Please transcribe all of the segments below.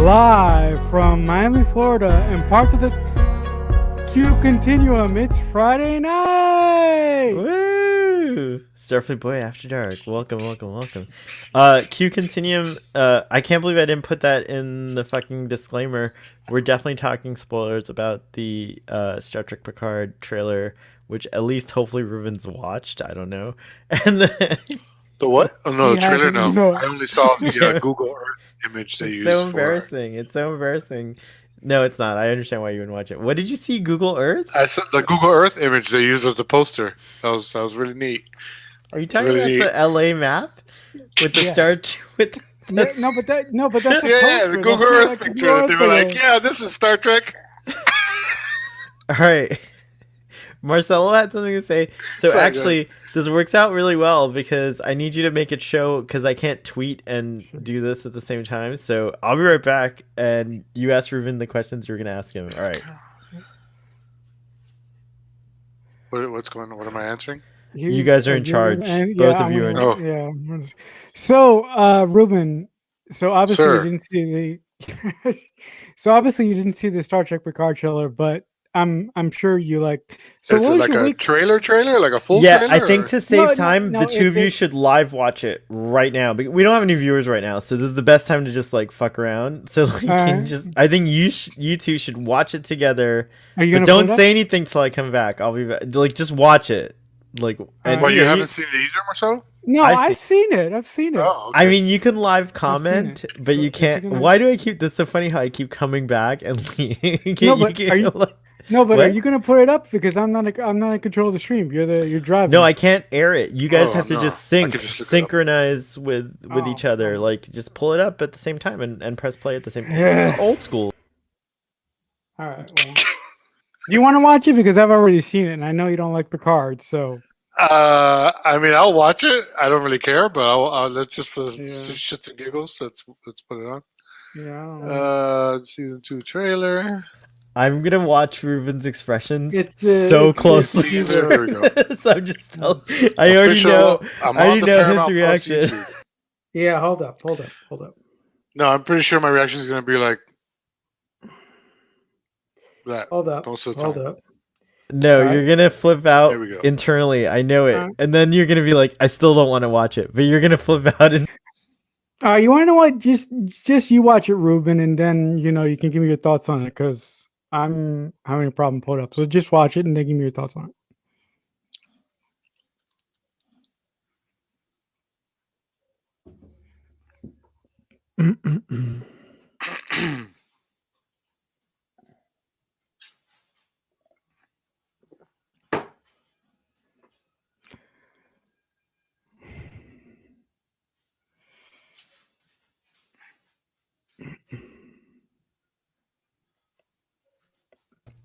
Live from Miami, Florida, and parts of the Q Continuum. It's Friday night. Woo! Starfleet Boy After Dark. Welcome. Q Continuum. I can't believe I didn't put that in the fucking disclaimer. We're definitely talking spoilers about the Star Trek Picard trailer, which at least hopefully Ruben's watched. I don't know. And then the what? Oh no, the trailer. No, No. I only saw the Google Earth image they used. So embarrassing. It's so embarrassing. No, it's not. I understand why you wouldn't watch it. What did you see? Google Earth? I saw the Google Earth image they used as a poster. That was really neat. Are you talking about the LA map with the star with? No, but that's the Google Earth picture. They were like, "Yeah, this is Star Trek." All right. Marcelo had something to say. So Sorry, actually, this works out really well because I need you to make it show because I can't tweet and do this at the same time. So I'll be right back, and you ask Ruben the questions you're gonna ask him. All right. What's going on? What am I answering? You guys are in charge. Both of you are. Yeah. So, Ruben. So obviously Sir. you didn't see the. So obviously you didn't see the Star Trek Picard trailer, but I'm sure you like. So is it like a trailer, like a full trailer? Yeah, I think to save time, no, the two of you should live watch it right now. We don't have any viewers right now, so this is the best time to just like fuck around. So like, I think you two should watch it together. Are you but gonna don't say anything till I come back. I'll be back. Like just watch it. Like, and you haven't seen it either, Marcelo? No, I've seen it. Oh, okay. I mean, you can live comment, but you can't. Why do I keep? That's so funny how I keep coming back and No, but are you gonna put it up? Because I'm not in control of the stream. You're driving. No, I can't air it. You guys have to just synchronize with each other. Oh. Like just pull it up at the same time and press play at the same time. Old school. All right. Well. Do you want to watch it? Because I've already seen it, and I know you don't like Picard. So. I mean, I'll watch it. I don't really care, but I'll let's just for shits and giggles. Let's put it on. Yeah. Season 2 trailer. I'm gonna watch Ruben's expressions so closely. There we go. So I'm just telling. I already know his reaction. Yeah, hold up. No, I'm pretty sure my reaction is gonna be like that. Hold up. No, you're gonna flip out There we go. internally. I know it, and then you're gonna be like, "I still don't want to watch it," but you're gonna flip out and. You want to know what? Just you watch it, Ruben, and then you can give me your thoughts on it because I'm having a problem pulling it up. So just watch it and then give me your thoughts on it.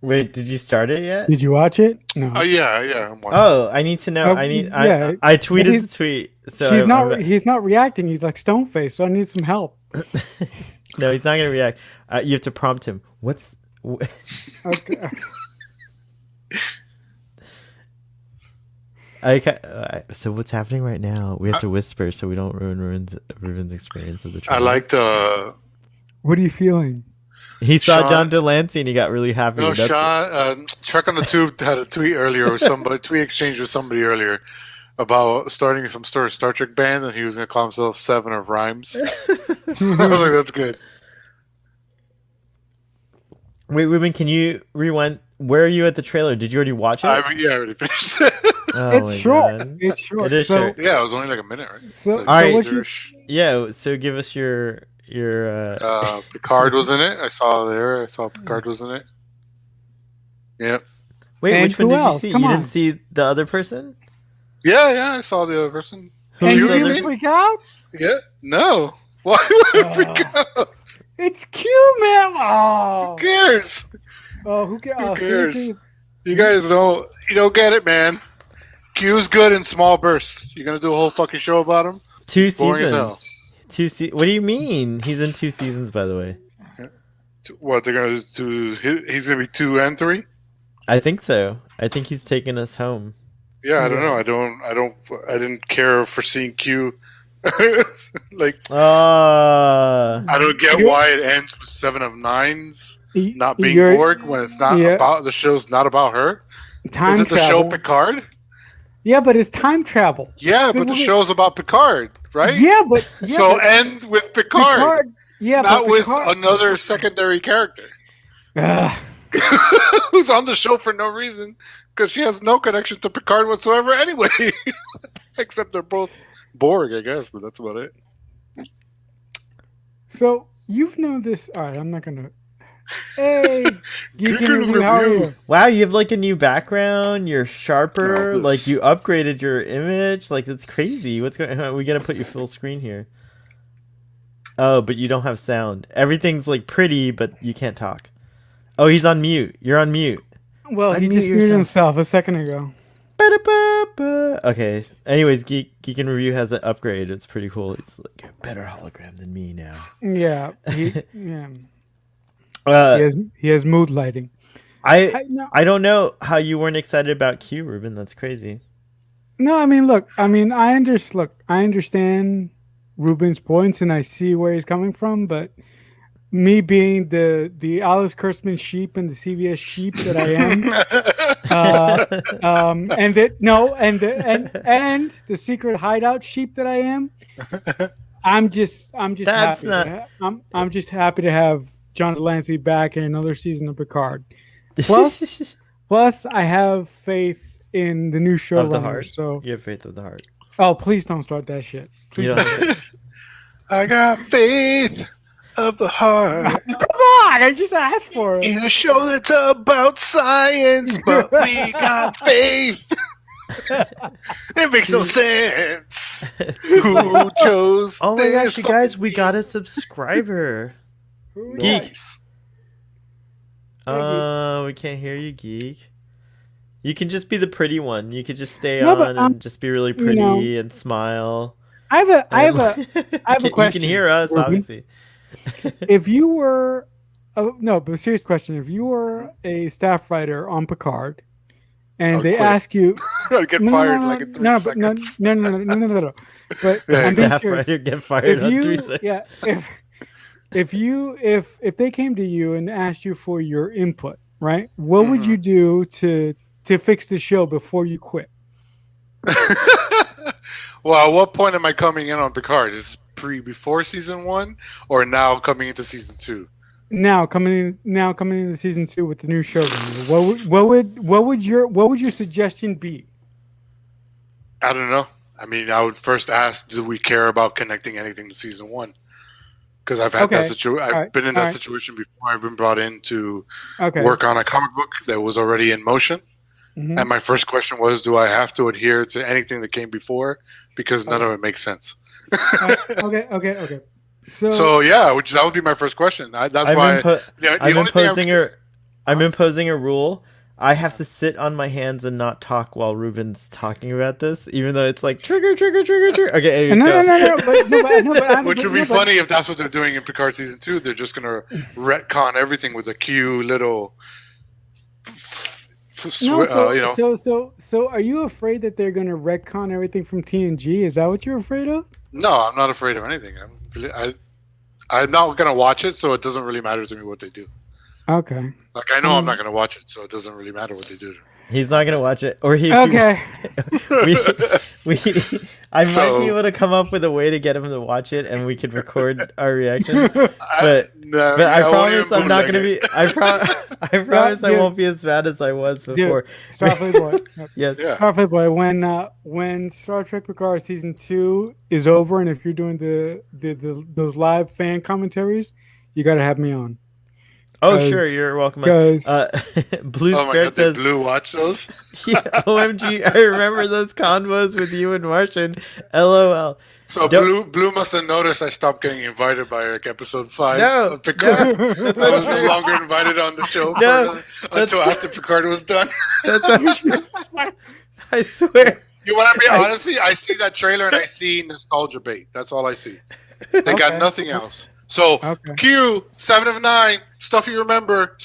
Wait, did you start it yet? Did you watch it? No. Oh yeah, I'm watching. Oh, I need to know. I tweeted the tweet. So he's not reacting. He's like stone faced. So I need some help. No, he's not gonna react. You have to prompt him. Okay. Okay. So what's happening right now? We have to whisper so we don't ruin Ruben's experience of the trailer. I liked. What are you feeling? He saw John Delancey and he got really happy. No, Sean. Trek on the Tube had a tweet earlier, or tweet exchange with somebody earlier about starting some sort of Star Trek band, and he was going to call himself Seven of Rhymes. I was like, that's good. Wait, Ruben, can you rewind? Where are you at the trailer? Did you already watch it? I already finished it. It's short. It's short. It is short. Yeah, it was only like a minute, right? So give us your Picard was in it. I saw Picard was in it. Yep. Wait, and which one did you see? Come you on. didn't see the other person? Yeah, I saw the other person. And you didn't freak out? Yeah. No. Why would I freak out? It's cute, man. Oh. Who cares? Oh, who cares? Who cares? You guys don't get it, man. Q's good in small bursts. You're gonna do a whole fucking show about him? Two Boring as hell. seasons. What do you mean? He's in 2 seasons, by the way. What they're gonna do? He's gonna be 2 and 3. I think so. I think he's taking us home. Yeah, I don't know. I didn't care for seeing Q Like, Uh, I don't get why it ends with 7 of 9s not being You're- Borg when it's not yeah. about the show's not about her. Time Is it the show travel. Picard? Yeah, but it's time travel. Yeah, So but the we're- show's about Picard, right? Yeah, but So end with Picard, Yeah, not but with Picard. another secondary character Ugh. who's on the show for no reason because she has no connection to Picard whatsoever anyway. Except they're both Borg, I guess, but that's about it. So you've known this. All right, I'm not gonna. Hey, Geek Geek in Review, how are Review. you? wow, you have like a new background. You're sharper. No, this- Like you upgraded your image. Like it's crazy. What's going on? We gotta put you full screen here. Oh, but you don't have sound. Everything's like pretty, but you can't talk. Oh, he's on mute. You're on mute. Well, he Unmute just muted yourself. himself a second ago. Ba-da-ba-ba. Okay. Anyways, Geek and Review has an upgrade. It's pretty cool. It's like a better hologram than me now. Yeah, yeah. He has mood lighting. No, I don't know how you weren't excited about Q, Ruben. That's crazy. no, I mean, look, I understand Ruben's points, and I see where he's coming from, but me being the Alice Kurtzman sheep and the CVS sheep that I am, and the secret hideout sheep that I am, I'm just That's happy. not- I'm just happy to have John Delancey back in another season of Picard. Plus, I have faith in the new of the showrunner. heart. So, You have faith of the heart. oh, please don't start that shit. Please You don't. don't- I got faith of the heart Come on, I just asked for it. in a show that's about science, but we got faith. It makes no sense. Who chose oh my this gosh, you guys, we got a subscriber. Geek. Nice. We can't hear you, Geek. You can just be the pretty one. You could just stay No, but, on and just be really pretty know, and smile. I have a You question, can hear us, Ruben. obviously. If you were, no, but serious question. If you were a staff writer on Picard, and I'll they quit. ask you, I'd get fired like in 3 no, seconds. no. But Yeah, I'm being Staff serious. writer get fired on 3 seconds. Yeah, if they came to you and asked you for your input, right? What would you do to fix the show before you quit? Well, at what point am I coming in on Picard? Is this before season 1 or now coming into season 2? Now coming into season 2 with the new showrunner, what would your suggestion be? I don't know. I mean, I would first ask, do we care about connecting anything to season 1? Because I've had that situation. I've been in that situation before. I've been brought in to work on a comic book that was already in motion. Mhm. And my first question was, do I have to adhere to anything that came before? Because none of it makes sense. Okay. So yeah, that would be my first question. That's why I'm imposing a rule. I have to sit on my hands and not talk while Ruben's talking about this, even though it's like trigger. Okay, anyways, No. Which would be funny if that's what they're doing in Picard season 2. They're just gonna retcon everything with a cute little. So are you afraid that they're going to retcon everything from TNG? Is that what you're afraid of? No, I'm not afraid of anything. I'm not gonna watch it, so it doesn't really matter to me what they do. Okay. Like I know I'm not gonna watch it, so it doesn't really matter what they do. He's not gonna watch it, or Okay. I might be able to come up with a way to get him to watch it, and we could record our reaction. But I promise I'm not gonna be. I promise I won't be as bad as I was before. Starfleet Boy. Yes. Yeah. Starfleet Boy. When Star Trek Picard season 2 is over, and if you're doing those live fan commentaries, you got to have me on. Oh sure, you're welcome. Blue Spirit says, Blue watch those. Yeah, OMG, I remember those convos with you and Martian. LOL. So Blue must have noticed I stopped getting invited by like episode 5 of Picard. I was no longer invited on the show until after Picard was done. That's untrue. I swear. You want to be honestly? I see that trailer and I see nostalgia bait. That's all I see. They got nothing else. So Q 7 of 9 stuff you remember.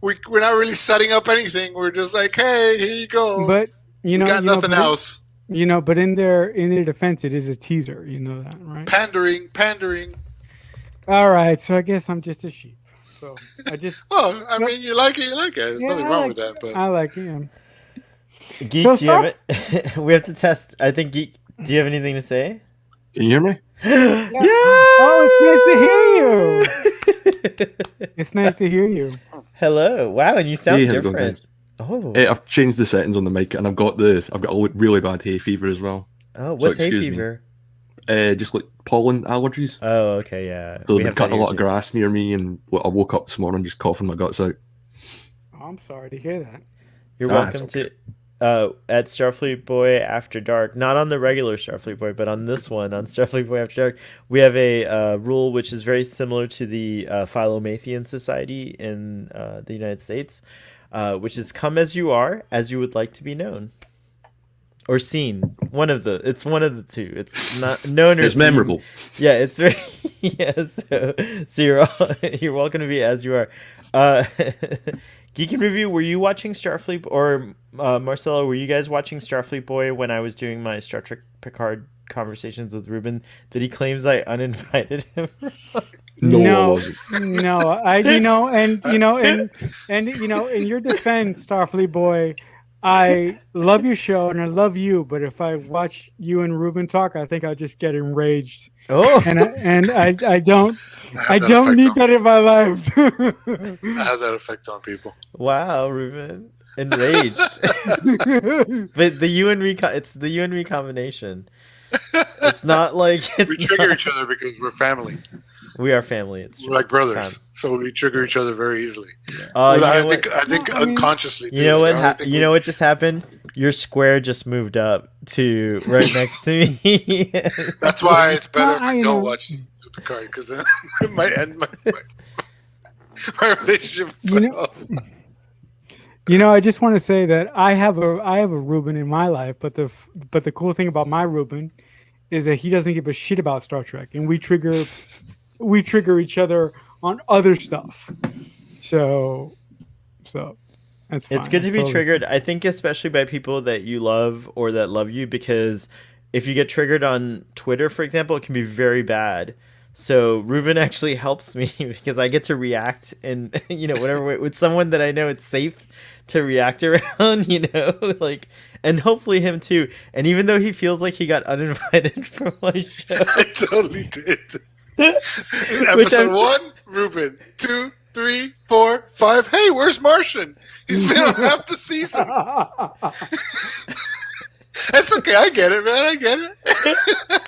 We're not really setting up anything. We're just like, hey, here you go. But we got nothing else. You know, but in their defense, it is a teaser. You know that, right? Pandering. All right, so I guess I'm just a sheep. So I just Oh, I no, mean, you like it. There's yeah, nothing wrong with that. But I like it. Yeah. Geek, So do you have it? We have to test. I think Geek. Do you have anything to say? Can you hear me? Yeah. Oh, it's nice to hear you. It's nice to hear you. Hello. Wow, and you sound Hey, how's it going, different. guys? Oh. I've changed the settings on the mic, and I've got a really bad hay fever as well. Oh, what's hay excuse me. fever? Just like pollen allergies. Oh, okay, yeah. So We they've have been cutting that a lot here of too. grass near me, and I woke up this morning just coughing my guts out. Oh, I'm sorry to hear that. You're Ah, welcome it's okay. to at Starfleet Boy After Dark, not on the regular Starfleet Boy, but on this one, on Starfleet Boy After Dark, we have a rule which is very similar to the Philomathian Society in the United States, which is come as you are, as you would like to be known. Or seen. It's one of the two. It's not known or It's seen. memorable. Yeah, it's very so you're welcome to be as you are. Geek and Review, were you watching Starfleet or Marcelo, were you guys watching Starfleet Boy when I was doing my Star Trek Picard conversations with Ruben that he claims I uninvited him? No, I wasn't. No, in your defense, Starfleet Boy, I love your show and I love you, but if I watch you and Ruben talk, I think I'll just get enraged. Oh, And I don't I have that effect need on- that in my life. I have that effect on people. wow, Ruben. Enraged. But the you and me it's the you and me combination. It's not like We trigger each other because we're family. We are family. It's We're like brothers, so we trigger each other very easily. I I think No, I mean- unconsciously. You know too. what? You know what just happened? Your square just moved up to right next to me. That's why it's better if I I don't know. watch Picard, because then it might end my relationship with You know- Sal. I just want to say that I have a Ruben in my life, but the cool thing about my Ruben is that he doesn't give a shit about Star Trek, and we trigger each other on other stuff. So that's fine. It's good to be Totally- triggered. I think especially by people that you love or that love you, because if you get triggered on Twitter, for example, it can be very bad. So Ruben actually helps me because I get to react and whatever way, with someone that I know it's safe to react around, like, and hopefully him too. And even though he feels like he got uninvited from my show, I totally did. Which I'm- Episode 1, Ruben. 2, 3, 4, 5. Hey, where's Martian? He's been on half the season. That's okay. I get it, man. I get it.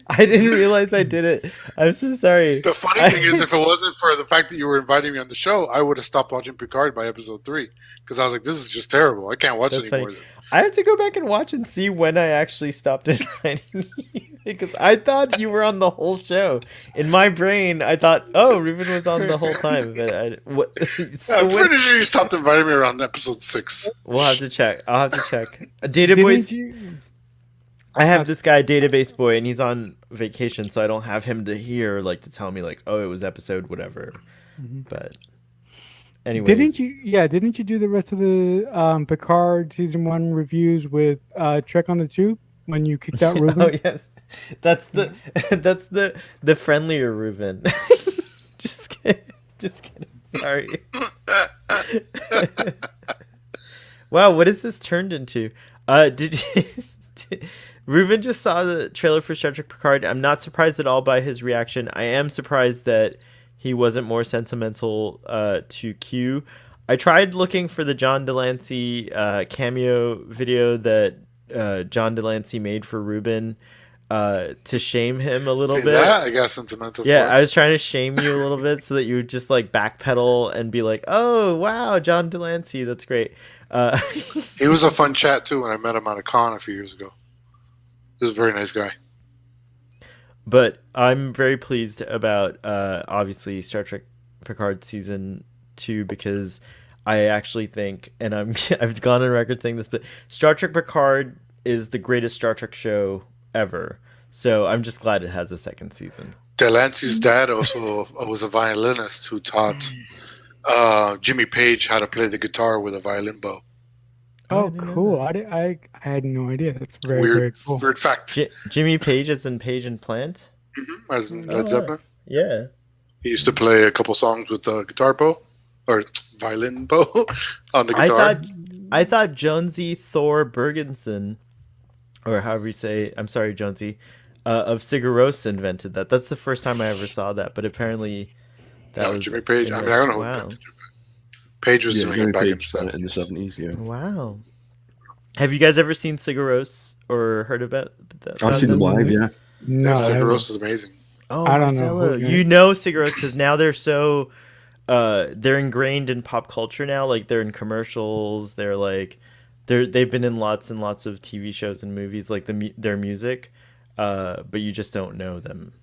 I didn't realize I did it. I'm so sorry. The funny thing is, if it wasn't for the fact that you were inviting me on the show, I would have stopped watching Picard by episode 3 because I was like, "This is just terrible. I can't watch That's any more funny. of this." I have to go back and watch and see when I actually stopped inviting you because I thought you were on the whole show. In my brain, I thought, oh, Ruben was on the whole time. But I'm pretty sure you stopped inviting me around episode 6. we'll have to check. I'll have to check. Data Didn't Boys. you- I have this guy, Database Boy, and he's on vacation, so I don't have him to hear, like, to tell me, like, oh, it was episode whatever. But anyways, Didn't you do the rest of the Picard season 1 reviews with Trek on the Tube when you kicked out Ruben? Oh yes, that's the friendlier Ruben. Just kidding. Sorry. Wow, what has this turned into? Did you? Ruben just saw the trailer for Star Trek Picard. I'm not surprised at all by his reaction. I am surprised that he wasn't more sentimental to Q. I tried looking for the John Delancey cameo video that John Delancey made for Ruben to shame him a little See bit. that? I got sentimental. Yeah, for I was trying to shame you a little bit so that you would just like backpedal and be like, "Oh, wow, John Delancey, that's great." He was a fun chat too when I met him at a con a few years ago. He was a very nice guy. But I'm very pleased about obviously Star Trek Picard season 2 because I actually think, and I've gone on record saying this, but Star Trek Picard is the greatest Star Trek show ever. So I'm just glad it has a second season. Delancey's dad also was a violinist who taught Jimmy Page how to play the guitar with a violin bow. Oh, I Oh, didn't know cool. that. I had no idea. That's very, very Weird, cool. weird fact. Jimmy Page is in Page and Plant. As in Oh, Led wow. Zeppelin, Yeah. he used to play a couple songs with guitar bow or violin bow on the I guitar. thought Jonesy Thor Bergensen, or however you say, I'm sorry, Jonesy, of Sigur Rós invented that. That's the first time I ever saw that, but apparently that No, was Jimmy Page. I mean, I don't know who invented it. Page was Yeah, doing Jimmy it back in the Page done it in the 70s. 70s, yeah. Wow. Have you guys ever seen Sigur Rós or heard about that? I've seen them live, yeah. No, Yeah, I Sigur haven't. Rós is amazing. Oh, I don't know Marcelo, who you know Sigur Rós because now they're so they're ingrained in pop culture now. Like they're in commercials. They've been in lots and lots of TV shows and movies. Like their music, but you just don't know them.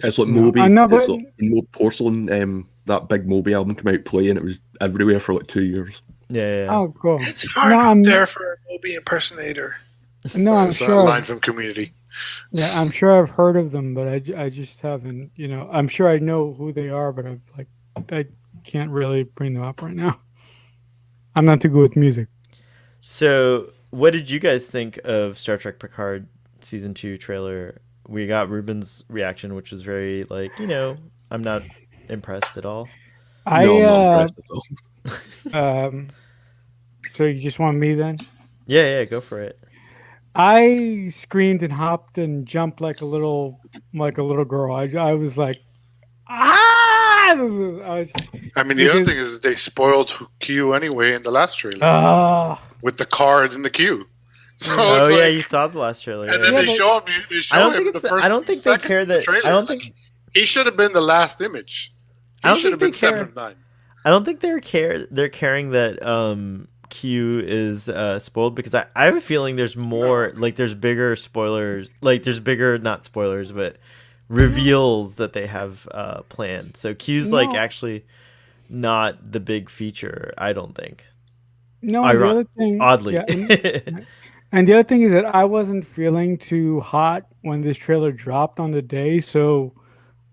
It's like No, Moby. I know, It's but like Porcelain, that big Moby album came out playing. It was everywhere for like 2 years. Yeah. oh, cool. It's No, hard out I'm there for a Moby impersonator. no, I'm That's that sure. line from Community. Yeah, I'm sure I've heard of them, but I just haven't. I'm sure I know who they are, but I can't really bring them up right now. I'm not too good with music. So, what did you guys think of Star Trek Picard season 2 trailer? We got Ruben's reaction, which was very I'm not impressed at all. I No, I'm not impressed at all. So you just want me then? Yeah, go for it. I screamed and hopped and jumped like a little girl. I was like, ah! I mean, the other thing is they spoiled Q anyway in the last trailer Ah. with the card in the queue. So Oh it's yeah, like, you saw the last trailer. and Yeah. then Yeah, they but- show him. They show I don't him think the it's. first. I don't think they second care that. trailer. I don't think. He should have been the last image. I He don't should have think been they care. 7 of 9. I don't think they're caring that Q is spoiled because I have a feeling there's more there's bigger spoilers, there's bigger not spoilers but reveals that they have planned. So Q's No. actually not the big feature, I don't think. No, and the other thing, Oddly. yeah, and the other thing is that I wasn't feeling too hot when this trailer dropped on the day. So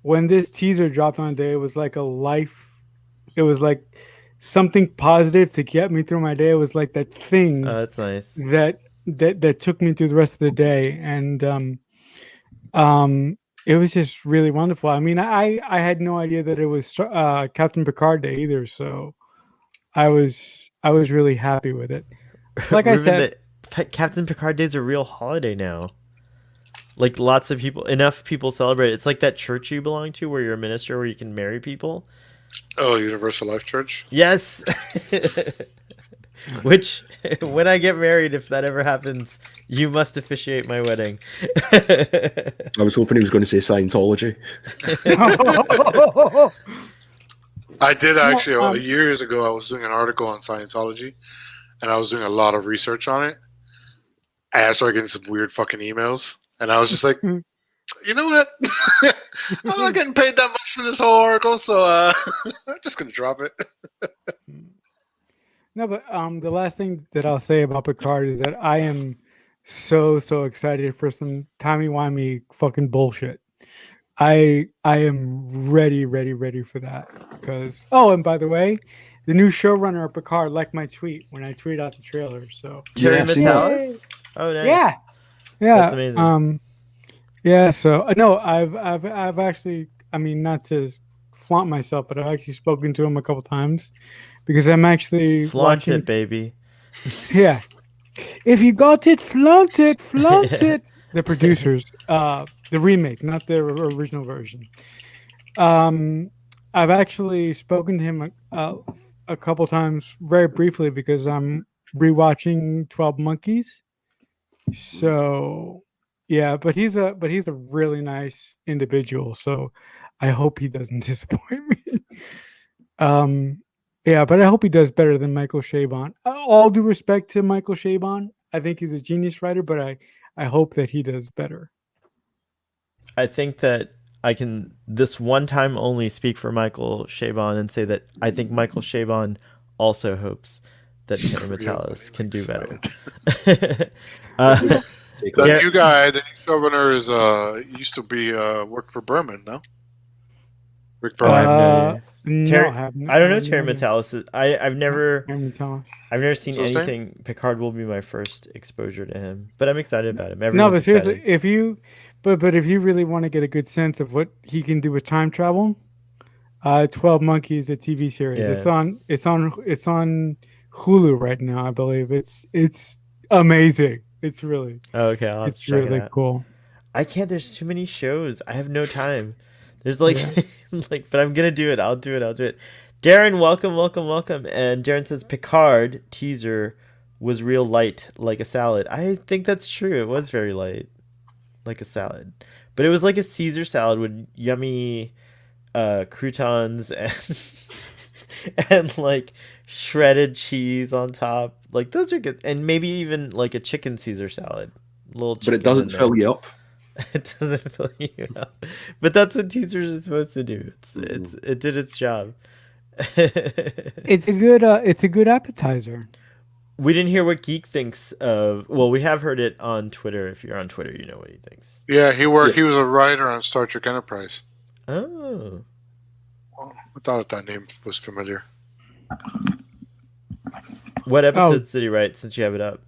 when this teaser dropped on the day, it was like it was like something positive to get me through my day. It was like that thing That's nice. that took me through the rest of the day. And it was just really wonderful. I mean, I had no idea that it was Captain Picard Day either. So I was really happy with it. Like I Ruben, said, Captain Picard Day is a real holiday now. Like enough people celebrate it. It's like that church you belong to where you're a minister where you can marry people. Oh, Universal Life Church. Yes. Which, when I get married, if that ever happens, you must officiate my wedding. I was hoping he was going to say Scientology. I did actually years ago. I was doing an article on Scientology, and I was doing a lot of research on it. And I started getting some weird fucking emails, and I was just like, you know what? I'm not getting paid that much for this whole article, so I'm just gonna drop it. No, but the last thing that I'll say about Picard is that I am so excited for some timey-wimey fucking bullshit. I am ready for that because and by the way, the new showrunner of Picard liked my tweet when I tweeted out the trailer. So Terry Yeah, Metalis? Oh, nice. yeah, That's amazing. Yeah, so no, I've actually, I mean, not to flaunt myself, but I've actually spoken to him a couple times because I'm actually Flaunt watching. it, baby. Yeah, if you got it, flaunt it, flaunt it. The producers, the remake, not the original version. I've actually spoken to him a couple times, very briefly, because I'm rewatching 12 Monkeys. So. Yeah, but he's a really nice individual, so I hope he doesn't disappoint me. Yeah, but I hope he does better than Michael Chabon. All due respect to Michael Chabon, I think he's a genius writer, but I hope that he does better. I think that I can this one time only speak for Michael Chabon and say that I think Michael Chabon also hopes that Terry Metalis can do better. The new guy, the new showrunner is used to be worked for Berman, no? Rick Oh, I Berman. have no idea. No, I haven't. I don't know have no Terry idea. Metalis. I've never Tell us. seen What's his name? anything. Picard will be my first exposure to him, but I'm excited about him. No, Everyone's but seriously, excited. if you, but if you really want to get a good sense of what he can do with time travel, 12 Monkeys, the TV series. Yeah. It's on Hulu right now, I believe. It's amazing. It's really Oh, okay, I'll have to it's check it really out. cool. I can't. There's too many shows. I have no time. There's like, Yeah. like, but I'm gonna do it. I'll do it. Darren, welcome. And Darren says Picard teaser was real light, like a salad. I think that's true. It was very light, like a salad, but it was like a Caesar salad with yummy croutons and and like shredded cheese on top. Like those are good, and maybe even like a chicken Caesar salad. Little But it chicken doesn't in there. fill you up. It doesn't fill you up, but that's what teasers are supposed to do. It did its job. It's a good appetizer. We didn't hear what Geek thinks of. Well, we have heard it on Twitter. If you're on Twitter, you know what he thinks. Yeah, he worked. He was a writer on Star Trek Enterprise. Oh, Well, I thought that name was familiar. what episodes did he write? Since you have it up.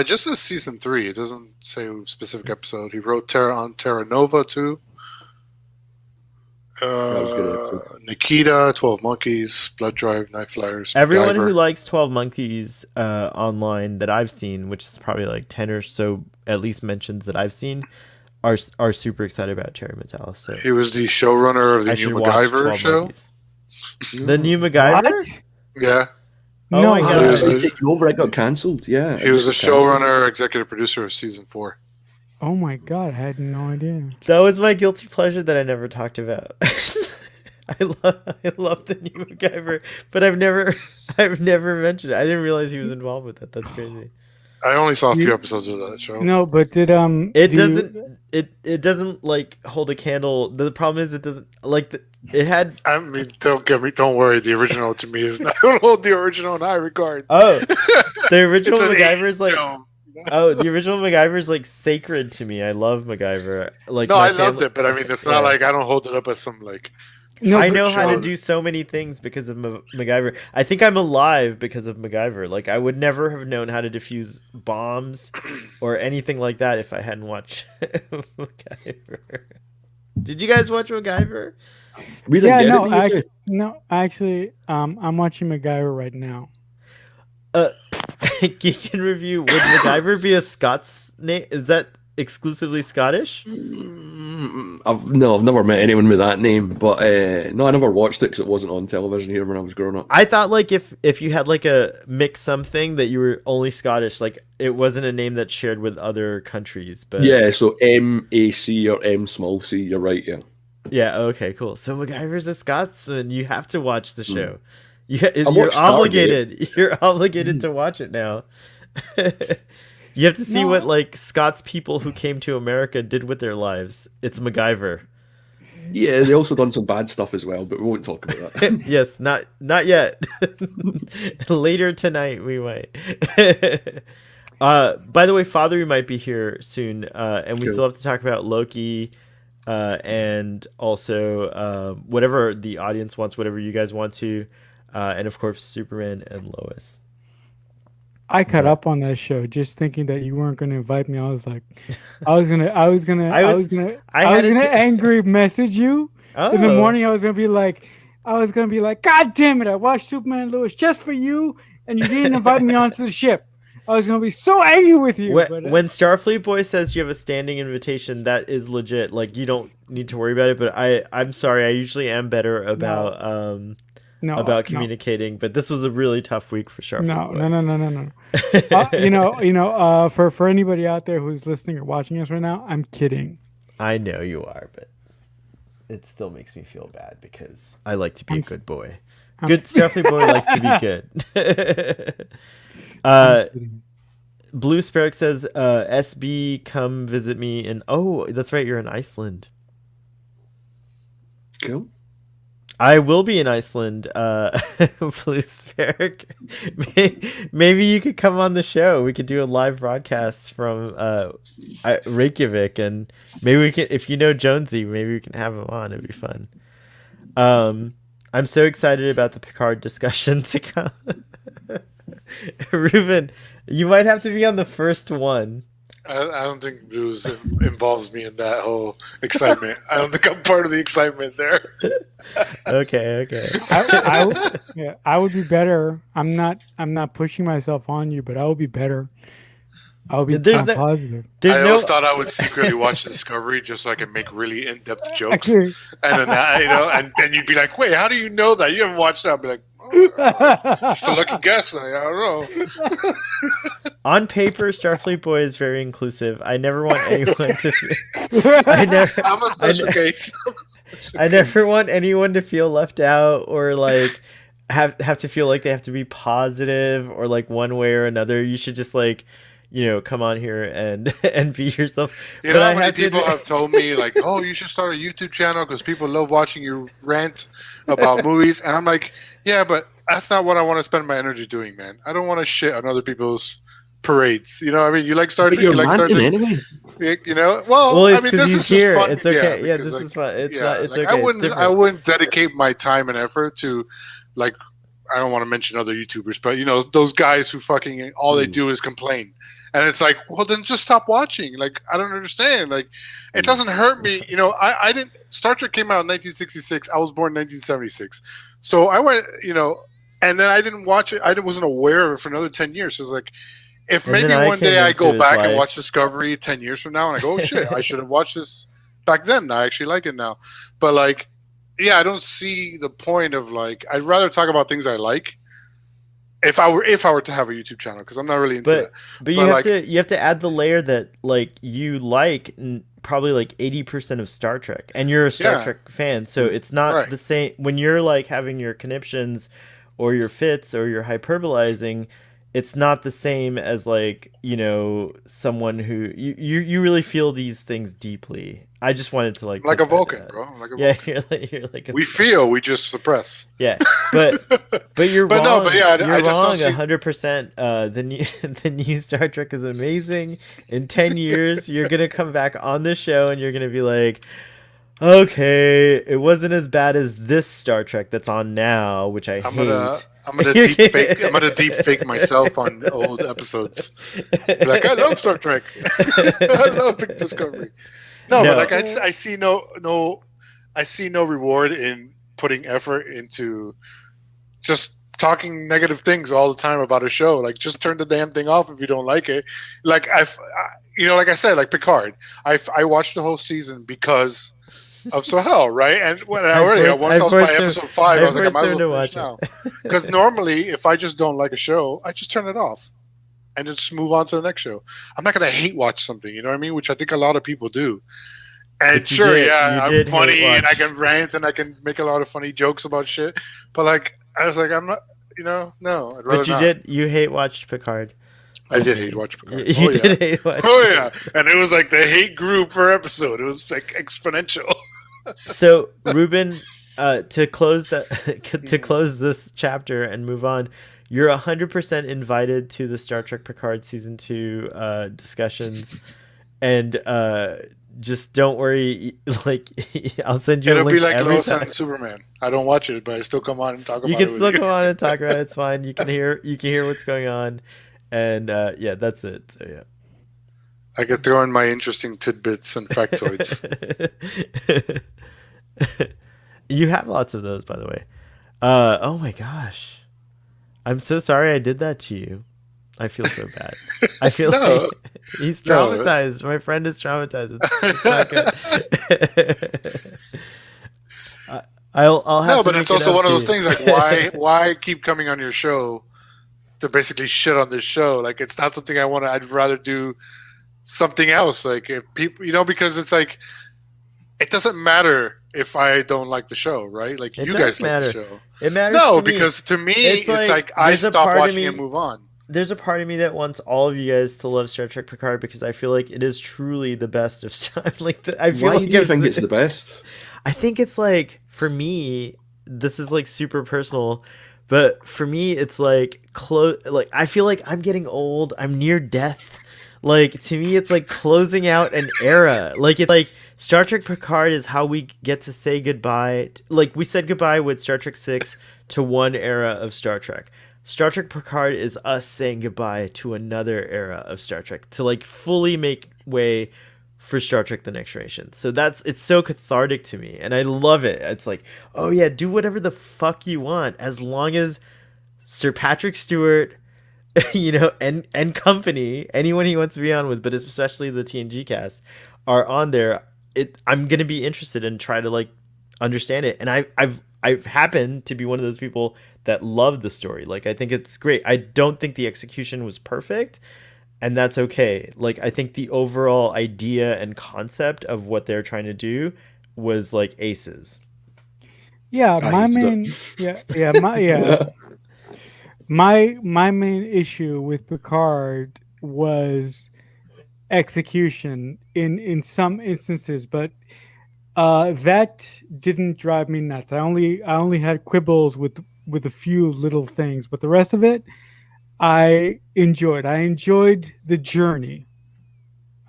Just as season 3. It doesn't say a specific episode. He wrote Terra Nova too. was a good episode. Nikita, 12 Monkeys, Blood Drive, Night Flyers. Everyone MacGyver. who likes 12 Monkeys online that I've seen, which is probably like 10 or so, at least mentions that I've seen, are super excited about Terry Metalis. So He was the showrunner of the I new should watch MacGyver 12 show. Monkeys. The new MacGyver? What? Yeah, Oh No, my Oh, God. He it's was- taken over. It got cancelled. Yeah, he was the it got cancelled. showrunner, executive producer of season 4. Oh my god, I had no idea. That was my guilty pleasure that I never talked about. I love the new MacGyver, but I've never mentioned it. I didn't realize he was involved with that. That's crazy. I only saw a few You- episodes of that show. No, but did It do you- doesn't. It doesn't like hold a candle. The problem is it doesn't like it had. I mean, don't worry. The original to me is not. I don't hold the original in high regard. Oh, the original It's an MacGyver is like. film. Oh, the original MacGyver is like sacred to me. I love MacGyver. Like No, my I loved family- it, but I mean, it's Yeah. not like I don't hold it up as some like. No, I but know how to show. do so many things because of MacGyver. I think I'm alive because of MacGyver. Like I would never have known how to defuse bombs or anything like that if I hadn't watched MacGyver. Did you guys watch MacGyver? We didn't Yeah, get no, it. Neither. no, actually, I'm watching MacGyver right now. Geek in Review. Would MacGyver be a Scots name? Is that exclusively Scottish? I've never met anyone with that name, but no, I never watched it because it wasn't on television here when I was growing up. I thought like if you had like a mix something that you were only Scottish, like it wasn't a name that's shared with other countries. But Yeah, so MAC or M small c. You're right. Yeah. yeah, okay, cool. So MacGyver's a Scotsman. You have to watch the show. You're watched Stargate. obligated. You're obligated to watch it now. You have to see what like Scots people who came to America did with their lives. It's MacGyver. Yeah, they also done some bad stuff as well, but we won't talk about that. Yes, not yet. Later tonight we might. By the way, Father might be here soon, and we Cool. still have to talk about Loki, and also whatever the audience wants, whatever you guys want to, and of course Superman and Lois. I caught up on that show just thinking that you weren't going to invite me. I was like, I was gonna angry message you Oh, in the morning. I was gonna be like, God damn it! I watched Superman and Lois just for you, and you didn't invite me onto the ship. I was gonna be so angry with you. When Starfleet Boy says you have a standing invitation, that is legit. Like you don't need to worry about it. But I'm sorry. I usually am better about no, communicating. But this was a really tough week for Starfleet No, Boy. no. For anybody out there who's listening or watching us right now, I'm kidding. I know you are, but it still makes me feel bad because I like to be a good boy. Good Starfleet Boy likes to be good. Blue Sparrow says, SB, come visit me in... Oh, that's right, you're in Iceland. Cool. I will be in Iceland, Blue Sparrow. Maybe you could come on the show. We could do a live broadcast from Reykjavik, and maybe we can, if you know Jonesy, maybe we can have him on. It'd be fun. I'm so excited about the Picard discussion to come. Ruben, you might have to be on the first one. I don't think blues involves me in that whole excitement. I don't think I'm part of the excitement there. Okay. I would be better. I'm not pushing myself on you, but I would be better. I would be There's no- positive. There's I no. always thought I would secretly watch Discovery just so I can make really in-depth jokes, Actually, and then and you'd be like, "Wait, how do you know that? You haven't watched that?" I'd be like, oh, "Just a lucky guess." I don't know. On paper, Starfleet Boy is very inclusive. I never want anyone to. I never. I'm a special case. I never want anyone to feel left out or like have to feel like they have to be positive or like one way or another. You should just like, come on here and be yourself. You know how many people have told me like, "Oh, you should start a YouTube channel because people love watching you rant about movies," and I'm like, "Yeah, but that's not what I want to spend my energy doing, man. I don't want to shit on other people's parades. You know, what I mean, you like starting, You're you like starting, anyway. you know. Well, it's I mean, this is just here. fun. It's okay. Yeah, because, this like, is fun. It's yeah, not. It's like, okay. I wouldn't dedicate my time and effort to, like, I don't want to mention other YouTubers, but those guys who fucking all they do is complain, and it's like, well, then just stop watching. Like, I don't understand. Like, it doesn't hurt me. I didn't. Star Trek came out in 1966. I was born in 1976, so I went. And then I didn't watch it. I wasn't aware of it for another 10 years. So it's like, if And maybe then I one came day I into go his back life. and watch Discovery 10 years from now, and I go, oh shit, I should have watched this back then. I actually like it now. But like, yeah, I don't see the point of like. I'd rather talk about things I like. If I were to have a YouTube channel, because I'm not really into that. But you have to add the layer that like you like probably like 80% of Star Trek, and you're a Star Trek fan, so it's not the same when you're like having your conniptions or your fits or your hyperbolizing. It's not the same as like someone who you really feel these things deeply. I just wanted to like I'm like a Vulcan, bro. Like a Vulcan. You're like we feel, we just suppress. Yeah, but you're But wrong. no, but yeah, you're I just wrong don't see- 100%. The new Star Trek is amazing. In 10 years, you're gonna come back on the show and you're gonna be like, okay, it wasn't as bad as this Star Trek that's on now, which I hate. I'm gonna deep fake. I'm gonna deep fake myself on old episodes. Be like, I love Star Trek. I love Big Discovery. No, but like I see no reward in putting effort into just talking negative things all the time about a show. Like, just turn the damn thing off if you don't like it. Like like I said, like Picard. I watched the whole season because of Sahel, right? And when once I was by episode 5, I was like, I might as well finish now. Because normally, if I just don't like a show, I just turn it off and just move on to the next show. I'm not gonna hate watch something, you know what I mean? Which I think a lot of people do. And sure, I'm funny and I can rant and I can make a lot of funny jokes about shit. But like, I was like, I'm not, no, I'd rather not. You hate watched Picard. I did hate watch Picard. You did hate watch. Oh yeah, and it was like the hate grew per episode. It was like exponential. So Ruben, to close this chapter and move on, you're 100% invited to the Star Trek Picard season 2 discussions, and just don't worry. Like, I'll send you. It'll a link be like every Lois time. and Superman. I don't watch it, but I still come on and talk about it. You can still come on and talk about it. It's fine. You can hear what's going on, and yeah, that's it. So yeah. I could throw in my interesting tidbits and factoids. You have lots of those, by the way. Oh my gosh, I'm so sorry I did that to you. I feel so bad. I feel like he's traumatized. My friend is traumatized. It's not good. I'll have but to it's make it also up one of to those you. things like why keep coming on your show to basically shit on this show? Like, it's not something I want to. I'd rather do something else. Like, if people, because it's like, it doesn't matter if I don't like the show, right? Like, you guys like the show. It matters. No, because to me, it's like I stop watching and move on. There's a part of me that wants all of you guys to love Star Trek Picard because I feel like it is truly the best of stuff. Like, I feel Why like do you think it's the best? I think it's like, for me, this is like super personal, but for me, it's like like I feel like I'm getting old. I'm near death. Like, to me, it's like closing out an era. Like, it's like Star Trek Picard is how we get to say goodbye. Like we said goodbye with Star Trek 6 to one era of Star Trek. Star Trek Picard is us saying goodbye to another era of Star Trek to like fully make way for Star Trek The Next Generation. So it's so cathartic to me and I love it. It's like, oh yeah, do whatever the fuck you want as long as Sir Patrick Stewart, you know, and company, anyone he wants to be on with, but especially the TNG cast are on there. I'm gonna be interested and try to like understand it. And I've happened to be one of those people that love the story. Like I think it's great. I don't think the execution was perfect, and that's okay. Like I think the overall idea and concept of what they're trying to do was like aces. Yeah, I my used to- main my main issue with Picard was execution in some instances, but that didn't drive me nuts. I only had quibbles with a few little things, but the rest of it I enjoyed. I enjoyed the journey.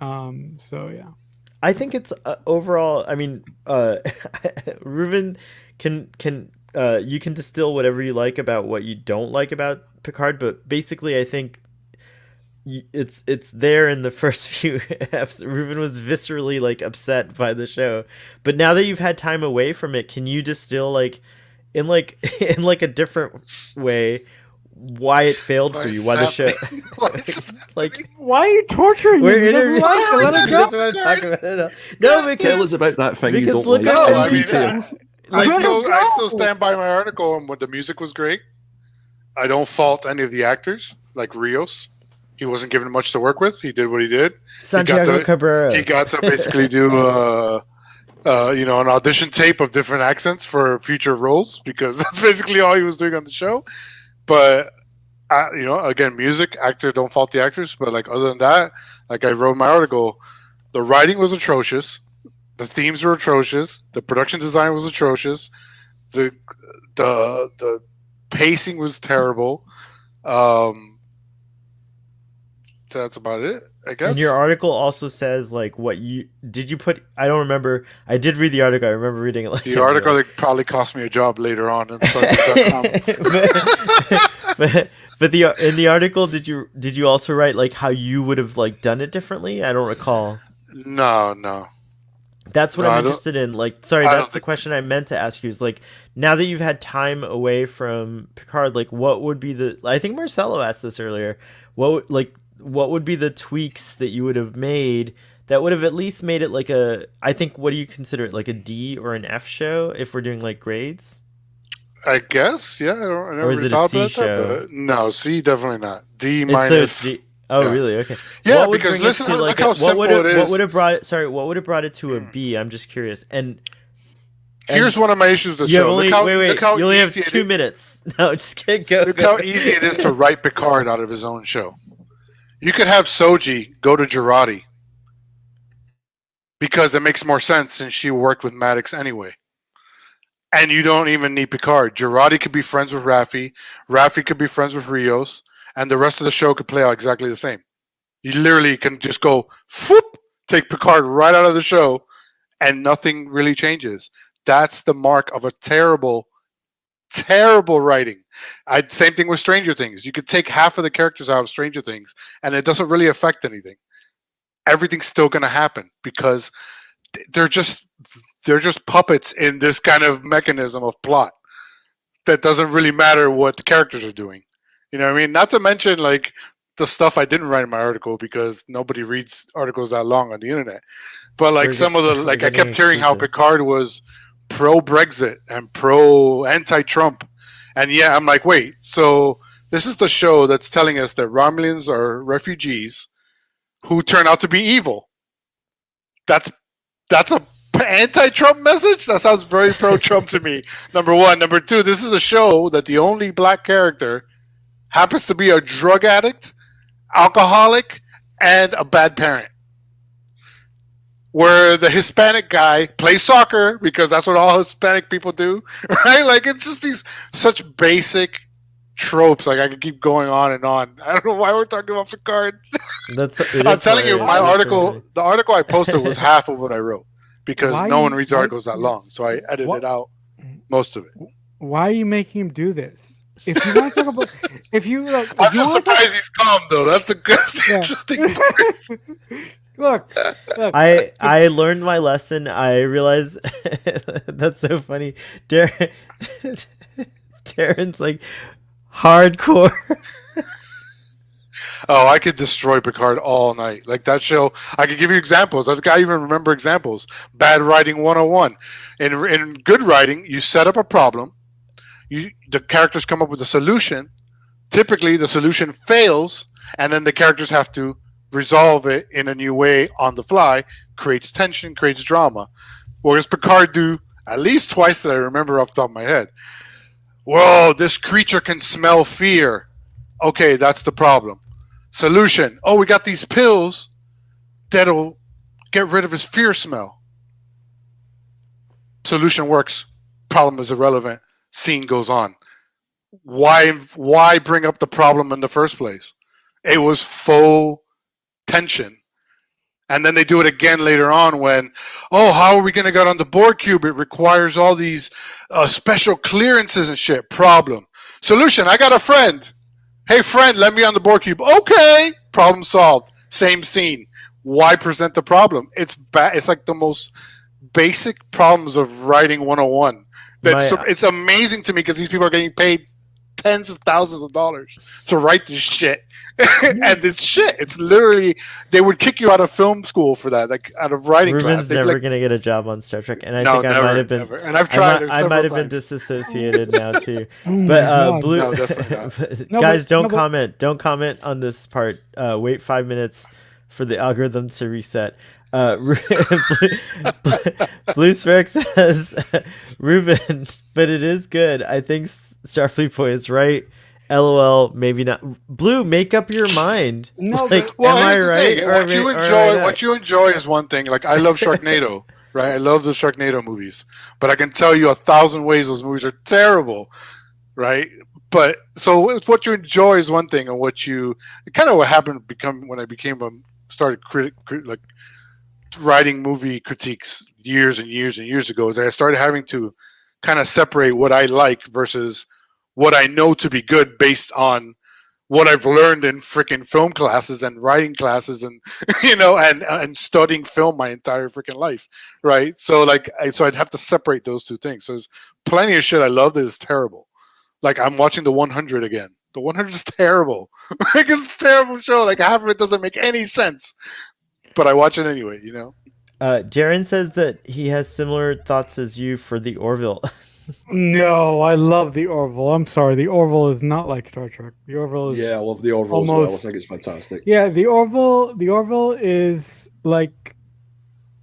So yeah. I think it's overall. I mean, Ruben can you can distill whatever you like about what you don't like about Picard, but basically, I think it's there in the first few episodes. Ruben was viscerally like upset by the show, but now that you've had time away from it, can you distill in a different way why it failed for you? Why the show? Like Why are you torturing we're him? He doesn't interviewing. like it. Let I him just go. want to talk about it. No, Tell because us about that thing you because don't look like up- No, in I mean, detail. I still stand by my article, and when the music was great, I don't fault any of the actors, like Rios. He wasn't given much to work with. He did what he did. Santiago to- Cabrera. He got to basically do, an audition tape of different accents for future roles because that's basically all he was doing on the show. But again, music, actors don't fault the actors, but like other than that, like I wrote in my article, the writing was atrocious, the themes were atrocious, the production design was atrocious, the pacing was terrible. That's about it, I guess. And your article also says like what you put. I don't remember. I did read the article. I remember reading it. Like The article that probably cost me a job later on in Starfleet.com. but in the article, did you also write like how you would have like done it differently? I don't recall. No. That's what No, I I'm don't- interested in. Like, sorry, I don't that's the think- question I meant to ask you. Is like now that you've had time away from Picard, like what would be the? I think Marcelo asked this earlier. What would be the tweaks that you would have made that would have at least made it like a? I think what do you consider it, like a D or an F show if we're doing like grades? I guess, yeah. I never Or is really it a thought C about show? that. But no, C definitely not. D It's minus. D. Oh, yeah. really? Okay. Yeah, What would because bring it listen, to, look like, how what simple would it is. What would have brought it? Sorry, what would have brought it to a B? I'm just curious. And Here's one of my issues with the you have show. only Look how you only have easy it 2 is- minutes. No, just can't go. Look how easy it is to write Picard out of his own show. You could have Soji go to Girardi because it makes more sense since she worked with Maddox anyway. And you don't even need Picard. Girardi could be friends with Raffi. Raffi could be friends with Rios. And the rest of the show could play out exactly the same. You literally can just go, whoop, take Picard right out of the show, and nothing really changes. That's the mark of a terrible, terrible writing. Same thing with Stranger Things. You could take half of the characters out of Stranger Things, and it doesn't really affect anything. Everything's still going to happen because they're just puppets in this kind of mechanism of plot that doesn't really matter what the characters are doing. You know what I mean? Not to mention like the stuff I didn't write in my article because nobody reads articles that long on the internet. But like some of the like I kept hearing how Picard was pro Brexit and pro anti-Trump. And yeah, I'm like, wait, so this is the show that's telling us that Romulans are refugees who turn out to be evil. That's a anti-Trump message? That sounds very pro-Trump to me. Number one. Number two, this is a show that the only black character happens to be a drug addict, alcoholic, and a bad parent. Where the Hispanic guy plays soccer because that's what all Hispanic people do, right? Like it's just these such basic tropes. Like I could keep going on and on. I don't know why we're talking about Picard. I'm telling you, my article, the article I posted was half of what I wrote. because Why no you- one reads why- articles that long. So I edited out most of it. Why are you making him do this? If you want to talk about, if you look, if I'm you just want to talk, surprised he's calm though. That's a good, interesting part. look, I learned my lesson. I realized that's so funny. Darren's like hardcore. Oh, I could destroy Picard all night. Like that show, I could give you examples. I even remember examples. Bad writing 101. In good writing, you set up a problem. The characters come up with a solution. Typically, the solution fails, and then the characters have to resolve it in a new way on the fly. Creates tension, creates drama. What does Picard do at least twice that I remember off the top of my head? Whoa, this creature can smell fear. Okay, that's the problem. Solution. Oh, we got these pills that'll get rid of his fear smell. Solution works. Problem is irrelevant. Scene goes on. Why bring up the problem in the first place? It was faux tension. And then they do it again later on when, oh, how are we going to get on the board cube? It requires all these special clearances and shit. Problem. Solution. I got a friend. Hey, friend, let me on the board cube. Okay. Problem solved. Same scene. Why present the problem? It's It's like the most basic problems of writing 101. It's amazing to me because these people are getting paid tens of thousands of dollars to write this shit. And this shit, it's literally, they would kick you out of film school for that, like out of writing Ruben's class. never gonna get a job on Star Trek, and I No, think I never, might have been. never. And I've tried. I might have been times. disassociated now too. Oh my But God. Blue, No, definitely not. guys, don't but- comment. Don't comment on this part. Wait 5 minutes for the algorithm to reset. Blue Spark says, Ruben, but it is good. I think Starfleet Boy is right. LOL, maybe not. Blue, make up your mind. No, like, but- Well, am I here's the right? thing. or What am you I- or am I enjoy, not? what you enjoy is one thing. Like I love Sharknado, right? I love the Sharknado movies, but I can tell you 1,000 ways those movies are terrible, right? But so what you enjoy is one thing, and kind of what happened when I started like writing movie critiques years and years and years ago, is I started having to kind of separate what I like versus what I know to be good based on what I've learned in freaking film classes and writing classes and and studying film my entire freaking life, right? So so I'd have to separate those two things. So there's plenty of shit I love that is terrible. Like I'm watching The 100 again. The 100 is terrible. Like it's a terrible show. Like half of it doesn't make any sense, but I watch it anyway. Jaren says that he has similar thoughts as you for the Orville. No, I love the Orville. I'm sorry, the Orville is not like Star Trek. The Orville is Yeah, I love the Orville as well. I almost- think it's fantastic. Yeah, the Orville is like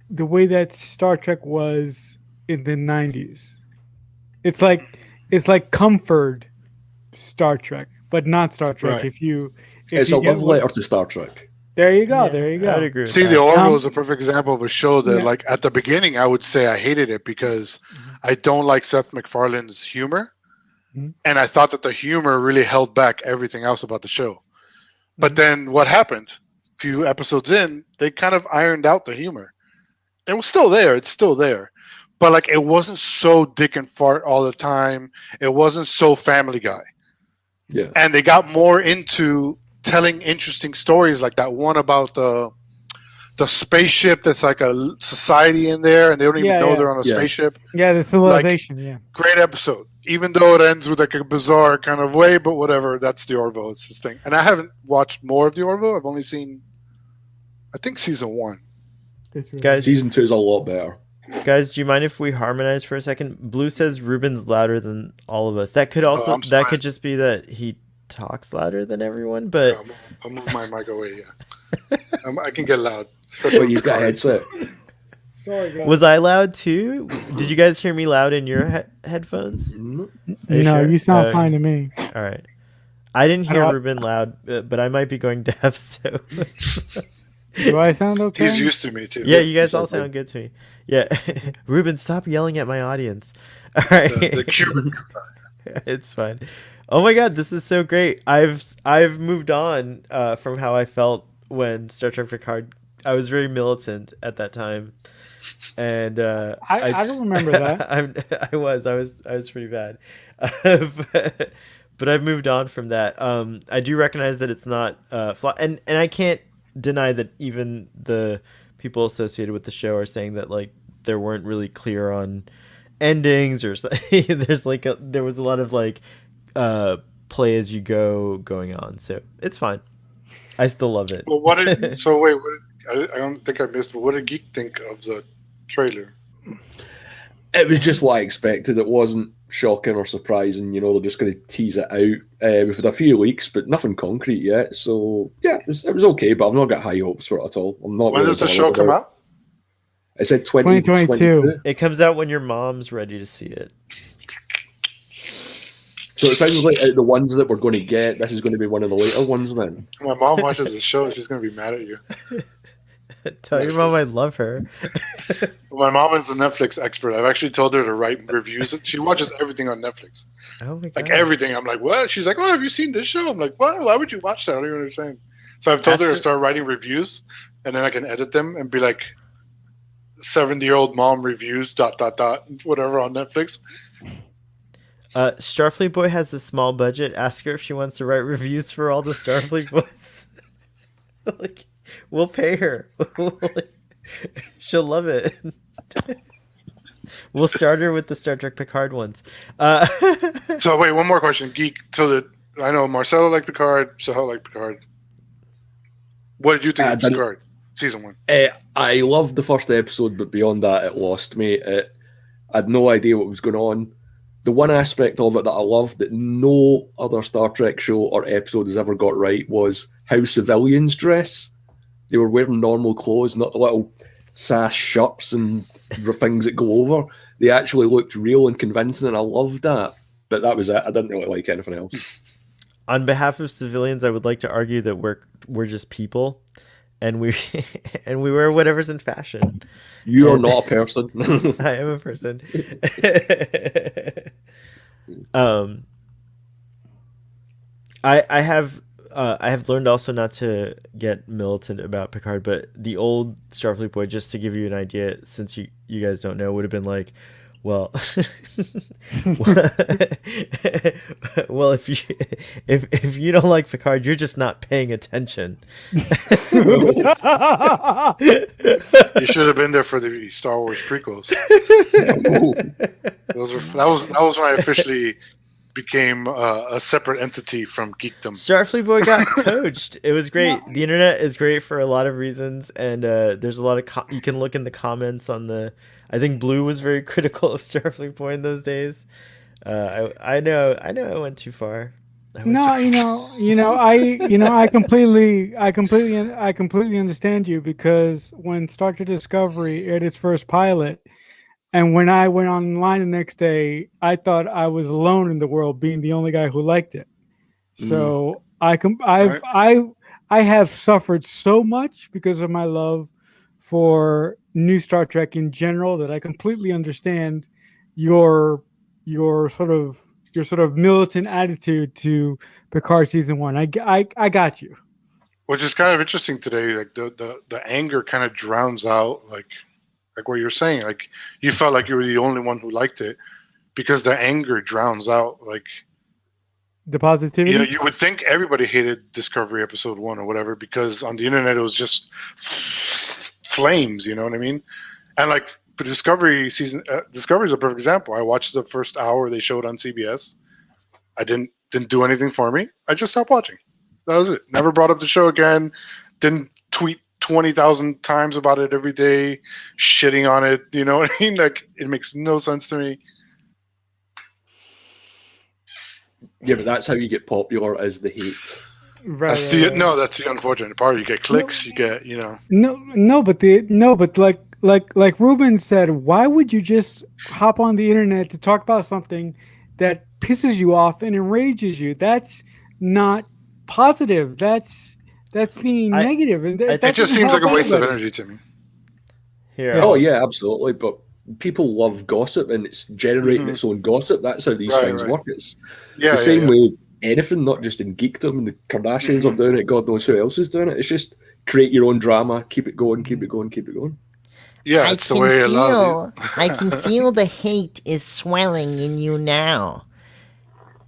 the way that Star Trek was in the 90s. It's like comfort Star Trek, but not Star Trek. Right. If It's you a get love what- letter to Star Trek. There you go. Yeah, There you I would go. agree with See, that. The Orville Um, is a perfect example of a show that, yeah. like, at the beginning, I would say I hated it because I don't like Seth MacFarlane's humor, Mhm. and I thought that the humor really held back everything else about the show. But then what happened? A few episodes in, they kind of ironed out the humor. It was still there. It's still there. But, like, it wasn't so dick and fart all the time. It wasn't so Family Guy. Yeah. And they got more into telling interesting stories, like that one about the spaceship that's like a society in there, and they don't even Yeah, know yeah. they're on a Yeah. spaceship. Yeah, the civilization. Yeah. Great episode, even though it ends with like a bizarre kind of way, but whatever. That's the Orville. It's this thing, and I haven't watched more of the Orville. I've only seen, I think, season 1. That's really- Guys, Season 2 is a lot better. Guys, do you mind if we harmonize for a second? Blue says Ruben's louder than all of us. That could also I'm that fine. could just be that he talks louder than everyone, but Yeah, I'll move my mic away. Yeah, I can get loud. But Especially you've got a with headset. Sorry, guys. was I loud too? Did you guys hear me loud in your headphones? Mm, Are you no, sure? you sound Okay. fine to me. All right. I didn't I hear don't- Ruben loud, but I might be going deaf, so Do I sound okay? He's used to me too. yeah, you guys all Exactly. sound good to me. Yeah, Ruben, stop yelling at my audience. All right, The Cuban. it's fine. Oh my god, this is so great. I've moved on from how I felt when Star Trek Picard. I was very militant at that time, and I don't remember that. I was pretty bad, but I've moved on from that. I do recognize that it's not and I can't deny that even the people associated with the show are saying that like there weren't really clear on endings or there's like there was a lot of like play as you go going on, so it's fine. I still love it. Well, what did so wait? I don't think I missed. But what did Geek think of the trailer? It was just what I expected. It wasn't shocking or surprising. You know, they're just going to tease it out. We've had a few leaks, but nothing concrete yet. So yeah, it was okay. But I've not got high hopes for it at all. I'm not. When really does the show come out? It said 2022. It comes out when your mom's ready to see it. So it sounds like out of the ones that we're going to get, this is going to be one of the later ones then. My mom watches the show. She's going to be mad at you. Tell your mom I love her. My mom is a Netflix expert. I've actually told her to write reviews. She watches everything on Netflix. Oh my god. Like everything. I'm like, what? She's like, oh, have you seen this show? I'm like, what? Why would you watch that? I don't even understand. So I've told her to start writing reviews, and then I can edit them and be like, 70-year-old mom reviews ... whatever on Netflix. Starfleet Boy has a small budget. Ask her if she wants to write reviews for all the Starfleet Boys. Like, we'll pay her. She'll love it. We'll start her with the Star Trek Picard ones. So wait, one more question. Geek. So I know Marcelo liked Picard. Sahel liked Picard. What did you think of Picard season 1? I loved the first episode, but beyond that, it lost me. I had no idea what was going on. The one aspect of it that I loved that no other Star Trek show or episode has ever got right was how civilians dress. They were wearing normal clothes, not the little sash shirts and things that go over. They actually looked real and convincing, and I loved that. But that was it. I didn't really like anything else. On behalf of civilians, I would like to argue that we're just people, and we wear whatever's in fashion. You are not a person. I am a person. I have learned also not to get militant about Picard, but the old Starfleet Boy, just to give you an idea, since you guys don't know, would have been like, well, well, if you don't like Picard, you're just not paying attention. You should have been there for the Star Wars prequels. That was when I officially became a separate entity from geekdom. Starfleet Boy got poached. It was great. The internet is great for a lot of reasons, and there's a lot of you can look in the comments on the. I think Blue was very critical of Starfleet Boy in those days. I know I went too far. I completely understand you, because when Star Trek Discovery aired its first pilot, and when I went online the next day, I thought I was alone in the world, being the only guy who liked it. So I have suffered so much because of my love for new Star Trek in general that I completely understand your sort of militant attitude to Picard season 1. I got you. Which is kind of interesting today. Like the anger kind of drowns out like what you're saying. Like you felt like you were the only one who liked it because the anger drowns out like the positivity. You know, you would think everybody hated Discovery episode 1 or whatever because on the internet it was just flames. You know what I mean? And like the Discovery is a perfect example. I watched the first hour they showed on CBS. I didn't do anything for me. I just stopped watching. That was it. Never brought up the show again. Didn't tweet 20,000 times about it every day, shitting on it. You know what I mean? Like it makes no sense to me. Yeah, but that's how you get popular, is the hate. Right. That's the unfortunate part. You get clicks. You get but like Ruben said, why would you just hop on the internet to talk about something that pisses you off and enrages you? That's not positive. That's being negative. And it just seems like a waste of energy to me. Oh yeah, absolutely. But people love gossip, and it's generating its own gossip. That's how these things work. It's the same way anything, not just in geekdom. And the Kardashians are doing it. God knows who else is doing it. It's just create your own drama, keep it going, keep it going, keep it going. Yeah, I it's the can way a lot feel, of I can feel the hate is swelling in you now.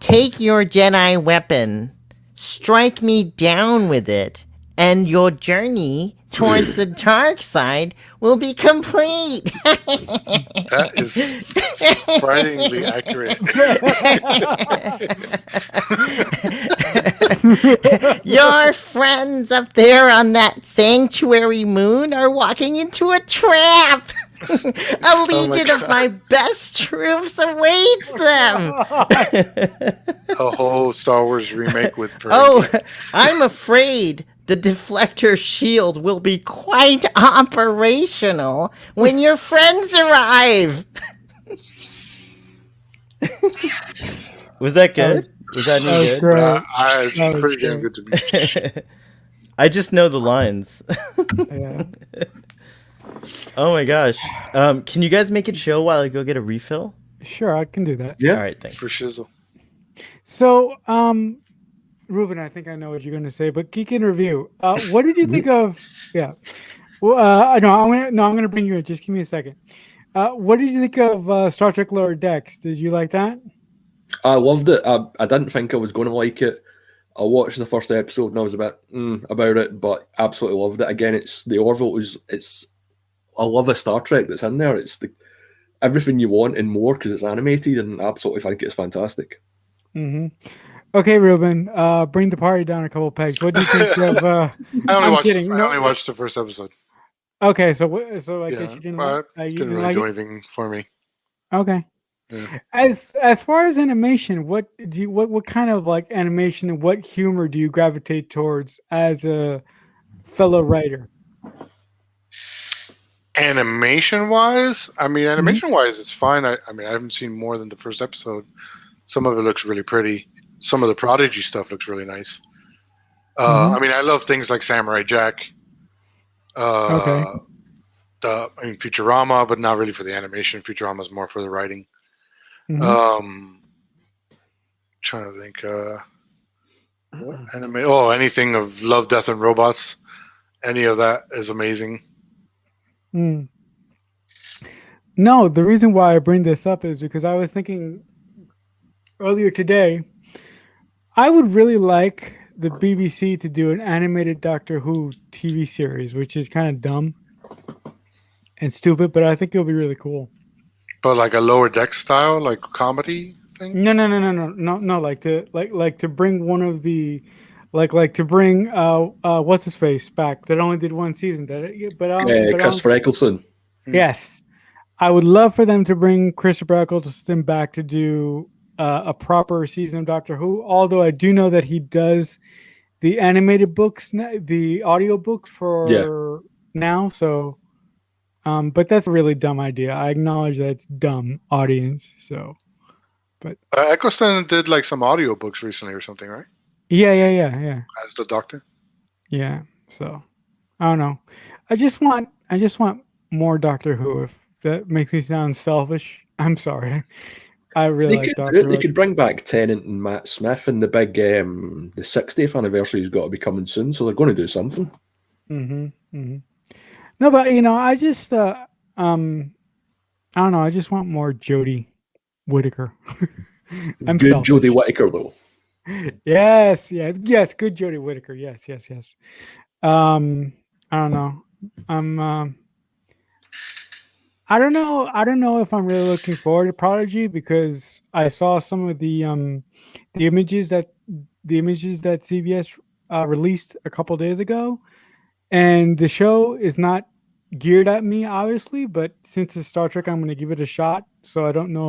Take your Jedi weapon, strike me down with it, and your journey towards the dark side will be complete. that is frighteningly accurate. Your friends up there on that sanctuary moon are walking into a trap. A legion of God. my best troops awaits them. A whole Star Wars remake with Oh, Ferengi. I'm afraid the deflector shield will be quite operational when your friends arrive. Was that good? was- Was that that was any great. It's That was pretty damn great. good to me. good? I just know the lines. Yeah. Oh my gosh. Can you guys make it show while I go get a refill? Sure, I can do that. Yeah. All right, thanks. For shizzle. So, Ruben, I think I know what you're going to say, but geek in review. What did you think of? Yeah. Well, I'm gonna bring you in. Just give me a second. What did you think of Star Trek Lower Decks? Did you like that? I loved it. I didn't think I was going to like it. I watched the first episode and I was a bit about it, but absolutely loved it. Again, it's the Orville. I love a Star Trek that's in there. It's everything you want and more because it's animated, and I absolutely think it's fantastic. Mm-hmm. Okay, Ruben, bring the party down a couple pegs. What do you think of? I I'm kidding. I No. only watched the first episode. Okay, so I guess Yeah, you didn't. but You didn't didn't really like do it? anything for me. Okay. Yeah. As far as animation, what kind of like animation and what humor do you gravitate towards as a fellow writer? Animation wise, it's fine. I haven't seen more than the first episode. Some of it looks really pretty. Some of the Prodigy stuff looks really nice. I love things like Samurai Jack. Okay. Futurama, but not really for the animation. Futurama is more for the writing. Mhm. Trying to think. What anime? Oh, anything of Love, Death, and Robots. Any of that is amazing. Mm. No, the reason why I bring this up is because I was thinking earlier today, I would really like the BBC to do an animated Doctor Who TV series, which is kind of dumb and stupid, but I think it'll be really cool. But like a Lower Deck style, like comedy thing. No, like to bring one of the like to bring what's his face back that only did one season Christopher Eccleston. Yes, I would love for them to bring Christopher Eccleston back to do a proper season of Doctor Who. Although I do know that he does the animated books, the audio books for now. So, but that's a really dumb idea. I acknowledge that it's dumb, audience. So, but Eccleston did like some audiobooks recently or something, right? yeah. As the Doctor. Yeah. So, I don't know. I just want more Doctor Who. If that makes me sound selfish, I'm sorry. I really like Doctor Who. They could bring back Tennant and Matt Smith, and the big the 60th anniversary has got to be coming soon, so they're going to do something. No, but I just I don't know. I just want more Jodie Whittaker. I'm Good selfish. Jodie Whittaker though. Yes. Good Jodie Whittaker. Yes. I don't know. I don't know. I don't know if I'm really looking forward to Prodigy because I saw some of the images that CBS released a couple days ago, and the show is not geared at me, obviously. But since it's Star Trek, I'm going to give it a shot. So I don't know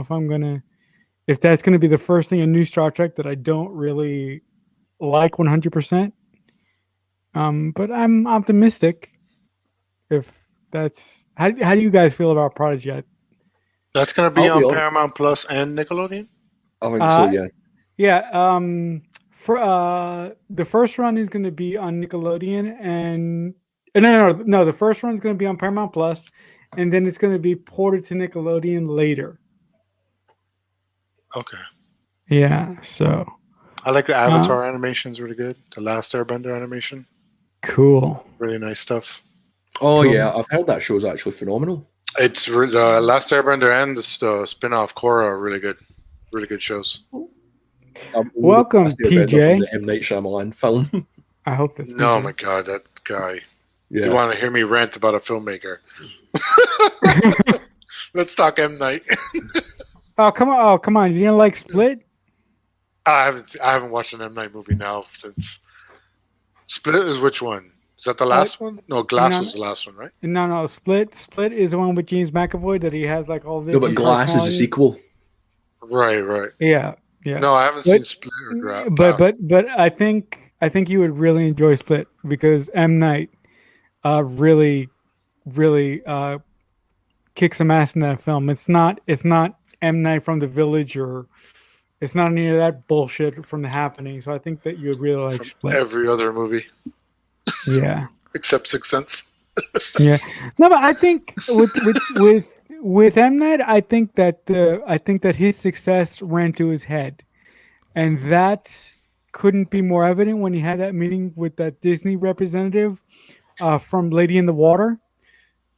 if that's going to be the first thing in new Star Trek that I don't really like 100%. But I'm optimistic. If that's how do you guys feel about Prodigy? That's going to be I'll be on honest. Paramount Plus and Nickelodeon. I think so, yeah. Yeah. For the first run is going to be on Nickelodeon, and no. The first run is going to be on Paramount Plus, and then it's going to be ported to Nickelodeon later. Okay. Yeah. So I like the Avatar animation is really good. The Last Airbender animation, cool. really nice stuff. Oh Cool. yeah, I've heard that show's actually phenomenal. It's the Last Airbender and the spin-off Korra are really good shows. Welcome, That's the Airbender from PJ. the M Night Shyamalan film. I hope that's No, PJ. my God, that guy. Yeah. You want to hear me rant about a filmmaker? Let's talk M Night. Oh come on! Oh come on! You didn't like Split? I haven't watched an M Night movie now since Split is which one? Is that the last one? No, Glass no, was the last one, right? No. Split is the one with James McAvoy that he has like all this. No, but Glass is a sequel. Right. Yeah. No, I haven't seen Split or Glass. But I think you would really enjoy Split because M Night really kicks some ass in that film. It's not M Night from The Village or it's not any of that bullshit from The Happening. So I think that you would really like From Split. every other movie Yeah. except Sixth Sense. Yeah. No, but I think with M Night, I think that his success ran to his head, and that couldn't be more evident when he had that meeting with that Disney representative from Lady in the Water,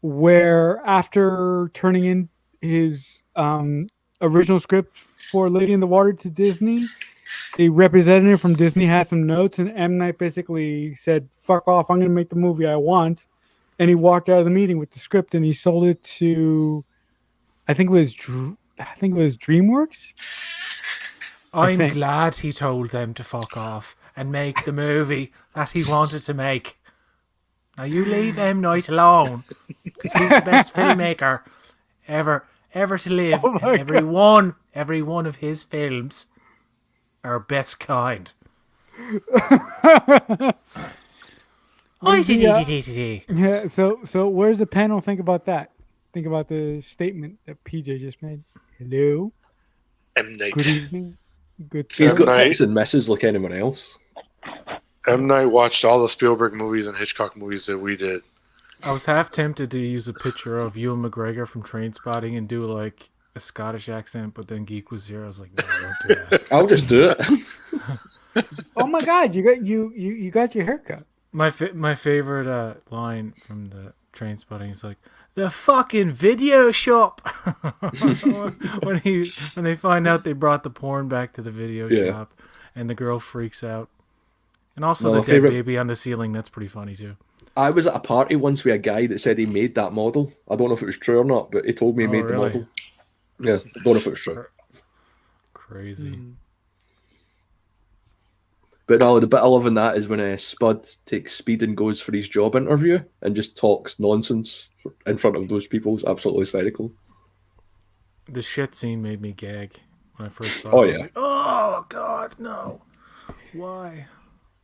where after turning in his original script for Lady in the Water to Disney, the representative from Disney had some notes, and M Night basically said, "Fuck off! I'm going to make the movie I want." And he walked out of the meeting with the script, and he sold it to, I think it was DreamWorks. I'm think. glad he told them to fuck off and make the movie that he wanted to make. Now you leave M. Night alone, because he's the best filmmaker ever to live. Oh my And every one of his films are best kind. Yeah. So where's the panel? Think about that. Think about the statement that PJ just made. Hello. M Night. Good evening. Good. He's M. got Night. hits and misses like anyone else. M Night watched all the Spielberg movies and Hitchcock movies that we did. I was half tempted to use a picture of Ewan McGregor from Trainspotting and do like a Scottish accent, but then Geek was here. I was like, no, I won't do that. I'll just do it. Oh my God! You got your haircut. My favorite line from the Trainspotting is like, the fucking video shop. when they find out they brought the porn back to the video Yeah. shop, and the girl freaks out, and also No, the my dead favorite- baby on the ceiling. That's pretty funny too. I was at a party once with a guy that said he made that model. I don't know if it was true or not, but he told me he Oh, made really? the model. Yeah, don't know if it was true. Crazy. But no, the bit I love in that is when Spud takes Speed and goes for his job interview and just talks nonsense in front of those people. It's absolutely hysterical. The shit scene made me gag when I first saw it. Oh, I was yeah. like, oh God, no! Why?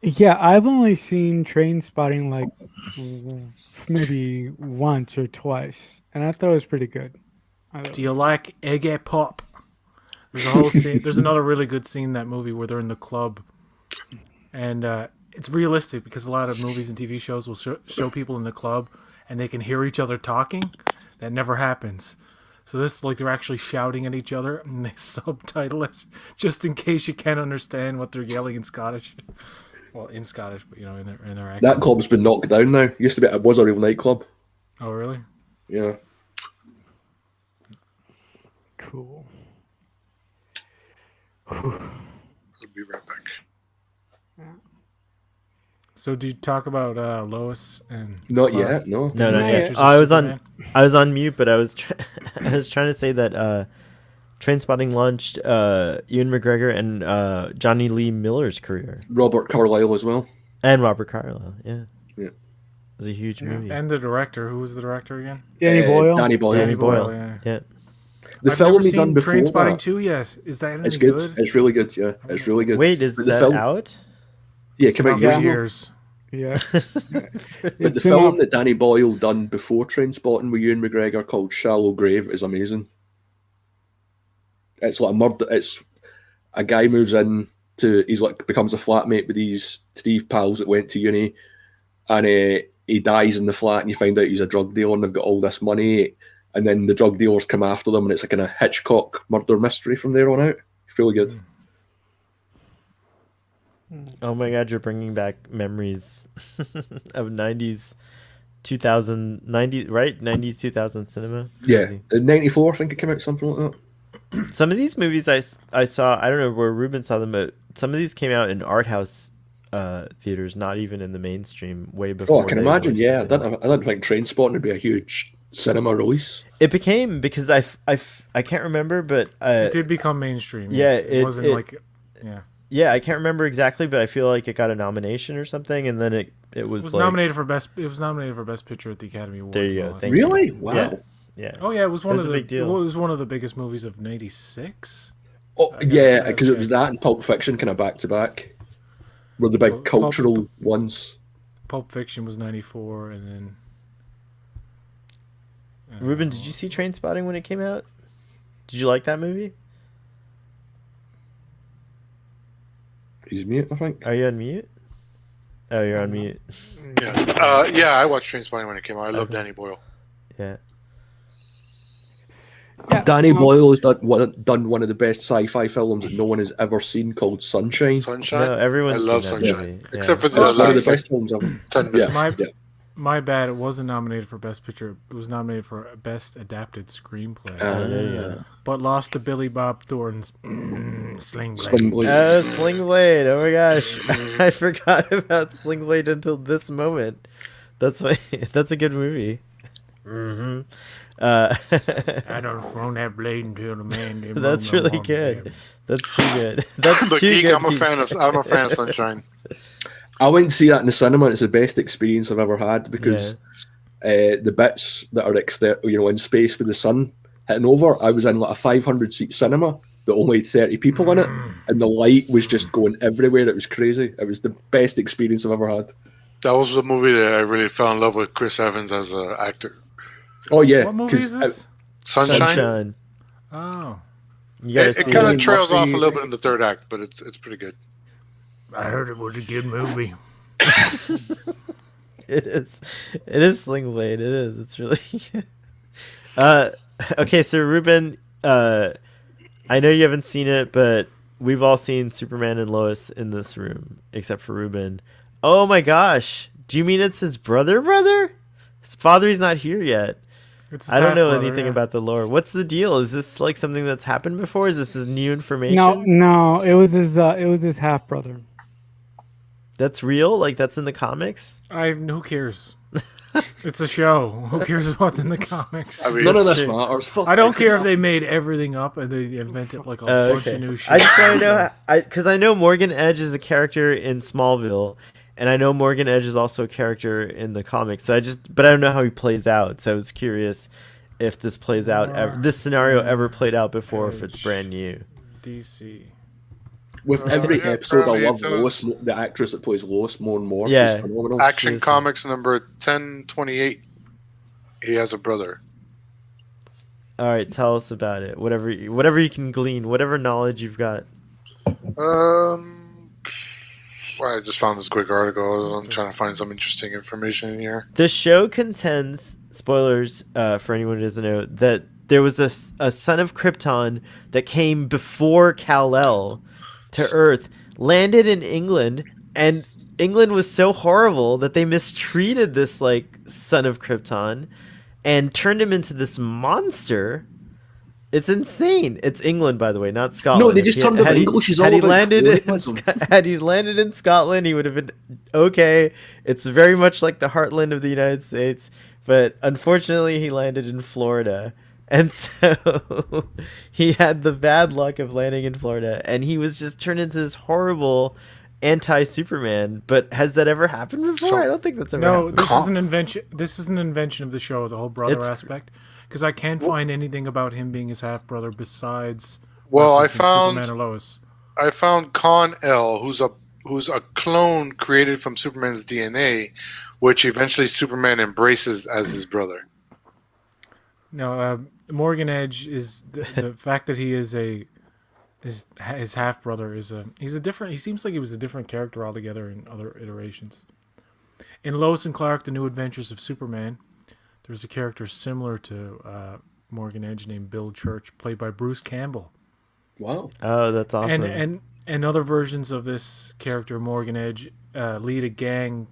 Yeah, I've only seen Train Spotting like maybe once or twice, and I thought it was pretty good. Do you like Iggy Pop? There's a whole scene. There's another really good scene in that movie where they're in the club, and it's realistic because a lot of movies and TV shows will show people in the club and they can hear each other talking. That never happens. So this, like, they're actually shouting at each other and they subtitle it just in case you can't understand what they're yelling in Scottish. Well, in Scottish, but in their accents. That club's been knocked down now. It was a real nightclub. Oh, really? Yeah. Cool. I'll be right back. So did you talk about Lois and Not Clark? yet, no. No, not Yeah, yet. Pictures Oh, of Superman? I was on mute, but I was I was trying to say that Trainspotting launched Ewan McGregor and Johnny Lee Miller's career, Robert Carlyle as well. and Robert Carlyle. Yeah, Yeah. it was a huge movie. And the director. Who was the director again? Danny Boyle. Danny Boyle. Danny Boyle. yeah. Yeah, The I've film never he seen done before Trainspotting that, 2 yet. Is that any it's good. good? It's really good, yeah. It's really good. wait, is But the that film- out? Yeah, it came out About years ago. years. Yeah. But It's the been film out- that Danny Boyle done before Trainspotting with Ewan McGregor called Shallow Grave is amazing. It's like a murder. It's a guy moves in to becomes a flatmate with these three pals that went to uni, and he dies in the flat, and you find out he's a drug dealer, and they've got all this money, and then the drug dealers come after them, and it's a kind of Hitchcock murder mystery from there on out. It's really good. Oh my god, you're bringing back memories of 90s 2090, right? 90s, 2000 cinema. Yeah, Crazy. in '94, I think it came out, something like that. Some of these movies I saw, I don't know where Ruben saw them, but some of these came out in art house theaters, not even in the mainstream, way before. Oh, I can they imagine. released Yeah, it. I didn't think Trainspotting would be a huge cinema release. It became, because I can't remember, but It did become mainstream. yeah, Yes. It wasn't like, yeah. yeah, I can't remember exactly, but I feel like it got a nomination or something, and then it was, It was like, nominated for best. It was nominated for best picture at the Academy Awards. There you and go, all that thank stuff. Really? Wow. Yeah. Yeah. Oh yeah, it was one That's of a the big deal. It was one of the biggest movies of '96. Oh, I yeah, gotta because it was check. that and Pulp Fiction kind of back to back. Were the big Well, cultural ones. Pulp Fiction was '94, and then. Ruben, did you see Trainspotting when it came out? Did you like that movie? He's mute, I think. Are you on mute? Oh, you're on mute. Yeah, I watched Trainspotting when it came out. I love Danny Boyle. Yeah. Yeah, Danny no, Boyle has done one of the best sci-fi films that no one has ever seen, called Sunshine. Sunshine. No, everyone's I love seen that Sunshine, movie. except for the That's one of the last like, best films ever. 10 minutes. My- Yeah. My bad. It wasn't nominated for best picture. It was nominated for best adapted screenplay, There you go. but lost to Billy Bob Thornton's Sling Blade. Sling Blade. Sling Blade. Oh my gosh, I forgot about Sling Blade until this moment. That's why. That's a good movie. Mm-hmm. I don't throw that blade until the man. did That's roll really on good. him. That's too good. That's The too geek, good. I'm a fan of Sunshine. I went to see that in the cinema. It's the best experience I've ever had because the bits that are in space with the sun hitting over. I was in like a 500-seat cinema that only had 30 people in it, and the light was just going everywhere. It was crazy. It was the best experience I've ever had. That was the movie that I really fell in love with Chris Evans as an actor. Oh yeah, What movie 'cause is this? Sunshine. Sunshine. Oh, You gotta It see kind it. of trails Murphy. off a little bit in the third act, but it's pretty good. I heard it was a good movie. It is. It is Sling Blade. It is. It's really. Okay, so Ruben, I know you haven't seen it, but we've all seen Superman and Lois in this room, except for Ruben. Oh my gosh! Do you mean it's his brother? His father's not here yet. It's his I don't know half-brother, anything yeah. about the lore. What's the deal? Is this like something that's happened before? Is this new information? no, it was his half brother. That's real? Like that's in the comics? Who cares? It's a show. Who cares what's in the comics? I mean, none of this Shit. matters. Fuck I don't it. care if they made everything up and they invented like a bunch Okay. of new shit. I just want to know, because I know Morgan Edge is a character in Smallville, and I know Morgan Edge is also a character in the comics. So but I don't know how he plays out. So I was curious if this plays out, this scenario ever played out before, if it's brand new. DC. With every yeah, episode, I apparently love it does. Lois, the actress that plays Lois, more and more. Yeah. She's phenomenal. Action Seriously. Comics number 1028. He has a brother. All right, tell us about it. Whatever you can glean, whatever knowledge you've got. Well, I just found this quick article. I'm trying to find some interesting information in here. The show contends, spoilers for anyone who doesn't know, that there was a son of Krypton that came before Kal-El to Earth, landed in England, and England was so horrible that they mistreated this like son of Krypton and turned him into this monster. It's insane. It's England, by the way, not Scotland. No, they just turned him English. He's all had he about landed in, colonialism. had he landed in Scotland, he would have been okay. It's very much like the heartland of the United States, but unfortunately, he landed in Florida. And so he had the bad luck of landing in Florida, and he was just turned into this horrible anti-Superman. But has that ever happened before? I don't think that's ever No, happened. this is an invention. This is an invention of the show, the whole brother It's- aspect. Because I can't find anything about him being his half brother besides. Well, I referencing found Superman or Lois. Con-El, who's a clone created from Superman's DNA, which eventually Superman embraces as his brother. No, Morgan Edge is the fact that he is his half brother is he's a different. He seems like he was a different character altogether in other iterations. In Lois and Clark: The New Adventures of Superman, there's a character similar to Morgan Edge named Bill Church, played by Bruce Campbell. Wow. Oh, that's awesome. And other versions of this character, Morgan Edge, lead a gang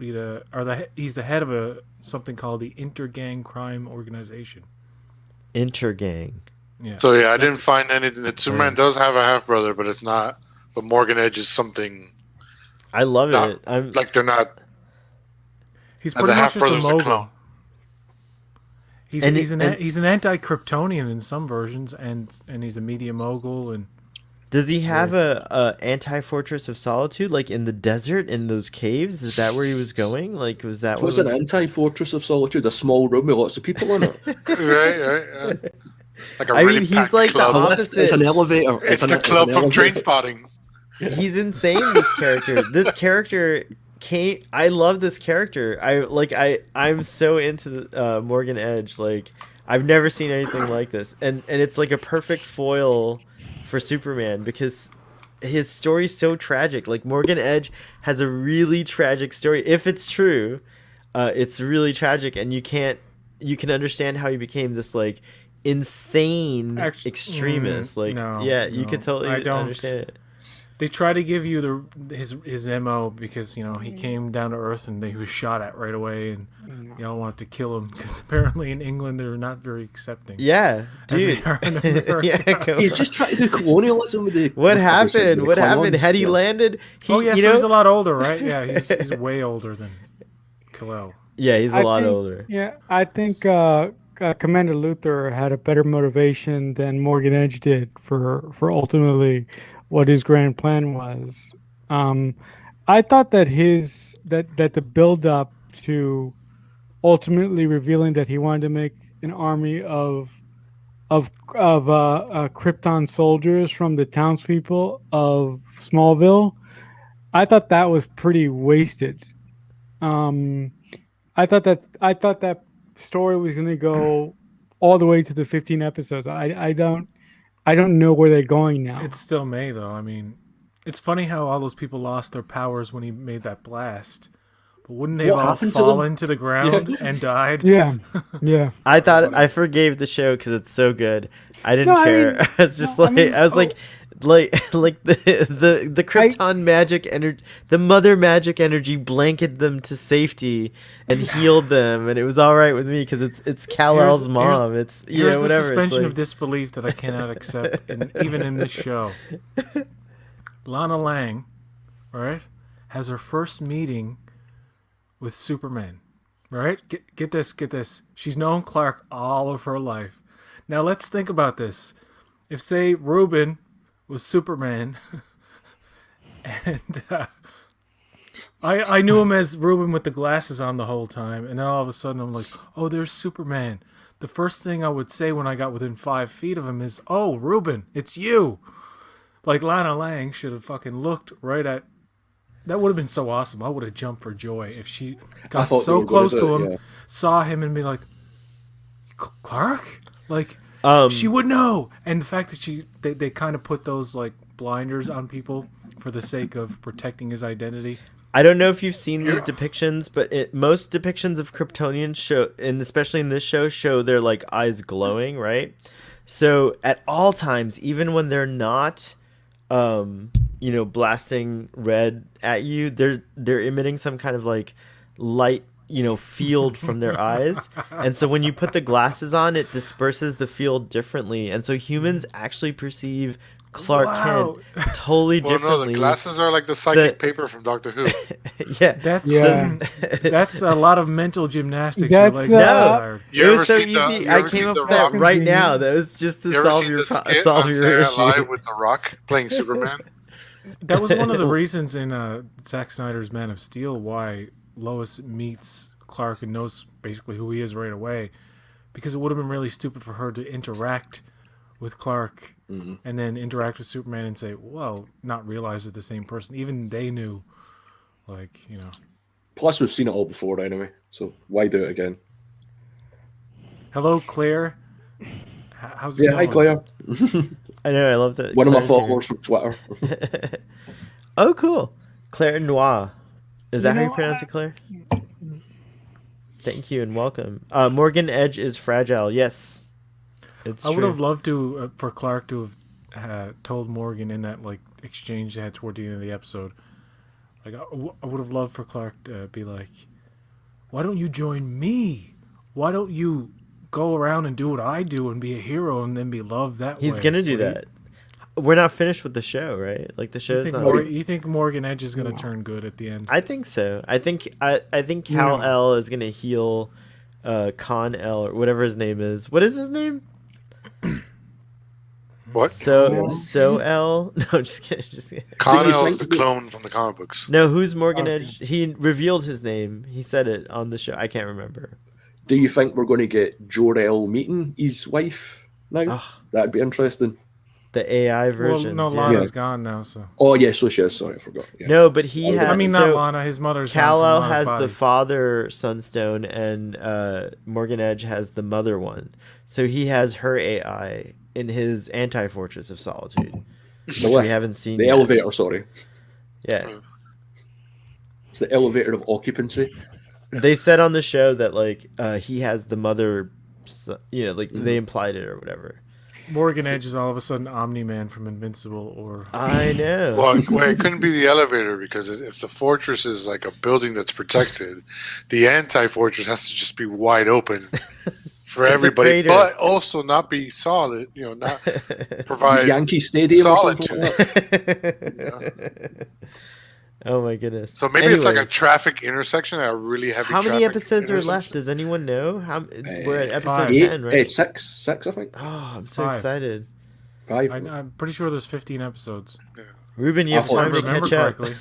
he's the head of something called the Intergang Crime Organization. Intergang. Yeah. So yeah, I didn't find anything. That Superman does have a half brother, but it's not. But Morgan Edge is something. I love Not, it. I'm like they're not. He's And pretty the much just a half-brother's a mogul. clone. He's And he's it- an and- he's an anti-Kryptonian in some versions, and he's a media mogul, and Does he have a anti-fortress of solitude, like in the desert, in those caves? Is that where he was going? Like, was that What's what an was... anti-fortress of solitude? A small room with lots of people in it. Right. Like a I really mean, he's packed like the club. It's a lift, opposite. it's an elevator. It's the an club from elevator. Trainspotting. He's insane. This character. This character came. I love this character. I'm so into Morgan Edge. Like, I've never seen anything like this, and it's like a perfect foil for Superman because his story's so tragic. Like, Morgan Edge has a really tragic story. If it's true, it's really tragic, and you can understand how he became this like insane extremist. Like, you could totally I don't. understand it. They try to give you his MO because he came down to Earth and he was shot at right away, and y'all wanted to kill him because apparently in England they're not very accepting. Yeah, as they dude. are in America. Yeah, go He's on. just trying to do colonialism with the. What with happened? the What happened? Klingons. Had he Yeah. landed? Oh yeah, you so know? he's a lot older, right? Yeah, he's way older than Kal-El. Yeah, he's a I lot think- older. Yeah, I think Commander Luthor had a better motivation than Morgan Edge did for ultimately what his grand plan was. I thought that that the build up to ultimately revealing that he wanted to make an army of Krypton soldiers from the townspeople of Smallville, I thought that was pretty wasted. I thought that story was going to go all the way to the 15 episodes. I don't know where they're going now. It still may though. I mean, it's funny how all those people lost their powers when he made that blast. But wouldn't they have What all happened to fallen them? to the ground and died? Yeah, yeah. I thought I forgave the show because it's so good. I didn't No, I care. mean- I was just no, I like, mean, I was like the Krypton magic energy, the mother magic energy blanketed them to safety and healed them, and it was all right with me because it's Kal-El's mom. It's Here's the whatever. suspension it's of disbelief that I cannot accept, even in this show. Lana Lang, right, has her first meeting with Superman. Right? Get this. She's known Clark all of her life. Now let's think about this. If, say, Ruben was Superman, and I knew him as Ruben with the glasses on the whole time, and then all of a sudden I'm like, oh, there's Superman. The first thing I would say when I got within 5 feet of him is, oh, Ruben, it's you. Like, Lana Lang should have fucking looked right at... That would have been so awesome. I would have jumped for joy if she got thought they so were gonna close do to it, him, yeah. saw him, and be like, Clark? Like, like, she would know. And the fact that they kind of put those, like, blinders on people for the sake of protecting his identity. I don't know if you've seen these depictions, but most depictions of Kryptonians show, and especially in this show their like eyes glowing, right? So at all times, even when they're not, blasting red at you, they're emitting some kind of like light, field from their eyes. And so when you put the glasses on, it disperses the field differently, and so humans actually perceive Clark Wow. Kent totally Well, no, differently. the glasses are like the psychic The- paper from Doctor Who. Yeah. That's a lot of mental gymnastics. That's, Your legs are No. tired. You It ever was so seen the- easy. you I ever came seen up The with that Rock? right now. That was just to You ever solve seen your the skit solve on your Saturday issue. Night Live with The Rock playing Superman? That was one of the reasons in Zack Snyder's Man of Steel why Lois meets Clark and knows basically who he is right away, because it would have been really stupid for her to interact with Clark and then interact with Superman and say, well, not realize they're the same person. Even they knew, Plus, we've seen it all before anyway, so why do it again? Hello, Claire. How's it Yeah, hi going? Claire. I know. I love that. One of my Claire's here. followers from Twitter. Oh, cool. Claire Noir. Is that how you know, pronounce it, Claire? Thank you and welcome. Morgan Edge is fragile. Yes. It's I would true. have loved to for Clark to have told Morgan in that like exchange they had toward the end of the episode, Like I would have loved for Clark to be like, "Why don't you join me? Why don't you go around and do what I do and be a hero and then be loved that way?" He's gonna do What that. We're not finished with the show, right? Like the You show's think, not. you think Morgan Edge is gonna turn good at the end? I think so. I think Kal Yeah. El is gonna heal Con El or whatever his name is. What is his name? What? So El? No, just kidding. Just kidding. Connell is the clone from the comic books. No, who's Morgan Okay. Edge? He revealed his name. He said it on the show. I can't remember. Do you think we're going to get Jor-El meeting his wife now? Ugh. That'd be interesting. The AI Well, version. no, Lana's gone now, so. Oh, yeah, so she is. Sorry, I forgot. Yeah. No, but he I had. I mean, so not Lana. His mother's gone Kal-El from Lana's has body. the father Sunstone, and Morgan Edge has the mother one. So he has her AI in his anti-fortress of solitude, which we haven't seen The yet. elevator, sorry. Yeah, It's the elevator of occupancy. they said on the show that like he has the mother, like they implied it or whatever. Morgan Edge is all of a sudden Omni-Man from Invincible, or I know. Well, it couldn't be the elevator because if the fortress is like a building that's protected, the anti-fortress has to just be wide open for everybody, crater. but also not be solid. Not provide Yankee Stadium or solitude. something like that. Oh my goodness. So maybe it's like a Anyways, traffic intersection, a really heavy. how many traffic episodes are left? intersection. Does anyone know? We're at episode 5. 10, right? Six, I think. Oh, I'm so 5. excited. 5. I'm pretty sure there's 15 episodes. Ruben, you I have thought- time to Remember catch up. correctly.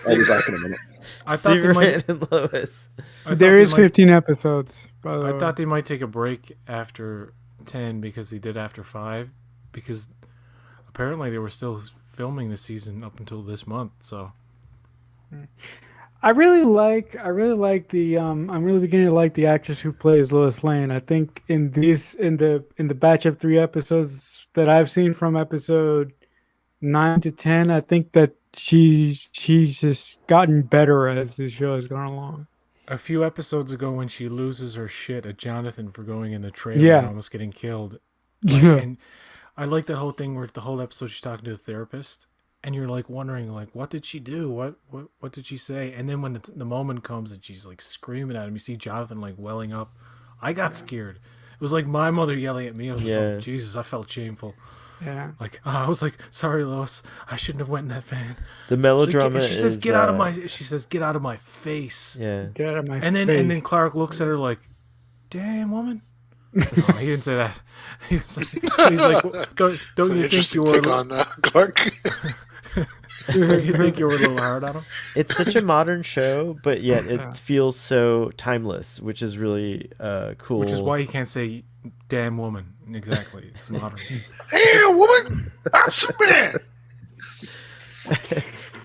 I'll be back in a minute. I thought they Superman might. and Lois. I thought There they is might- 15 episodes. By the I way. thought they might take a break after 10 because they did after 5, because apparently they were still filming the season up until this month. So I really like the I'm really beginning to like the actress who plays Lois Lane. I think in the batch of 3 episodes that I've seen from episode 9 to 10, I think that she's just gotten better as the show has gone along. a few episodes ago, when she loses her shit at Jonathan for going in the trailer Yeah. and almost getting killed, Yeah. and I like that whole thing where the whole episode she's talking to the therapist, and you're like wondering, like, what did she do? What did she say? And then when the moment comes and she's like screaming at him, you see Jonathan like welling up. I got scared. It was like my mother yelling at me. I was like, Yeah. oh, Jesus, I felt shameful. Yeah. Like I was like, sorry, Lois, I shouldn't have went in that van. The She's like, melodrama she says, is, get out of my. She says, get out of my face. Yeah. Get out of my And then face. Clark looks at her like, damn woman. No, he didn't say that. He was like, he's like, don't It's you an think interesting you were? take on Clark. Don't you think you were a little hard on him? It's such a modern show, but yet Yeah. it feels so timeless, which is really cool. Which is why you can't say damn woman. Exactly. It's modern. Hey, woman! I'm Superman.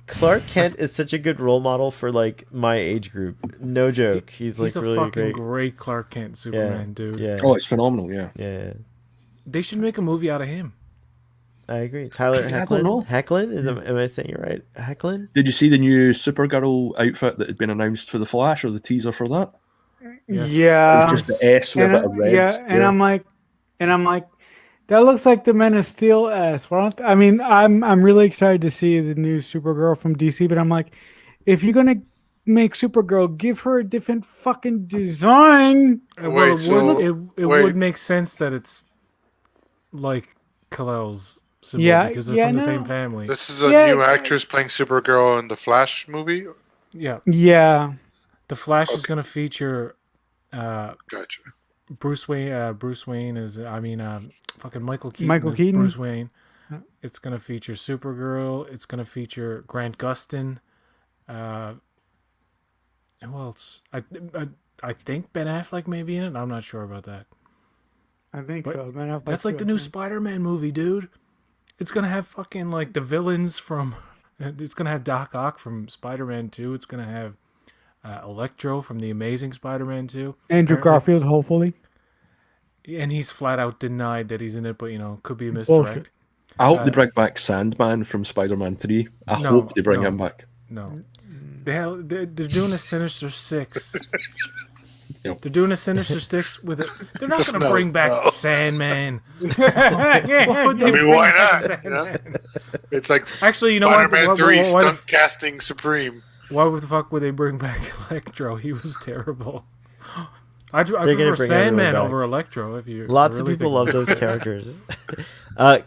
Clark Kent is such a good role model for like my age group. No joke. He's like He's a really fucking great. great Clark Kent Superman, Yeah. dude. Yeah. Oh, it's phenomenal, yeah. Yeah. They should make a movie out of him. I agree. Tyler I Hecklin. don't know. Hecklin? Am I saying it right? Hecklin? Did you see the new Supergirl outfit that had been announced for The Flash, or the teaser for that? Yes. Yeah. Just the S with a bit of red. and I'm like, that looks like the Men of Steel S. Why don't I mean, I'm really excited to see the new Supergirl from DC, but I'm like, if you're gonna make Supergirl, give her a different fucking design. Well, Wait, it wait. would make sense that it's like Kal-El's symbol, Yeah, because they're yeah, from the no. same family. This is a Yeah. new actress playing Supergirl in the Flash movie. Yeah. Yeah. The Flash is going to feature Gotcha. Bruce Wayne. Bruce Wayne is, fucking Michael Keaton. Michael is Keaton? Bruce Wayne. It's going to feature Supergirl. It's going to feature Grant Gustin. Who else? I think Ben Affleck may be in it. I'm not sure about that. I think But so. Man, I That's like the feel- new Spider-Man movie, dude. It's gonna have fucking like the villains from. It's gonna have Doc Ock from Spider-Man 2. It's gonna have Electro from the Amazing Spider-Man 2. Andrew Apparently- Garfield, hopefully. And he's flat out denied that he's in it, but could be a misdirect. Bullshit. I hope they bring back Sandman from Spider-Man 3. I No, hope they bring no. him back. No, they're doing a Sinister Six. They're doing a Sinister Six with it. They're not going to No, bring back no. Sandman. Why would they I mean, bring why back not? Sandman? It's like Actually, you know what? Spider-Man What- 3 what- what stunt if- casting supreme. Why the fuck would they bring back Electro? He was terrible. I gonna prefer bring everyone Sandman back. over Electro. If you Lots of really people think love about those it. characters.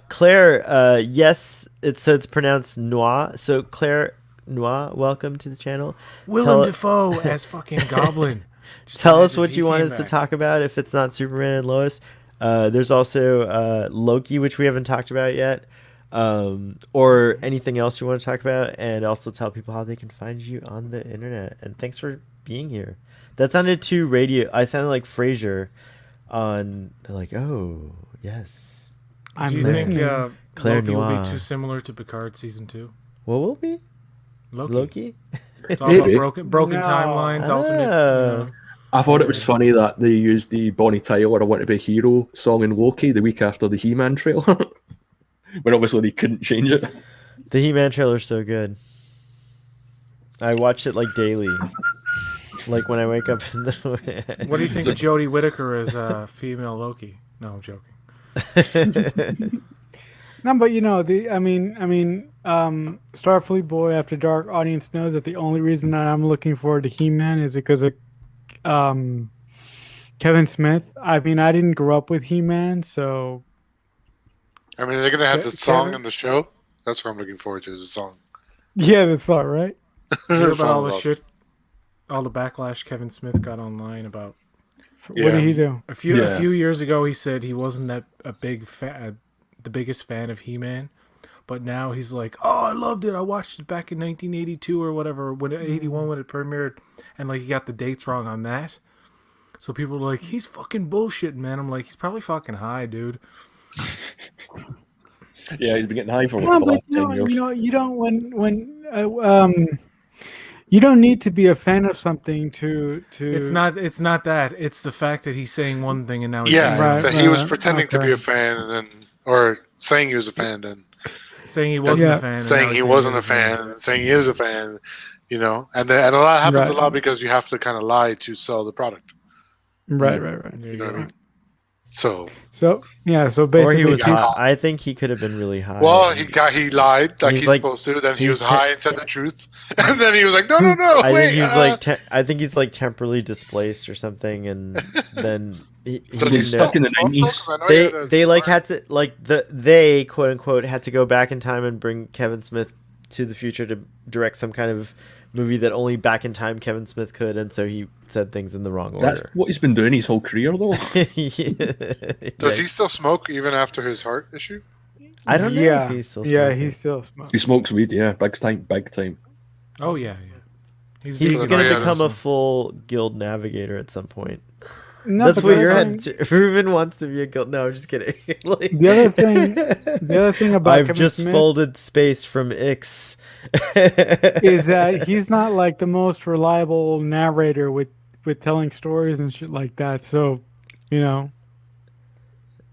Claire, yes, it's pronounced Noir. So Claire Noir, welcome to the channel. Willem Dafoe as fucking Goblin. Just Tell us imagine what he you want came us to back. talk about if it's not Superman and Lois. There's also Loki, which we haven't talked about yet, or anything else you want to talk about, and also tell people how they can find you on the internet. And thanks for being here. That sounded too radio. I sounded like Frasier on like, oh yes. I'm Do you listening. think Claire Loki will Noir. be too similar to Picard season 2? What will be Loki? It's all about Maybe. broken No. timelines, alternate. You Oh. know. I thought it was funny that they used the Bonnie Tyler "I Want to Be a Hero" song in Loki the week after the He-Man trailer, when obviously they couldn't change it. The He-Man trailer's so good. I watch it like daily. Like when I wake up in the What do you think of Jodie Whittaker as female Loki? No, I'm joking. No, but you know, Starfleet Boy After Dark audience knows that the only reason that I'm looking forward to He-Man is because of Kevin Smith. I mean, I didn't grow up with He-Man, so I mean, they're gonna have the song Kevin? in the show. That's what I'm looking forward to. Is the song. yeah, that's all right. Did you hear The about all song the was- shit, all the backlash Kevin Smith got online about What Yeah. did he do? a few Yeah. years ago? He said he wasn't the biggest fan of He-Man, but now he's like, oh, I loved it. I watched it back in 1982 or whatever, when 81 when it premiered, and like he got the dates wrong on that. So people were like, he's fucking bullshitting, man. I'm like, he's probably fucking high, dude. Yeah, he's been getting high for No, like the but last 10 years. you don't you don't need to be a fan of something to. It's not that. It's the fact that he's saying one thing and now he's Yeah, Right, it's that he was right, pretending to okay. be a fan, and then, or saying he was a fan, then saying he wasn't Yeah. a fan. and now saying he's he saying wasn't a is fan, and saying he is a fan. You know, and a lot happens Right. a lot because you have to kind of lie to sell the product. Right. There You you know what I go. mean? So, So yeah, so or basically, he was got high. caught. I think he could have been really high. well, he lied like He's he's like- supposed to. Then he he's was te- high and said the truth, and then he was like, no, I wait. think he's like I think he's like temporally displaced or something, and then he Does he didn't stuck know. in the 90s? They like had to they quote unquote had to go back in time and bring Kevin Smith to the future to direct some kind of movie that only back in time Kevin Smith could, and so he said things in the wrong order. That's what he's been doing his whole career, though. Does he still smoke even after his heart issue? I don't know yeah, if he's still yeah, smoking. he's still smoking. He smokes weed, yeah, big time. Oh yeah. He's He's vegan. gonna yeah, become a that's- full guild navigator at some point. No, That's but what the your other head. thing- Ruben wants to be a guild. No, I'm just kidding. Like- The other thing about I've Kevin just Smith folded space from Ix. is that he's not like the most reliable narrator with telling stories and shit like that. So, you know,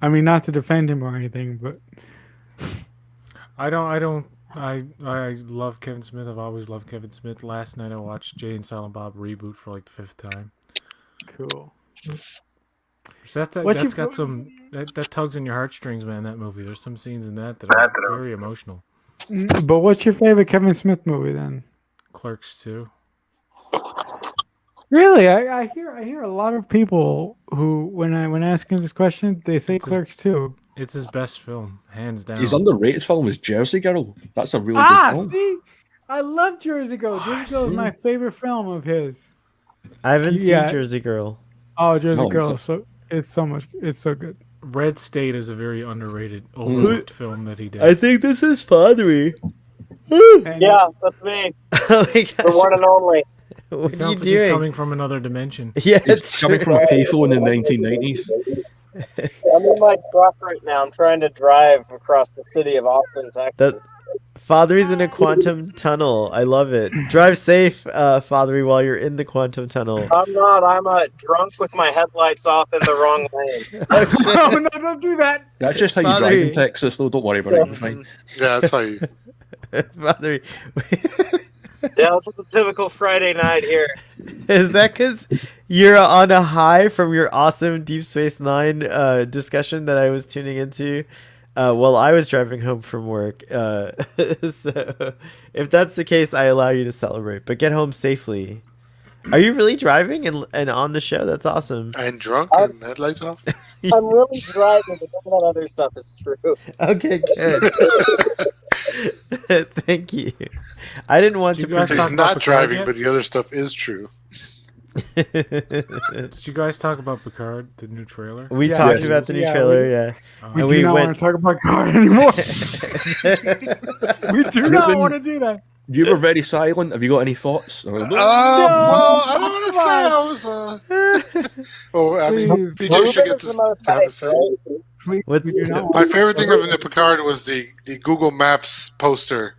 I mean, not to defend him or anything, but I love Kevin Smith. I've always loved Kevin Smith. Last night I watched Jay and Silent Bob reboot for like the 5th time. cool. So What's that's your got fo- some that tugs in your heartstrings, man. That movie. There's some scenes in that that are very emotional. But what's your favorite Kevin Smith movie then? Clerks 2. Really, I hear a lot of people who when asking this question, they say It's his- Clerks too. It's his best film, hands down. His underrated film is Jersey Girl. That's a really good film. See, I love Jersey Girl. Jersey Girl is my favorite film of his. I haven't Yeah. seen Jersey Girl. Oh, Jersey No, Girl, it's it's so good. Red State is a very underrated, overlooked film that he did. I think this is Fatherry. And Yeah, that's me. Oh my The one gosh. and only. He What are you sounds like he's doing? coming from another dimension. Yeah, It's it's coming true. from a payphone in the 1990s. I'm in my truck right now. I'm trying to drive across the city of Austin, Texas. That's Fatherry's in a quantum tunnel. I love it. Drive safe, Fatherry, while you're in the quantum tunnel. I'm not. I'm drunk with my headlights off in the wrong lane. oh no, don't do that. That's just how you Father. drive in Texas, though. Don't worry about it. You're fine. Yeah, that's how you. Fatherry, Yeah, this is a typical Friday night here. is that because you're on a high from your awesome Deep Space Nine discussion that I was tuning into while I was driving home from work. So if that's the case, I allow you to celebrate, but get home safely. Are you really driving and on the show? That's awesome. And drunk and headlights off. I'm really driving, but none of that other stuff is true. Okay, good. Thank you. I didn't want Did to. you guys He's talk about not Picard driving, yet? but the other stuff is true. Did you guys talk about Picard, the new trailer? We Yeah, talked yes. about the new Yeah, trailer, yeah. We And do we not went- want to talk about God anymore. We do not Ruben, want to do that. You were very silent. Have you got any thoughts? Well, I don't want to say I was. Oh, I mean, Please. BJ should get Ruben is the most to have a hype, say. right? Please, What- we do not want My favorite thing of the Picard was the Google Maps poster,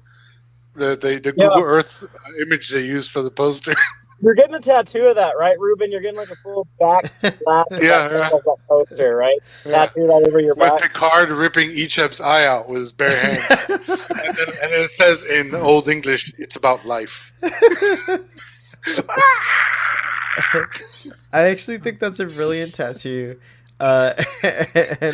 the Google Earth image they used for the poster. You're getting a tattoo of that, right, Ruben? You're getting like a full back slap of Yeah, that, yeah. of that poster, right? Yeah. Tattoo that over your With back. Picard ripping Icheb's eye out with his bare hands, and it says in Old English, "It's about life." I actually think that's a brilliant tattoo. And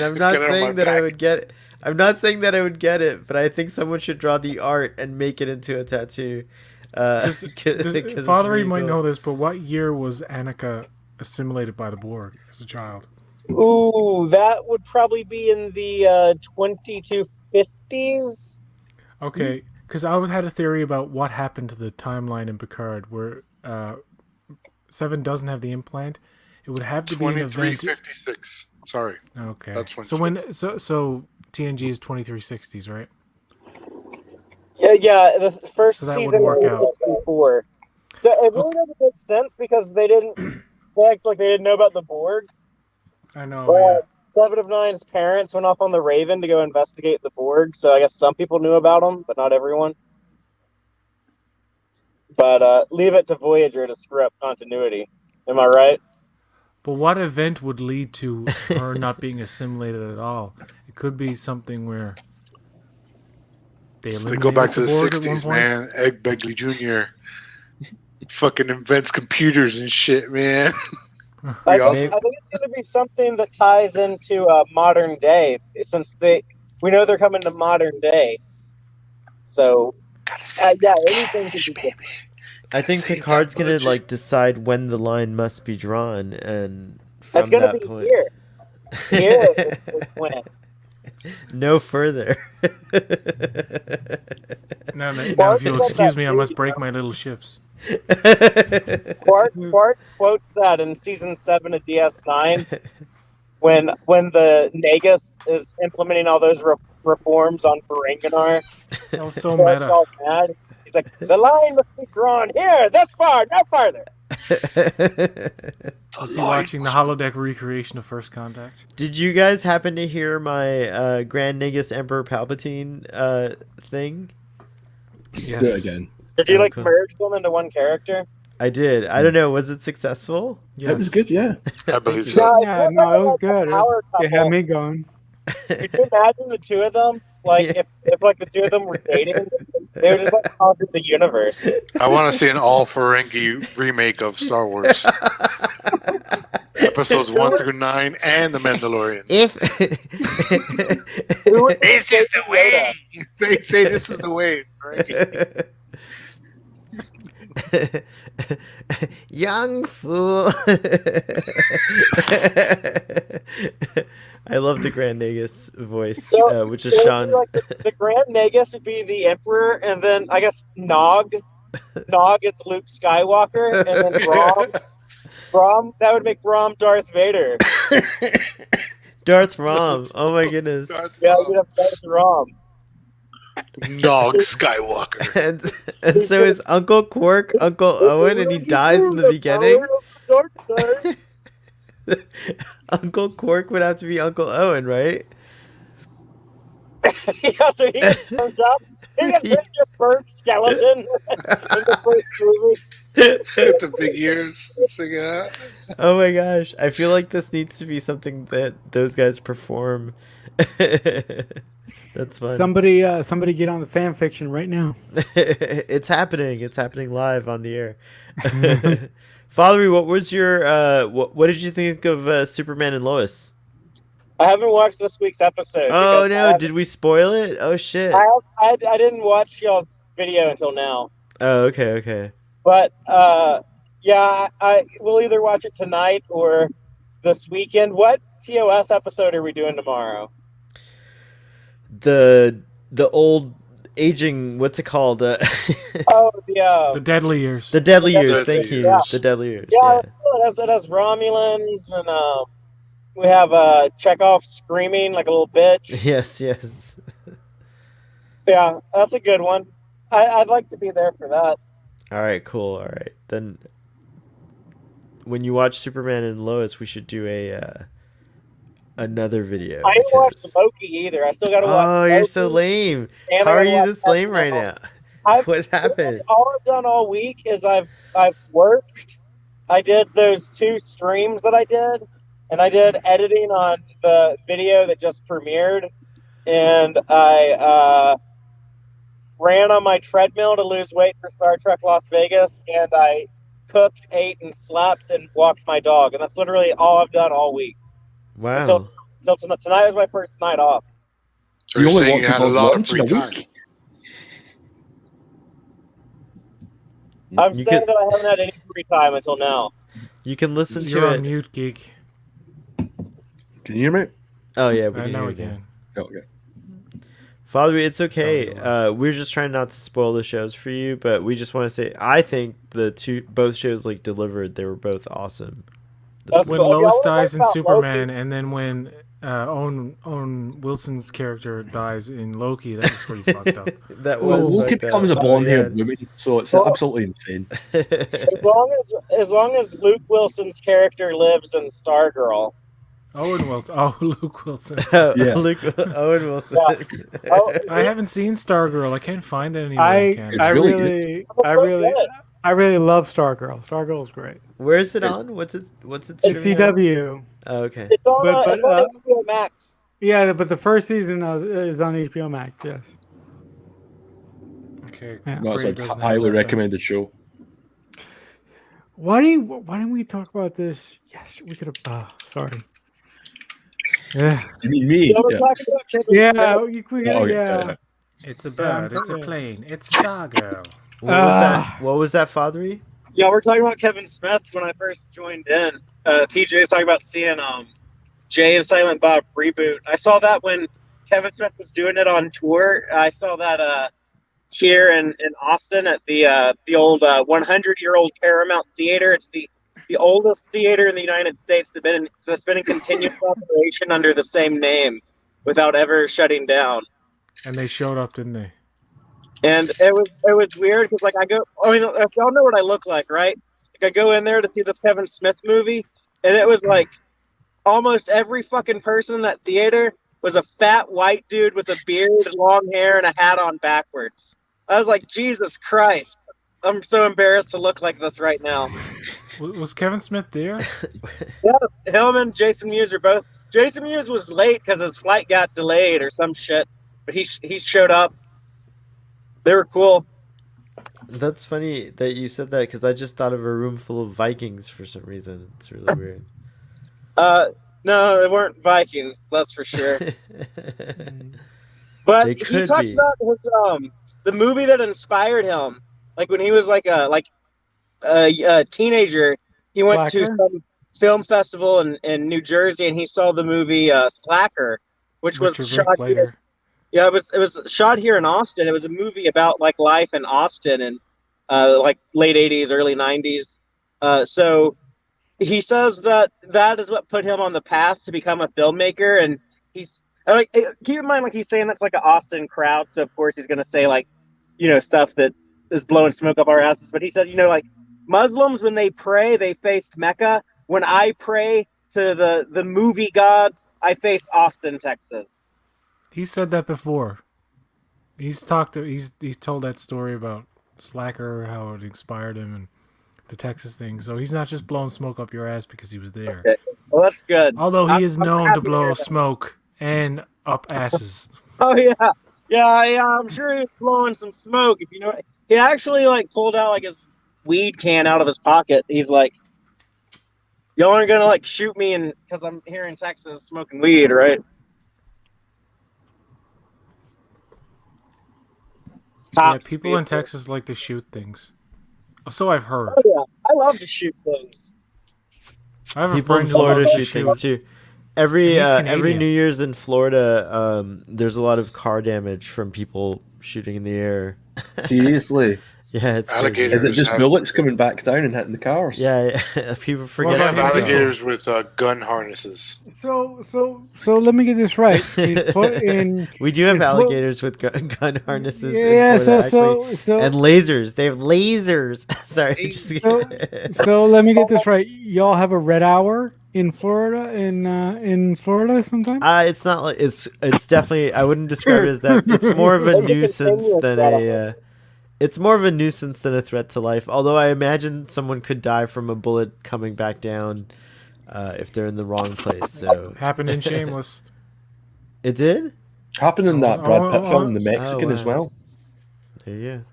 I'm not Get it on saying my that I back. would get it. I'm not saying that I would get it, but I think someone should draw the art and make it into a tattoo. Does, Because Father, you might know this, but what year was Annika assimilated by the Borg as a child? Ooh, that would probably be in the 2250s. Okay, because I always had a theory about what happened to the timeline in Picard where Seven doesn't have the implant. It would have to be an event. 2356. Sorry. Okay, That's when so so TNG is 2360s, right? Yeah, the first So that season would work was out. 64. So it really doesn't make sense because they didn't they act like they didn't know about the Borg. I know. Well, Seven of Nine's parents went off on the Raven to go investigate the Borg, so I guess some people knew about them, but not everyone. But leave it to Voyager to screw up continuity. Am I right? But what event would lead to her not being assimilated at all? It could be something where they Go back to the Borg at one 60s, point. man. Egg Begley Jr. fucking invents computers and shit, man. I We also- think it's going to be something that ties into modern day, since we know they're coming to modern day. So, yeah, anything could be different. I think Save Picard's that gonna budget. decide when the line must be drawn, and from That's going to that be point, here. Here is when. no further. Now, Borg if you'll is on excuse that me, I must movie, break my little ships. Quark quotes that in season 7 of DS9 when the Nagus is implementing all those reforms on Ferenginar. That was so Quark's meta. all mad. He's like, the line must be drawn here, this far, no farther. Was he watching the holodeck recreation of First Contact? Did you guys happen to hear my Grand Nagus Emperor Palpatine thing? Yes. Do it again. Did you like cool. merge them into one character? I did. I don't know. Was it successful? Yes. It was good, yeah. I believe so. Yeah, no, it was good. Power It had couple. me going. Could you imagine the two of them? Like Yeah. if like the two of them were dating, they would just like conquer the universe. I want to see an all Ferengi remake of Star Wars. Episodes 1 through 9 and The Mandalorian. If Who would This is the Yoda? way. They say this is the way. Right? young fool. I love the Grand Nagus voice, So, which is it would Sean. be like the Grand Nagus would be the Emperor, and then I guess Nog is Luke Skywalker, and then Brom that would make Brom Darth Vader. Darth Rom. Oh my goodness. Yeah, you'd have Darth Rom. Nog Skywalker. And so is Uncle Quark Uncle Owen, and he dies in the beginning. Dark side. Uncle Quark would have to be Uncle Owen, right? Yeah, so he gets burnt up. He gets a burnt skeleton in the first movie. With the big ears. Singing that. Oh my gosh. I feel like this needs to be something that those guys perform. That's fun. Somebody get on the fan fiction right now. It's happening. It's happening live on the air. Fathery, what was your what did you think of Superman and Lois? I haven't watched this week's episode. Oh because no, did we spoil it? Oh shit. I didn't watch y'all's video until now. Oh, okay. But yeah, I will either watch it tonight or this weekend. What TOS episode are we doing tomorrow? The old aging, what's it called? Oh, The Deadly Years. The Deadly Deadly Years. Thank you. Yeah. The Deadly Years. yeah, Yeah. it has Romulans, and we have Chekhov screaming like a little bitch. Yes. Yeah, that's a good one. I'd like to be there for that. All right, cool. All right. Then when you watch Superman and Lois, we should do a another video. I didn't watch because- Loki either. I still got to watch. Oh, you're so Loki, lame. and How I are gotta you watch this lame right SNL. now? I've- What happened? All I've done all week is I've worked. I did those 2 streams that I did, and I did editing on the video that just premiered, and I ran on my treadmill to lose weight for Star Trek Las Vegas, and I cooked, ate, and slept, and walked my dog, and that's literally all I've done all week. Wow. So tonight was my first night off. So you're You only saying walk you the had a dog lot of once in free a time. week? I'm You saying could- that I haven't had any free time until now. You can listen You're to on it. mute, geek. Can you hear me? Oh yeah, we can Now hear we you again. can. Oh, okay. Father, it's okay. Oh, We're just trying not to spoil the shows for you, but we just want to say I think both shows like delivered. They were both awesome. That's When cool. Lois Y'all dies in talk about Superman, Loki. and then when Owen Wilson's character dies in Loki, that was pretty fucked up. That Well, was Loki fucked up. becomes a Oh, blonde-haired yeah. woman, so it's Well- absolutely insane. As long as Luke Wilson's character lives in Stargirl. Owen Wilson. Oh, Luke Wilson. Yeah. Owen Wilson. Oh, I haven't seen Stargirl. I can't find it anywhere. I on Canada. I really really good. I really I really love Stargirl. Stargirl's great. Where's it on? What's it? It's streaming on? CW. Oh, okay. it's on, But- it's on HBO Max. Yeah, but the first season is on HBO Max. Yes. Okay. Yeah. No, it's Afraid a it doesn't have highly that then. recommended show. Why didn't we talk about this? Yes, we could have. Oh, sorry. Yeah. You mean me? So we're Yeah. talking about Kevin Yeah. Smith. We Oh, could, yeah. yeah. It's a bird. It's a plane. It's Stargirl. What was that? What was that, Fathery? Yeah, we're talking about Kevin Smith when I first joined in. PJ's talking about seeing Jay and Silent Bob reboot. I saw that when Kevin Smith was doing it on tour. I saw that here in Austin at the old 100-year-old Paramount Theater. It's the oldest theater in the United States that's been in continuous operation under the same name without ever shutting down. And they showed up, didn't they? And it was weird because if y'all know what I look like, right? Like I go in there to see this Kevin Smith movie, and it was like almost every fucking person in that theater was a fat white dude with a beard, long hair, and a hat on backwards. I was like, Jesus Christ. I'm so embarrassed to look like this right now. Was Kevin Smith there? Yes, him and Jason Mewes are both. Jason Mewes was late because his flight got delayed or some shit, but he showed up. They were cool. That's funny that you said that because I just thought of a room full of Vikings for some reason. It's really weird. No, they weren't Vikings, that's for sure. But They he could talks be. about his the movie that inspired him. Like when he was like a teenager, he went to Slacker? some film festival in New Jersey, and he saw the movie Slacker, which was Richard shot here. Linklater. Yeah, it was shot here in Austin. It was a movie about like life in Austin in like late '80s, early '90s. So he says that is what put him on the path to become a filmmaker. And he's like, keep in mind, like he's saying that's like an Austin crowd. So of course he's gonna say like, stuff that is blowing smoke up our asses. But he said, like Muslims when they pray, they face Mecca. When I pray to the movie gods, I face Austin, Texas. He said that before. He's told that story about Slacker, how it inspired him, and the Texas thing. So he's not just blowing smoke up your ass because he was there. Okay. Well, that's good. Although he is I'm known happy to to blow hear that. smoke and up asses. Oh yeah, yeah. I'm sure he was blowing some smoke. If you know, he actually like pulled out like his weed can out of his pocket. He's like, "Y'all aren't gonna like shoot me and because I'm here in Texas smoking weed, right?" Yeah, Cops, people in Texas like to shoot things. So I've heard. Oh yeah, I love to shoot things. I have a People in friend who Florida loves to shoot things too. Every And he's every Canadian. New Year's in Florida, there's a lot of car damage from people shooting in the air. Seriously. Yeah, it's crazy. Alligators. Is it just have- bullets coming back down and hitting the cars? Yeah, people forget. They have about him? alligators with gun harnesses. So let me get this right. We do have in Flo- alligators with gun harnesses. Yeah, in so Florida, so and lasers. They have lasers. Sorry. I'm just so let me get this right. Y'all have a red hour in Florida in Florida sometime? It's not like it's definitely. I wouldn't describe it as that. It's more of a It's a nuisance continuous than battle. it's more of a nuisance than a threat to life. Although I imagine someone could die from a bullet coming back down if they're in the wrong place. So happened in Shameless. it did. Happened in that Brad Pitt film, The Oh, Mexican, as wow. well. There you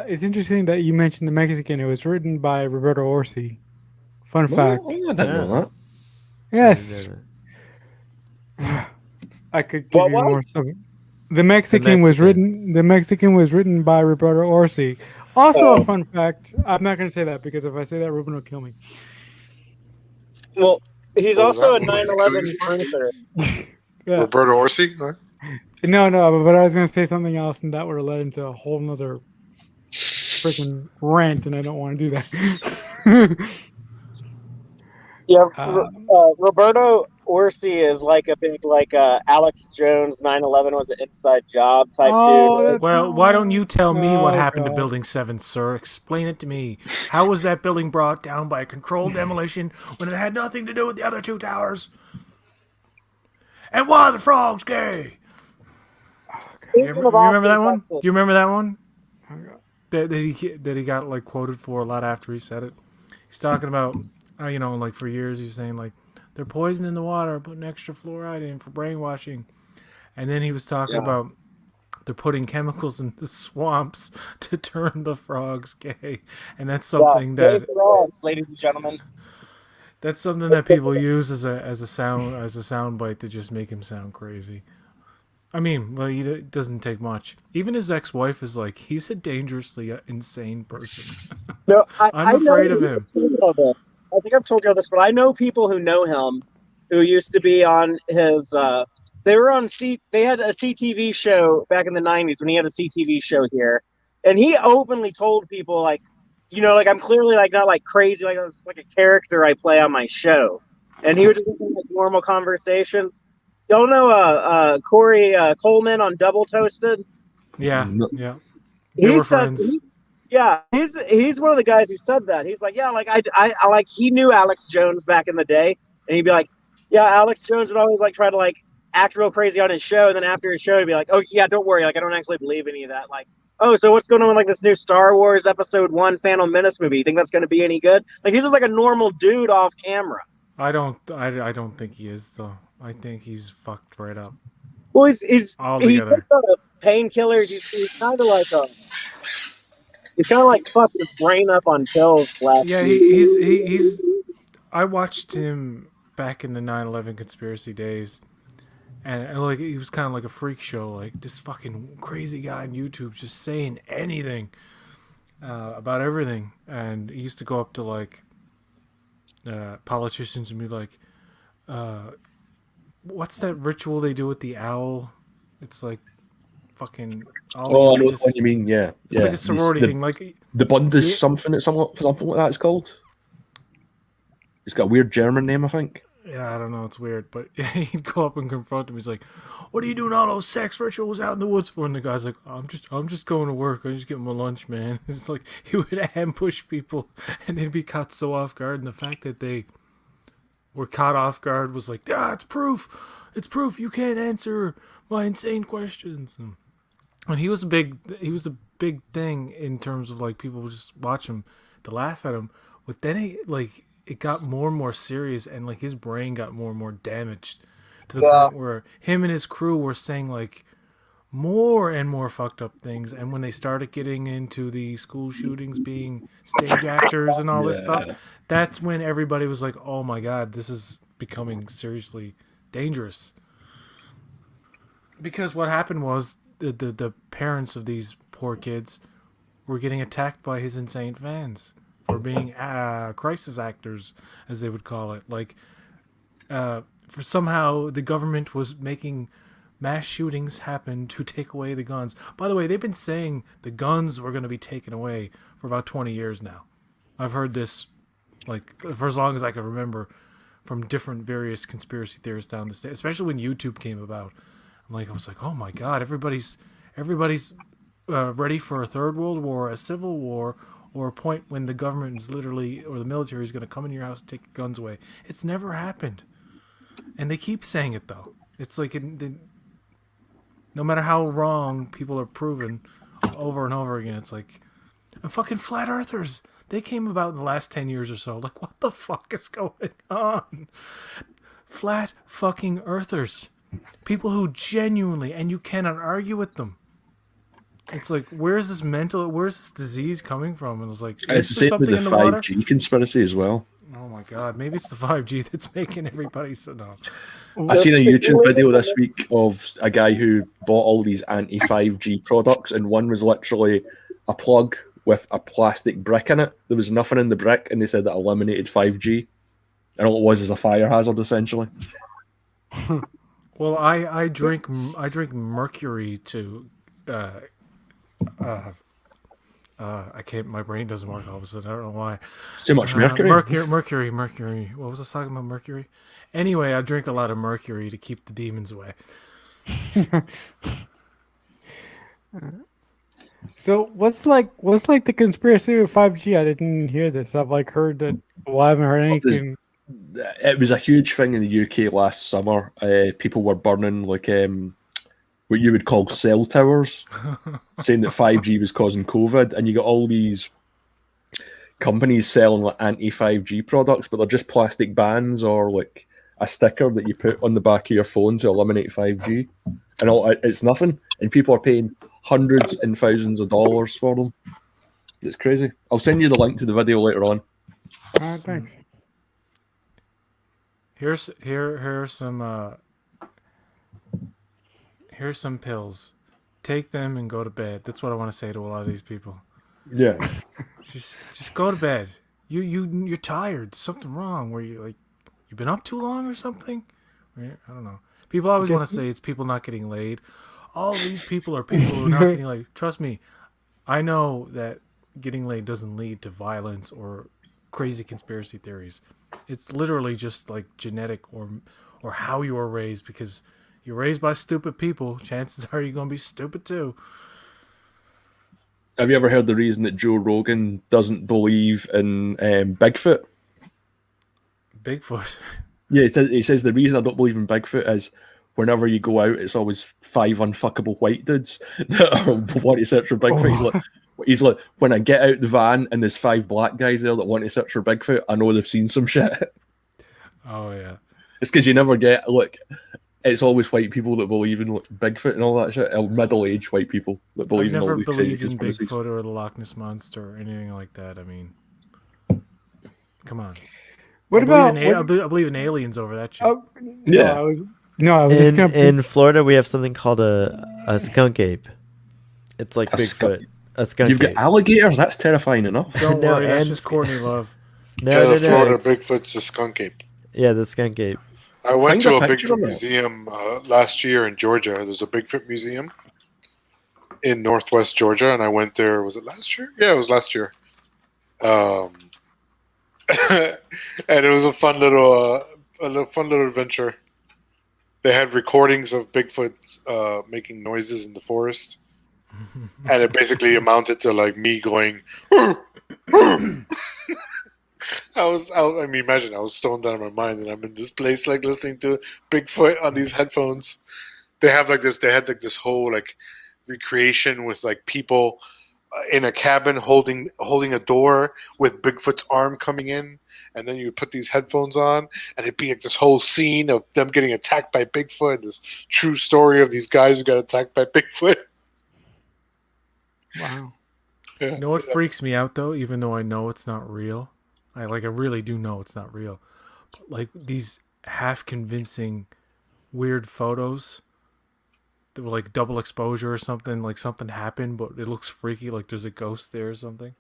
It's interesting that you mentioned the Mexican. It was written by Roberto Orsi. Fun fact. Oh, I didn't know that. Yes, go. I could give What you was? more stuff. The Mexican was Mexican. written by Roberto Orsi. Also, Oh. a fun fact. I'm not going to say that because if I say that, Ruben will kill me. Well, he's What also a was that? 9/11 Kill truther. Yeah. Roberto Orsi? What? No, but I was going to say something else, and that would have led into a whole nother freaking rant, and I don't want to do that. Yeah, Um, Roberto Orsi is like a big like Alex Jones 9/11 was an inside job type dude. that's Well, not- why don't you tell me what Oh, happened to God. Building 7, sir? Explain it to me. How was that building brought down by a controlled demolition when it had nothing to do with the other two towers? And why are the frogs gay? Speaking You of remember that Austin, one? Texas, Do you remember that one? That he got like quoted for a lot after he said it. He's talking about, like for years he was saying like they're poisoning the water, putting extra fluoride in for brainwashing, and then he was talking about they're putting chemicals in the swamps to turn the frogs gay, and that's something gay that frogs, ladies and gentlemen. that's something that people use as a sound bite to just make him sound crazy. I mean, well, it doesn't take much. Even his ex-wife is like, he's a dangerously insane person. No, I'm afraid of know him. I've told you all this. I think I've told you all this, but I know people who know him, who used to be on his. They were on They had a CTV show back in the '90s when he had a CTV show here, and he openly told people like, like I'm clearly like not like crazy, like it's like a character I play on my show, and he would just have like normal conversations. Y'all know Corey Coleman on Double Toasted? Yeah, No. yeah. They were friends. He's one of the guys who said that. He's like, yeah, like I like he knew Alex Jones back in the day, and he'd be like, yeah, Alex Jones would always like try to like act real crazy on his show, and then after his show, he'd be like, oh yeah, don't worry, like I don't actually believe any of that. Like, oh, so what's going on with like this new Star Wars Episode 1 Phantom Menace movie? You think that's going to be any good? Like he's just like a normal dude off camera. I don't think he is though. I think he's fucked right up. Well, he Altogether. takes out painkillers. He's kind of like he's kind of like fucked his brain up on pills. Yeah, he's. I watched him back in the 9/11 conspiracy days, and like he was kind of like a freak show, like this fucking crazy guy on YouTube just saying anything about everything, and he used to go up to like politicians and be like, "What's that ritual they do with the owl? It's like fucking." Oh, I know what you mean. Yeah, It's yeah. like a sorority thing, like. The Bundes something like that it's called. It's got a weird German name, I think. Yeah, I don't know. It's weird, but he'd go up and confront him. He's like, "What are you doing all those sex rituals out in the woods for?" And the guy's like, I'm just going to work. I'm just getting my lunch, man." It's like he would ambush people, and they'd be caught so off guard. And the fact that they were caught off guard was like, "Ah, it's proof. it's proof you can't answer my insane questions. And he was a big thing in terms of like people would just watch him to laugh at him. But then it got more and more serious, and like his brain got more and more damaged to the point where him and his crew were saying like more and more fucked up things. And when they started getting into the school shootings, being stage actors and all this stuff, that's when everybody was like, oh my god, this is becoming seriously dangerous. Because what happened was the parents of these poor kids were getting attacked by his insane fans for being crisis actors, as they would call it. Like, for somehow the government was making mass shootings happen to take away the guns. By the way, they've been saying the guns were going to be taken away for about 20 years now. I've heard this, like, for as long as I can remember, from different various conspiracy theorists down the state, especially when YouTube came about. I was like, oh my god, everybody's ready for a third world war, a civil war, or a point when the government is literally, or the military is going to come in your house and take your guns away. It's never happened. And they keep saying it, though. It's like, no matter how wrong people are proven over and over again, it's like, and fucking flat earthers, they came about in the last 10 years or so. Like, what the fuck is going on? Flat fucking earthers. People who genuinely, and you cannot argue with them. It's like, where's this disease coming from? And it's like, it's the same with the 5G conspiracy as well. Oh my god, maybe it's the 5G that's making everybody sit down. I seen a YouTube video this week of a guy who bought all these anti-5G products, and one was literally a plug with a plastic brick in it. There was nothing in the brick, and they said that eliminated 5G. And all it was is a fire hazard, essentially. Well, I drink mercury to I can't. My brain doesn't work all of a sudden. I don't know why. It's too much mercury. Mercury. What was I talking about? Mercury. Anyway, I drink a lot of mercury to keep the demons away. So what's the conspiracy with 5G? I didn't hear this. I've heard that. Well, I haven't heard anything. It was a huge thing in the UK last summer. People were burning what you would call cell towers, saying that 5G was causing COVID, and you got all these companies selling anti-5G products, but they're just plastic bands or like a sticker that you put on the back of your phone to eliminate 5G, and it's nothing, and people are paying hundreds and thousands of dollars for them. It's crazy. I'll send you the link to the video later on. Thanks. Here's some pills. Take them and go to bed. That's what I want to say to a lot of these people. Yeah. Just go to bed. You're tired. Something wrong. Where you've been up too long or something? I don't know. People always want to say it's people not getting laid. All these people are people who are not getting laid. Trust me, I know that getting laid doesn't lead to violence or crazy conspiracy theories. It's literally just like genetic or how you were raised, because you're raised by stupid people. Chances are you're going to be stupid too. Have you ever heard the reason that Joe Rogan doesn't believe in Bigfoot? Bigfoot? Yeah, he says the reason I don't believe in Bigfoot is whenever you go out, it's always 5 unfuckable white dudes that want to search for Bigfoot. He's like, when I get out the van and there's 5 black guys there that want to search for Bigfoot, I know they've seen some shit. Oh, yeah. It's because you never get, it's always white people that believe in Bigfoot and all that shit. Middle-aged white people that believe in all these crazy conspiracies. I've never believed in Bigfoot or the Loch Ness Monster or anything like that. I mean, come on. I believe in aliens over that shit. Yeah. I was just gonna... In Florida, we have something called a skunk ape. It's like Bigfoot. A skunk You've got alligators? That's terrifying enough. Don't worry, that's just Courtney Love. No, Florida Bigfoot's a skunk ape. Yeah, the skunk ape. I went to a Bigfoot museum last year in Georgia. There's a Bigfoot museum in Northwest Georgia, and I went there. Was it last year? Yeah, it was last year. And it was a fun little adventure. They had recordings of Bigfoot making noises in the forest, and it basically amounted to me going. I mean, imagine I was stoned out of my mind, and I'm in this place like listening to Bigfoot on these headphones. They have like this. They had like this whole like recreation with like people in a cabin holding a door with Bigfoot's arm coming in, and then you put these headphones on, and it'd be like this whole scene of them getting attacked by Bigfoot. This true story of these guys who got attacked by Bigfoot. Wow. Yeah. You know what freaks me out though, even though I know it's not real. I really do know it's not real. But like these half convincing weird photos that were like double exposure or something, like something happened but it looks freaky, like there's a ghost there or something.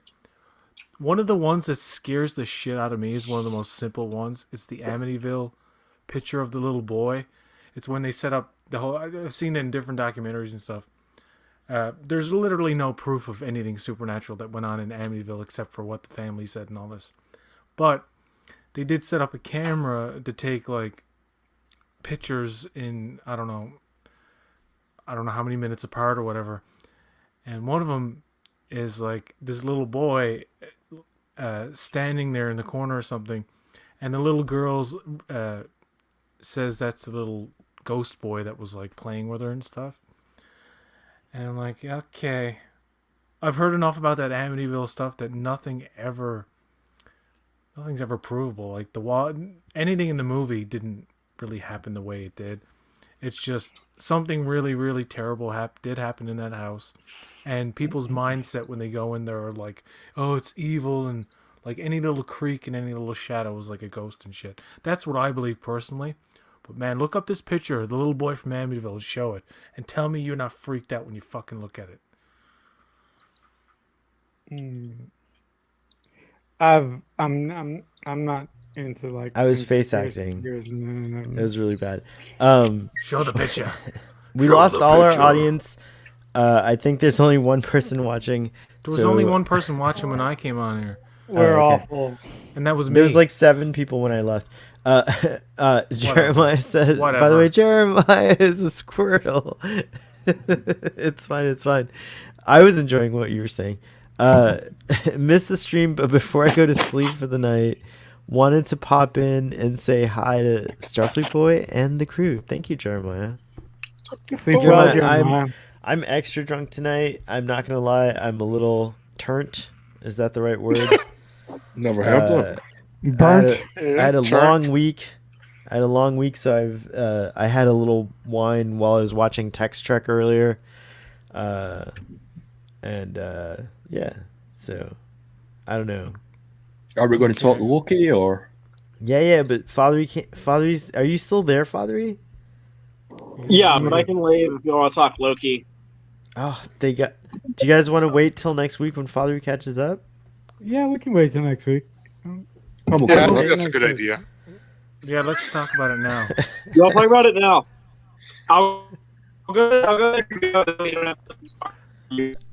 One of the ones that scares the shit out of me is one of the most simple ones. It's the Amityville picture of the little boy. It's when they set up the whole, I've seen it in different documentaries and stuff. There's literally no proof of anything supernatural that went on in Amityville except for what the family said and all this. But they did set up a camera to take like pictures in, I don't know how many minutes apart or whatever. And one of them is like this little boy standing there in the corner or something. And the little girl says that's the little ghost boy that was like playing with her and stuff. And I'm like, okay. I've heard enough about that Amityville stuff that nothing's ever provable. Like anything in the movie didn't really happen the way it did. It's just something really, really terrible did happen in that house. And people's mindset when they go in there are like, oh, it's evil, and like any little creak and any little shadow is like a ghost and shit. That's what I believe personally. But man, look up this picture of the little boy from Amityville and show it. And tell me you're not freaked out when you fucking look at it. I'm not into like. I was face conspiracy acting. theories. No. It was really bad. Show the picture. We lost all our audience. I think there's only one person watching. There was only one person watching when I came on here. We're okay. awful. And that was me. There was like 7 people when I left. Jeremiah says, Whatever. by the way, Jeremiah is a squirtle. It's fine. I was enjoying what you were saying. Missed the stream, but before I go to sleep for the night, wanted to pop in and say hi to Starfleet Boy and the crew. Thank you, Jeremiah. Sleep well, Jeremiah, Jeremiah. I'm extra drunk tonight. I'm not going to lie. I'm a little turnt. Is that the right word? Never heard of it. Burnt. I had a long week. So I had a little wine while I was watching Text Trek earlier. Yeah. So I don't know. Are we going to talk Loki or? Yeah, but Fathery, are you still there, Fathery? Yeah, but I can leave if you want to talk Loki. Oh, do you guys want to wait till next week when Fathery catches up? Yeah, we can wait till next week. I'm Yeah, I okay. think that's a good idea. Yeah, let's talk about it now. Y'all talk about it now. I'll go.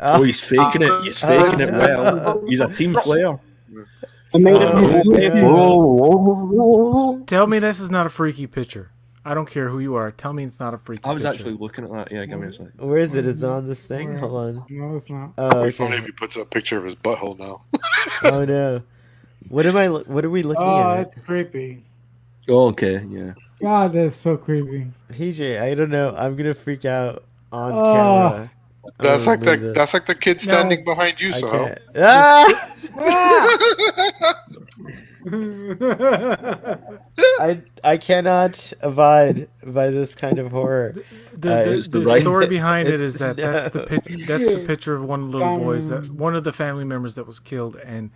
Oh, he's faking it. He's faking it well. He's a team player. I made it. Tell me this is not a freaky picture. I don't care who you are. Tell me it's not a freaky I was picture. actually looking at that. Yeah, give me a second. Where is it? Is it on this thing? Hold on. No, it's not. Oh, It'd be okay. funny if he puts a picture of his butthole now. Oh no. What are we looking Oh, at? that's creepy. Oh, okay, yeah. God, that's so creepy. PJ, I don't know. I'm gonna freak out on Oh. camera. That's like the. that's like the kid standing behind you, I so. can't. Ah! I cannot abide by this kind of horror. The right- story behind it is It's- that that's the picture of one of the little boys, that one of the family members that was killed, and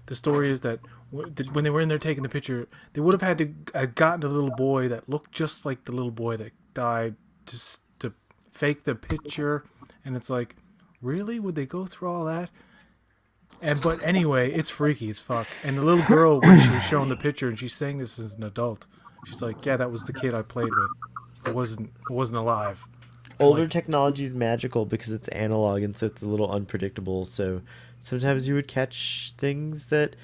the story is that when they were in there taking the picture, they would have had to have gotten a little boy that looked just like the little boy that died just to fake the picture, and it's like, really? Would they go through all that? But anyway, it's freaky as fuck. And the little girl, when she was showing the picture and she's saying this as an adult, she's like, yeah, that was the kid I played with. It wasn't alive. Older technology is magical because it's analog and so it's a little unpredictable. So sometimes you would catch things that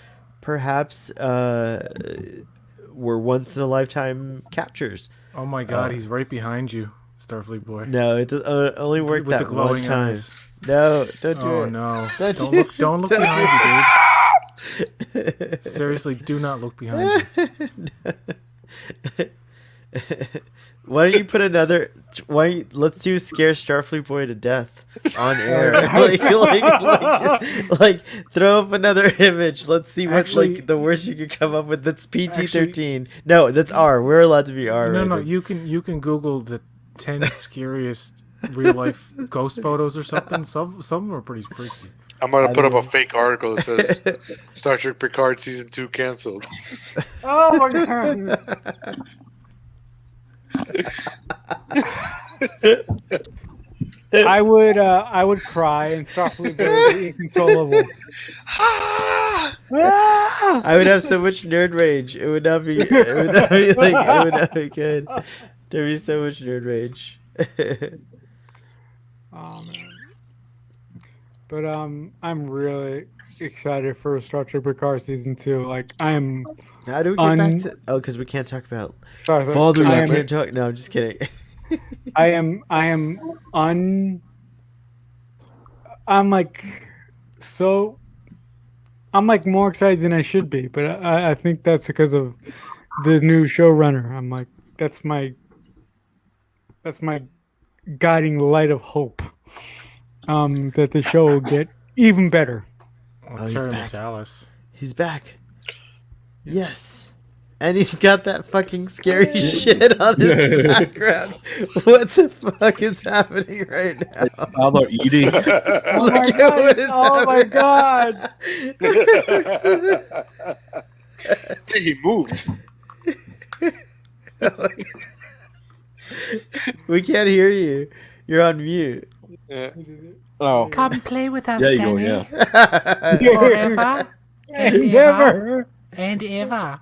perhaps were once in a lifetime captures. Oh my god, he's right behind you, Starfleet Boy. No, it only worked With that the glowing one time. eyes. No, don't do Oh it. no. Don't Don't look don't behind you, dude. Seriously, do not look behind you. Why don't you put another? Let's do scare Starfleet Boy to death on air. like throw up another image. Let's see what's Actually- like the worst you could come up with. That's PG-13. No, that's R. We're allowed to be R. No, rated. you can Google the 10 scariest real life ghost photos or something. Some of them are pretty freaky. I'm gonna put up a fake article that says Star Trek Picard season 2 canceled. Oh my god. I would cry and Starfleet would be inconsolable. I would have so much nerd rage. It would not be. It would not be like. It would not be good. There'd be so much nerd rage. Oh man. But I'm really excited for Star Trek Picard season 2. Like I'm How do we get back to? Oh, because we can't talk about sorry. fathers. I I am, can't talk. No, I'm just kidding. I'm like more excited than I should be, but I think that's because of the new showrunner. I'm like that's my guiding light of hope. That the show will get even better. Oh, he's Terry back. Metalis. He's back. Yes. And he's got that fucking scary shit on his background. What the fuck is happening right now? Father Edie. Oh Look my at god! what is Oh my happening. god! Hey, he moved. We can't hear you. You're on mute. Yeah. Oh, Come play with us, There you go, yeah. Forever and Never. and ever.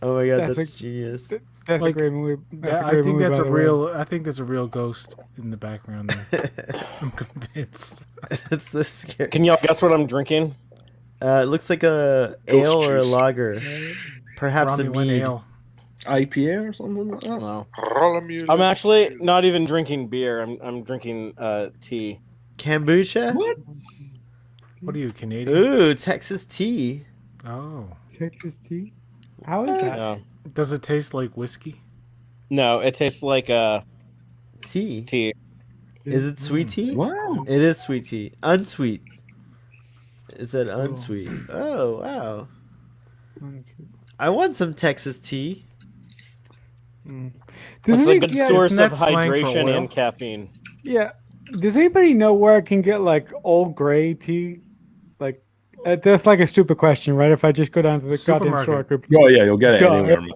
Oh my god, That's that's a- genius. That's Like, a great movie. That's a I great think movie, that's by a the way. real. I think that's a real ghost in the background there. I'm convinced. That's so scary. can y'all guess what I'm drinking? It looks like a Ghost ale or a juice. lager. Perhaps a Romulan mead. ale. IPA or something like that. No. Rolamule. I'm actually not even drinking beer. I'm drinking tea. Kombucha? What? What are you, Canadian? Ooh, Texas tea. Oh, Texas tea. How is that? No, does it taste like whiskey? no, it tastes like Tea. tea. Is it sweet tea? Wow. It is sweet tea. Unsweet. It said unsweet. Oh, wow. I want some Texas tea. Does It's a any- good yeah, source isn't of that slang for hydration oil? and caffeine. Yeah. Does anybody know where I can get like old gray tea? Like, that's like a stupid question, right? If I just go down to the goddamn store, I could. Oh yeah, you'll get it Duh. anywhere. Man.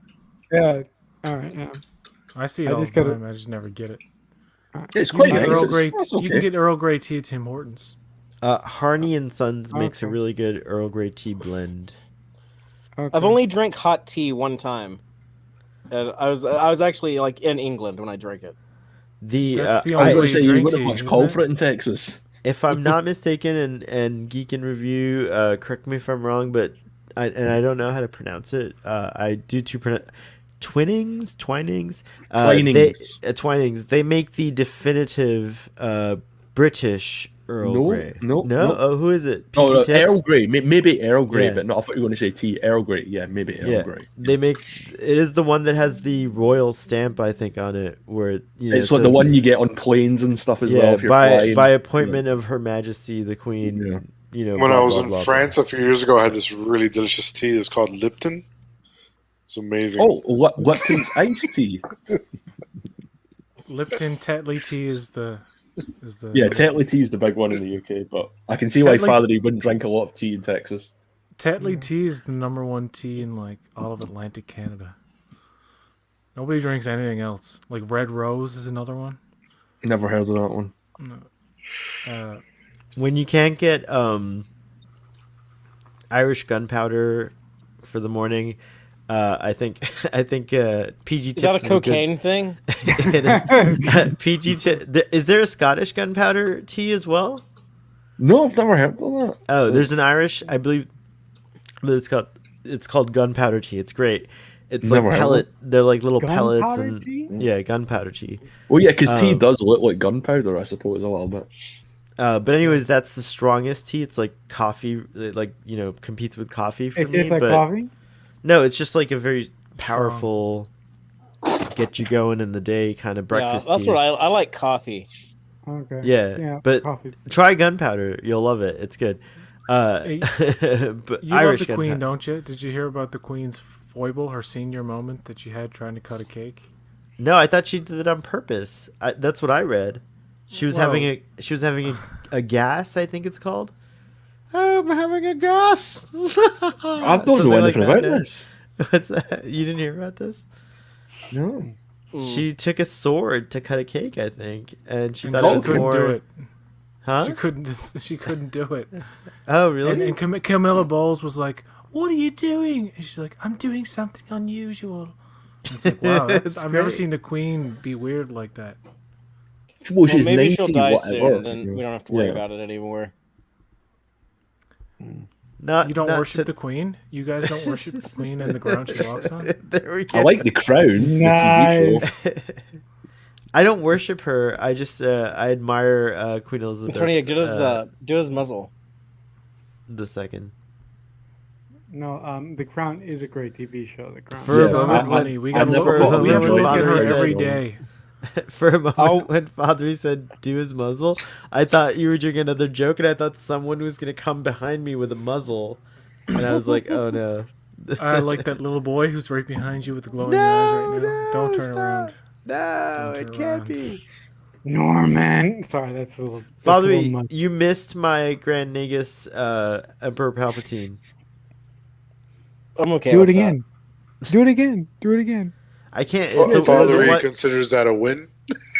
Yeah. All right. Yeah. I see it I all just the gotta- time. I just never get it. It's You quite can, get nice. Earl It's, Grey, that's you can okay. get Earl Grey tea at Tim Hortons. Harney and Sons makes a Okay. really good Earl Grey tea blend. Okay. I've only drank hot tea one time. And I was actually like in England when I drank it. That's the I only was way going to say you you drink wouldn't tea, have much isn't call it? for it in Texas. If I'm not mistaken, and Geek and Review, correct me if I'm wrong, but I don't know how to pronounce it. I do Twinings. Twinings. Twinings. They make the definitive British Earl No, Grey. no, no. no. Oh, who is it? Oh, PG Tips? Earl Grey. Maybe Earl Grey, Yeah. but no, I thought you were going to say tea. Earl Grey. Yeah, maybe Earl Yeah, Grey. they make it is the one that has the royal stamp, I think, on it, where you know It's it like the says- one you get on planes and stuff as well if you're by flying. by appointment of Her Majesty the Queen. Yeah. You know, When blah, I was blah, in blah, blah. France a few years ago, I had this really delicious tea. It's called Lipton. It's amazing. Oh, Lipton's iced tea. Lipton Tetley tea is the Yeah, Tetley tea is the big one in the UK, but I can see why Tetley- Father wouldn't drink a lot of tea in Texas. Tetley tea is the #1 tea in like all of Atlantic Canada. Nobody drinks anything else. Like Red Rose is another one. Never heard of that one. When you can't get Irish gunpowder for the morning, I think PG Is that Tips a cocaine thing? It is. PG is there a Scottish gunpowder tea as well? No, I've never heard of that. Oh, there's an Irish, I believe. But it's called gunpowder tea. It's great. It's Never like heard of pellet. They're like little pellets Gunpowder and tea? yeah, gunpowder tea. Well, yeah, because tea Um, does look like gunpowder, I suppose, a little bit. But anyways, that's the strongest tea. It's like coffee, like competes with coffee for It me. tastes like but coffee. no, it's just like a very powerful, get you going in the day kind of breakfast Yeah, that's tea. what I like. Coffee. Okay. Yeah, but coffee. try gunpowder. You'll love it. It's good. Hey, But You Irish love the Queen, gunpowder. don't you? Did you hear about the Queen's foible, her senior moment that she had trying to cut a cake? No, I thought she did it on purpose. That's what I read. She was having a gas, I think it's called. Oh, I'm having a gas. I don't know anything about this. What's that? You didn't hear about this? No. She took a sword to cut a cake, I think, and she And thought she it was couldn't more. do it. Huh? She couldn't. She couldn't do it. Oh, really? And Camilla Bowles was like, "What are you doing?" And she's like, "I'm doing something unusual." And it's like, wow, It's I've never great. seen the Queen be weird like that. Well, she's maybe 90, she'll die whatever. soon, then we don't have to worry Yeah. about it anymore. Not You don't not worship to- the Queen? You guys don't worship the Queen and the ground she walks on? There we I go. like The Crown, the TV show. I don't worship her. I just I admire Queen Elizabeth. Antonio, do his muzzle. The second. No, The Crown is a great TV show. The Crown. For She's a on moment her when- money. We I gotta never look, thought we have to when look at her Father said- every day. For a moment when Father said do his muzzle, I thought you were doing another joke, and I thought someone was gonna come behind me with a muzzle, and I was like, oh no. I like that little boy who's right behind you with the glowing No, eyes right now. no, Don't turn stop. around. No, Don't it turn can't around. be. Norman. Sorry, that's a little. Father, that's a little much. you missed my Grand Nagus Emperor Palpatine. I'm okay. Do with it again. Do it again. Do it again. I can't. It was the Father, he one- considers that a win.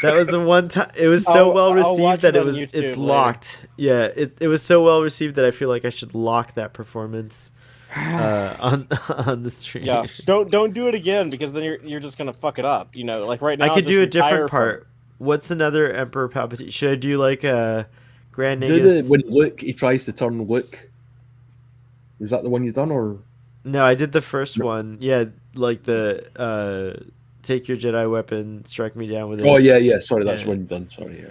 that was the one time. It was so I'll well watch received that it it on was. YouTube It's later. locked. Yeah, it was so well received that I feel like I should lock that performance on the stream. Yeah, don't do it again because then you're just gonna fuck it up. You know, like right now. I could just do a retire different from part. What's another Emperor Palpatine? Should I do like a Grand Do the Nagus? when Luke he tries to turn Luke. Was that the one you done or? No, I did the first one. Yeah, like the take your Jedi weapon, strike me down with it. Oh yeah. Sorry, that's Yeah. the one you done. Sorry. Yeah.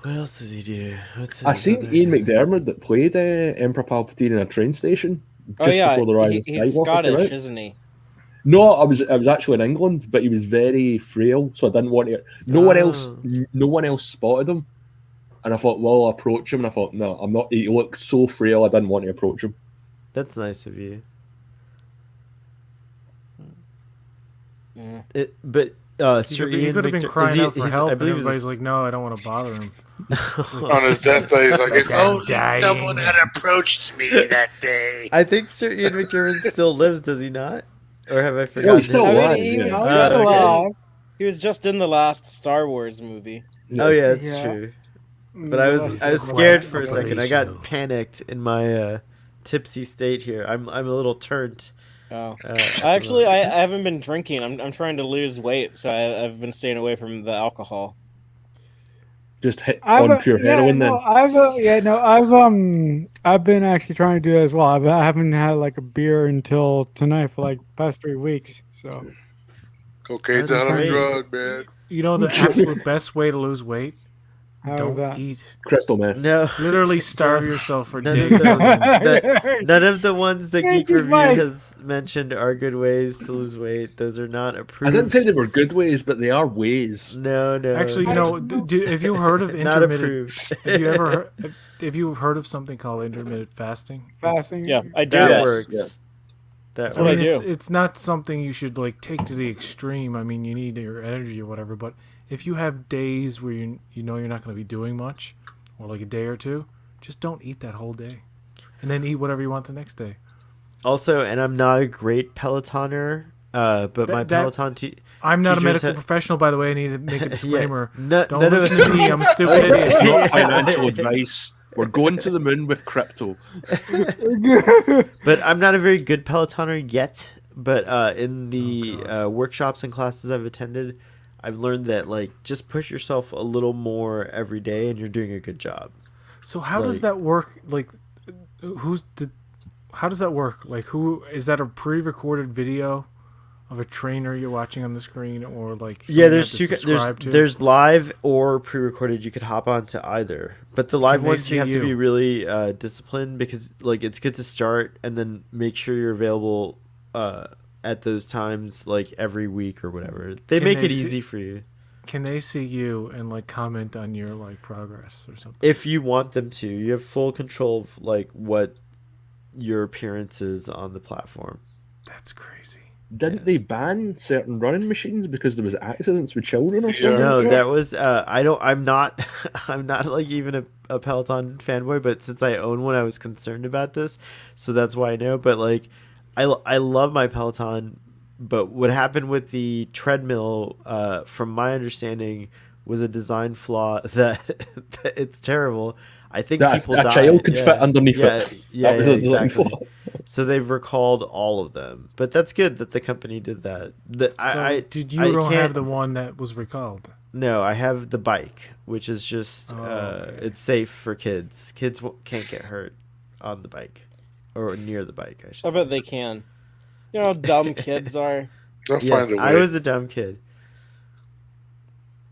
What else does he do? What's I his seen other- Ian McDermott that played Emperor Palpatine in a train station just Oh yeah, before the Rise of he's Skywalker came Scottish, out. isn't he? No, I was actually in England, but he was very frail, so I didn't want to. No one else spotted him, and I thought, well, I'll approach him, and I thought, no, I'm not. He looked so frail, I didn't want to approach him. That's nice of you. Yeah. But Sir He Ian could have been McDer- crying is he- out for he's- help, I and believe he's everybody's a- like, "No, I don't want to bother him." On his deathbed, he's like, if I'm only dying. someone had approached me that day. I think Sir Ian McDermott still lives, does he not? Or have I forgotten? No, he's still his name? alive. he was yeah. just okay. alive. he was just in the last Star Wars movie. Oh yeah, that's Yeah. true. But I was scared for a second. I got panicked in my tipsy state here. I'm a little turned. Oh, I I haven't been drinking. I'm trying to lose weight, so I've been staying away from the alcohol. Just hit on pure heroin then. I've been actually trying to do that as well. I haven't had like a beer until tonight for like past 3 weeks. So Cocaine's That's not a great. drug, man. You know the absolute best way to lose weight? how's Don't that? eat. Crystal meth. No. Literally starve yourself for None of days. those- on end. None of the ones that Thank Geek you, Review Mike. has mentioned are good ways to lose weight. Those are not I approved. didn't say they were good ways, but they are ways. No. Actually, you know, have you heard of not intermittent? approved. Have you ever heard? Have you heard of something called intermittent fasting? Fasting. Yeah, I do. That Yes, works. yeah. That I what I mean, works. do. it's not something you should like take to the extreme. I mean, you need your energy or whatever. But if you have days where you know you're not going to be doing much, or like a day or two, just don't eat that whole day, and then eat whatever you want the next day. Also, and I'm not a great Pelotoner, but my Peloton I'm not a teachers medical have- professional, by the way. I need to make a disclaimer. no- Don't none of us- listen to me. I'm a stupid It's idiot. not financial advice. We're going to the moon with crypto. But I'm not a very good Pelotoner yet. But in the workshops and classes I've attended, I've learned that like just push yourself a little more every day, and you're doing a good job. So how does Like- that work? Like, how does that work? Like, who is that a pre-recorded video of a trainer you're watching on the screen, or like Yeah, something you there's have to two. subscribe to? There's live or pre-recorded. You could hop onto either, but the live Can they ones you see have to you? be really disciplined because like it's good to start and then make sure you're available at those times like every week or whatever. They Can make they it see- easy for you Can they see you and like comment on your like progress or something? if you want them to. You have full control of like what your appearance is on the platform. That's crazy. Didn't they ban certain running machines because there was accidents with children or something? No, that was I'm not I'm not like even a Peloton fanboy, but since I own one I was concerned about this, so that's why I know. But like I love my Peloton, but what happened with the treadmill from my understanding was a design flaw that it's terrible. I think That people a died. child could Yeah. fit underneath Yeah, it. yeah, That was yeah, a design exactly. flaw. So they've recalled all of them, but that's good that the company did that. So did you I don't can't- have the one that was recalled? No, I have the bike, which is just okay. it's safe for kids. Kids can't get hurt on the bike or near the bike. I I should. bet they can. You know how dumb kids are. They'll Yes, find a way. I was a dumb kid.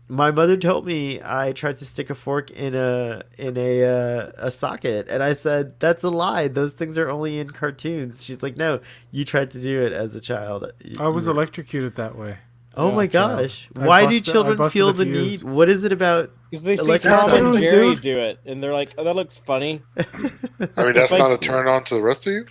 My mother told me I tried to stick a fork in a socket, and I said that's a lie. Those things are only in cartoons. She's like, no, you tried to do it as a child. I was You were- electrocuted that way. Oh my as a child. gosh! I Why do busted- I children busted feel a the fuse. need? What is it about? Because they see Electric Tom and cartoons, Jerry dude. do it, and they're like, "Oh, that looks funny." I mean, that's Like- not a turn on to the rest of you.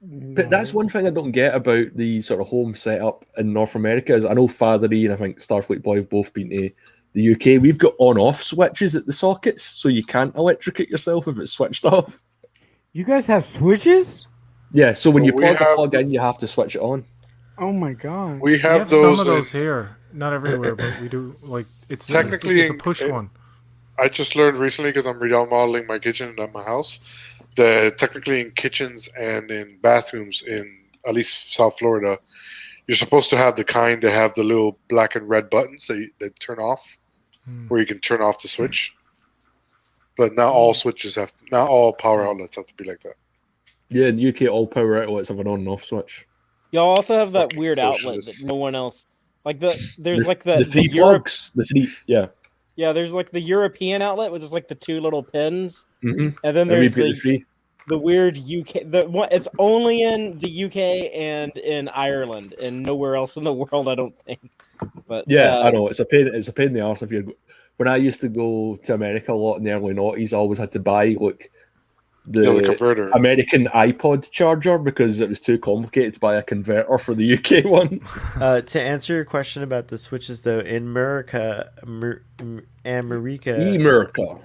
But that's one thing I don't get about the sort of home setup in North America is I know Fathery and I think Starfleet Boy have both been to the UK. We've got on-off switches at the sockets, so you can't electrocute yourself if it's switched off. You guys have switches? Yeah, so when Well, you we plug the have plug the- in, you have to switch it on. Oh my god. We We have have those. some of those in- here, not everywhere, but we do. Like it's Technically, it's a push in- one. I just learned recently because I'm remodeling my kitchen at my house. That technically in kitchens and in bathrooms in at least South Florida, you're supposed to have the kind that have the little black and red buttons that turn off, Hmm. where you can turn off the switch. But not all switches not all power outlets have to be like that. Yeah, in the UK, all power outlets have an on and off switch. Y'all also have that Fucking weird outlet that socialists. no one else. Like there's like the the three Europe. plugs. The three, yeah. Yeah, there's like the European outlet, which is like the two little pins, Mm-hmm. and then And there's we've got the the three. weird UK. The one it's only in the UK and in Ireland, and nowhere else in the world, I don't think. But Yeah, I know it's a pain. It's a pain in the arse if you. When I used to go to America a lot in the early noughties, I always had to buy like The the converter. American iPod charger because it was too complicated to buy a converter for the UK one. To answer your question about the switches, though, in America, America,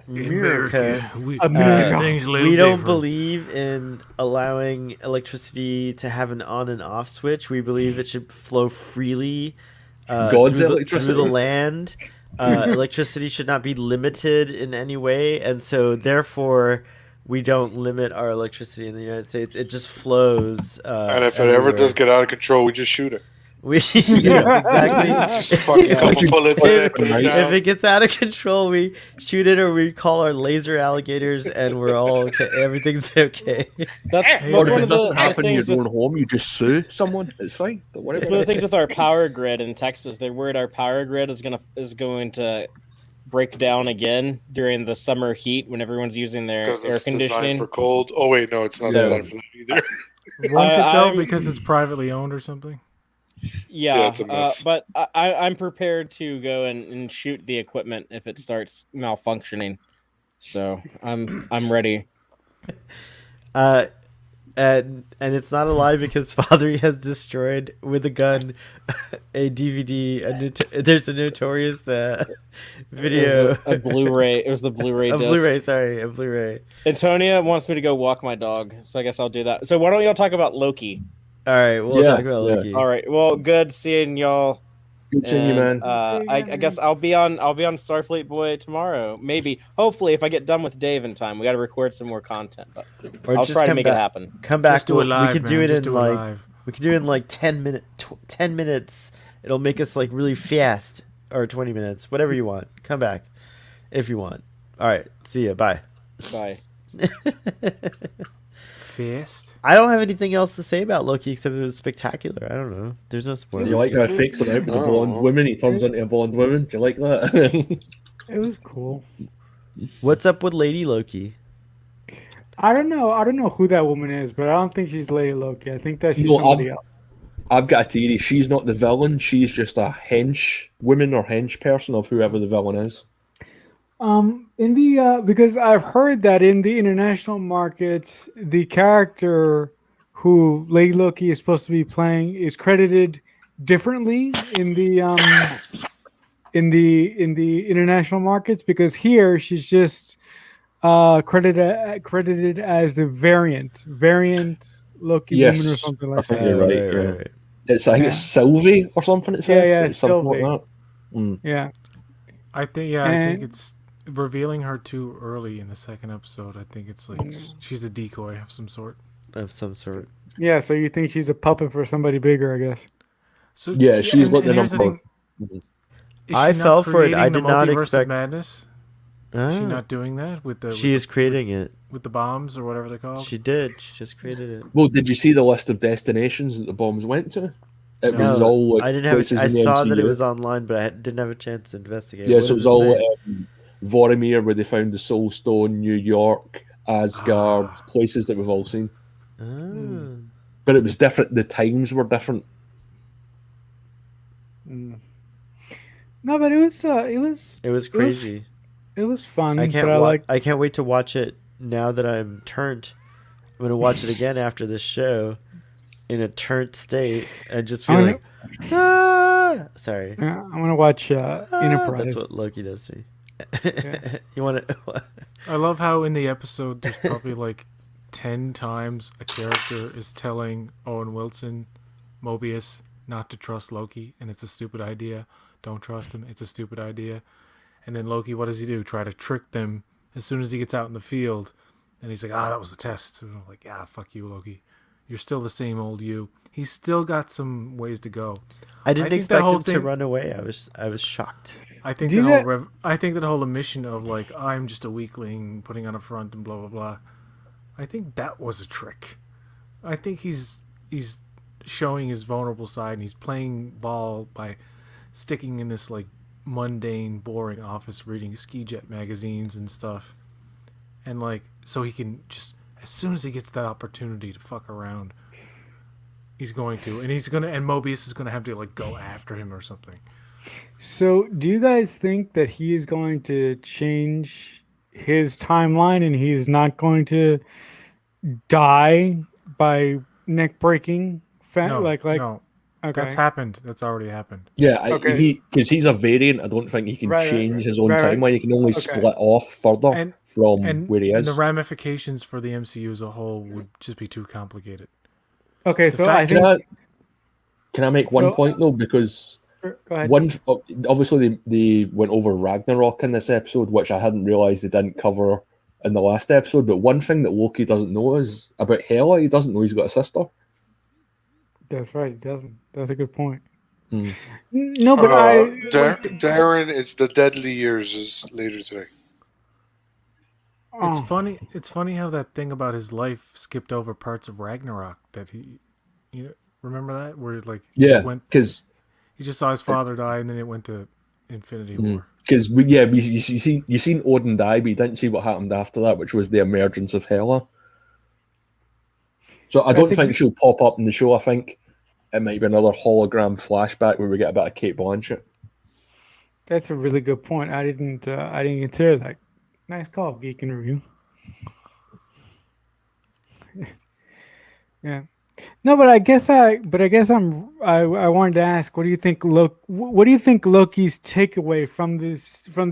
We, America. things a little we don't different. believe in allowing electricity to have an on and off switch. We believe it should flow freely God's through electricity. the land. Electricity should not be limited in any way, and so therefore we don't limit our electricity in the United States. It just flows. And if it ever does get out of control, we just shoot it. we yes, exactly. Just fucking couple bullets in it, put it If down. it gets out of control, we shoot it or we call our laser alligators, and we're all okay. Everything's okay. that's Hey, Or one if of it the doesn't happen in your things with own home, you just sue someone. It's fine. Don't worry It's about one of the it. things with our power grid in Texas. They're worried our power grid is going to break down again during the summer heat when everyone's using their Because air it's designed conditioning. for cold. Oh wait, no, it's not Yeah. designed for that either. Won't it though? I'm- Because it's privately owned or something. Yeah, it's a mess. but I'm prepared to go and shoot the equipment if it starts malfunctioning. So I'm ready. And it's not a lie because Father has destroyed with a gun a DVD. There's a notorious video. It was a Blu-ray. It was the Blu-ray a disc. Blu-ray. Sorry, a Blu-ray. Antonia wants me to go walk my dog, so I guess I'll do that. So why don't y'all talk about Loki? All right, we'll Yeah, talk about yeah. Loki. All right. Well, good seeing y'all. Good seeing you, man. And, I guess I'll be on Starfleet Boy tomorrow. Maybe, hopefully, if I get done with Dave in time. We got to record some more content, but Or I'll just try to come make back, it happen. Come back. Just do it live, we could do man. it Just in do it like live. we could do it in like 10 minutes. It'll make us like really fast, or 20 minutes, whatever you want. Come back if you want. All right, see ya. Bye. Bye. fist. I don't have anything else to say about Loki except it was spectacular. I don't know. There's no spoilers. You like how I faked him out with the blonde Oh. woman? He turns into a blonde woman. Do you like that? It was cool. What's up with Lady Loki? I don't know. I don't know who that woman is, but I don't think she's Lady Loki. I think that she's No, somebody else. I've got a theory. She's not the villain. She's just a hench woman or hench person of whoever the villain is. In the because I've heard that in the international markets, the character who Lady Loki is supposed to be playing is credited differently in the international markets, because here she's just credited as the variant Loki woman or something I like think that. you're right. Right. It's I think it's Sylvie or something. It says Yeah, it's something Sylvie. like that. Yeah. I think And- it's revealing her too early in the second episode. I think it's like she's a decoy of some sort. Of some sort. Yeah, so you think she's a puppet for somebody bigger, I guess. So Yeah, she's got the here's number. Is I she not fell for it. I creating the did not multiverse of expect- madness. Is she Ah, not doing that with the she is creating it. with the bombs or whatever they're called? She did. She just created it. Well, did you see the list of destinations that the bombs went to? It was No, all like I didn't have. places I in the saw that it MCU. was online, but I didn't have a chance to investigate. Yeah, What so it does was all say? Vormir, where they found the Soul Stone, New York, Asgard, Ah. places that we've all seen. Ah. But it was different. The times were different. No, but it was It was crazy. it was fun. I can't. but I can't wait to watch it now that I'm turned. I'm gonna watch it again after this show, in a turned state, and just feel I'm like, ah! Sorry. I'm gonna watch Enterprise. That's what Loki does to me. You want to? I love how in the episode there's probably like 10 times a character is telling Owen Wilson, Mobius, not to trust Loki, and it's a stupid idea. Don't trust him. It's a stupid idea. And then Loki, what does he do? Try to trick them as soon as he gets out in the field. And he's like, that was a test. And I'm like, fuck you, Loki. You're still the same old you. He's still got some ways to go. I didn't think that expect whole him to thing- run away. I was shocked. I think Do that that- I think that whole mission of like I'm just a weakling putting on a front and blah blah blah. I think that was a trick. I think he's showing his vulnerable side and he's playing ball by sticking in this like mundane, boring office reading ski jet magazines and stuff. And like so he can just as soon as he gets that opportunity to fuck around, he's going to. And Mobius is gonna have to like go after him or something. So, do you guys think that he is going to change his timeline and he is not going to die by neck breaking? No, like no. okay. That's happened. That's already happened. Yeah, Okay. because he's a variant. I don't think he can Right, change his own right. timeline. He can only Okay. split off further And- from where he And is. the ramifications for the MCU as a whole would just be too complicated. Okay, so I fact- think. Can I make one So- point though? Because Go ahead. obviously they went over Ragnarok in this episode, which I hadn't realized they didn't cover in the last episode. But one thing that Loki doesn't know is about Hela. He doesn't know he's got a sister. That's right. It doesn't. That's a good point. Hmm. No, but Darren, it's the Deadly Years is later today. It's Oh. funny. It's funny how that thing about his life skipped over parts of Ragnarok. That remember that where like Yeah, he just saw his father die and then it went to Infinity War. because you seen Odin die, but you didn't see what happened after that, which was the emergence of Hela. So I don't think she'll pop up in the show. I think it might be another hologram flashback where we get a bit of Kate Blanchett. That's a really good point. I didn't consider that. Nice call, Geek and Review. Yeah. No, but I guess I wanted to ask, what do you think Loki's takeaway from the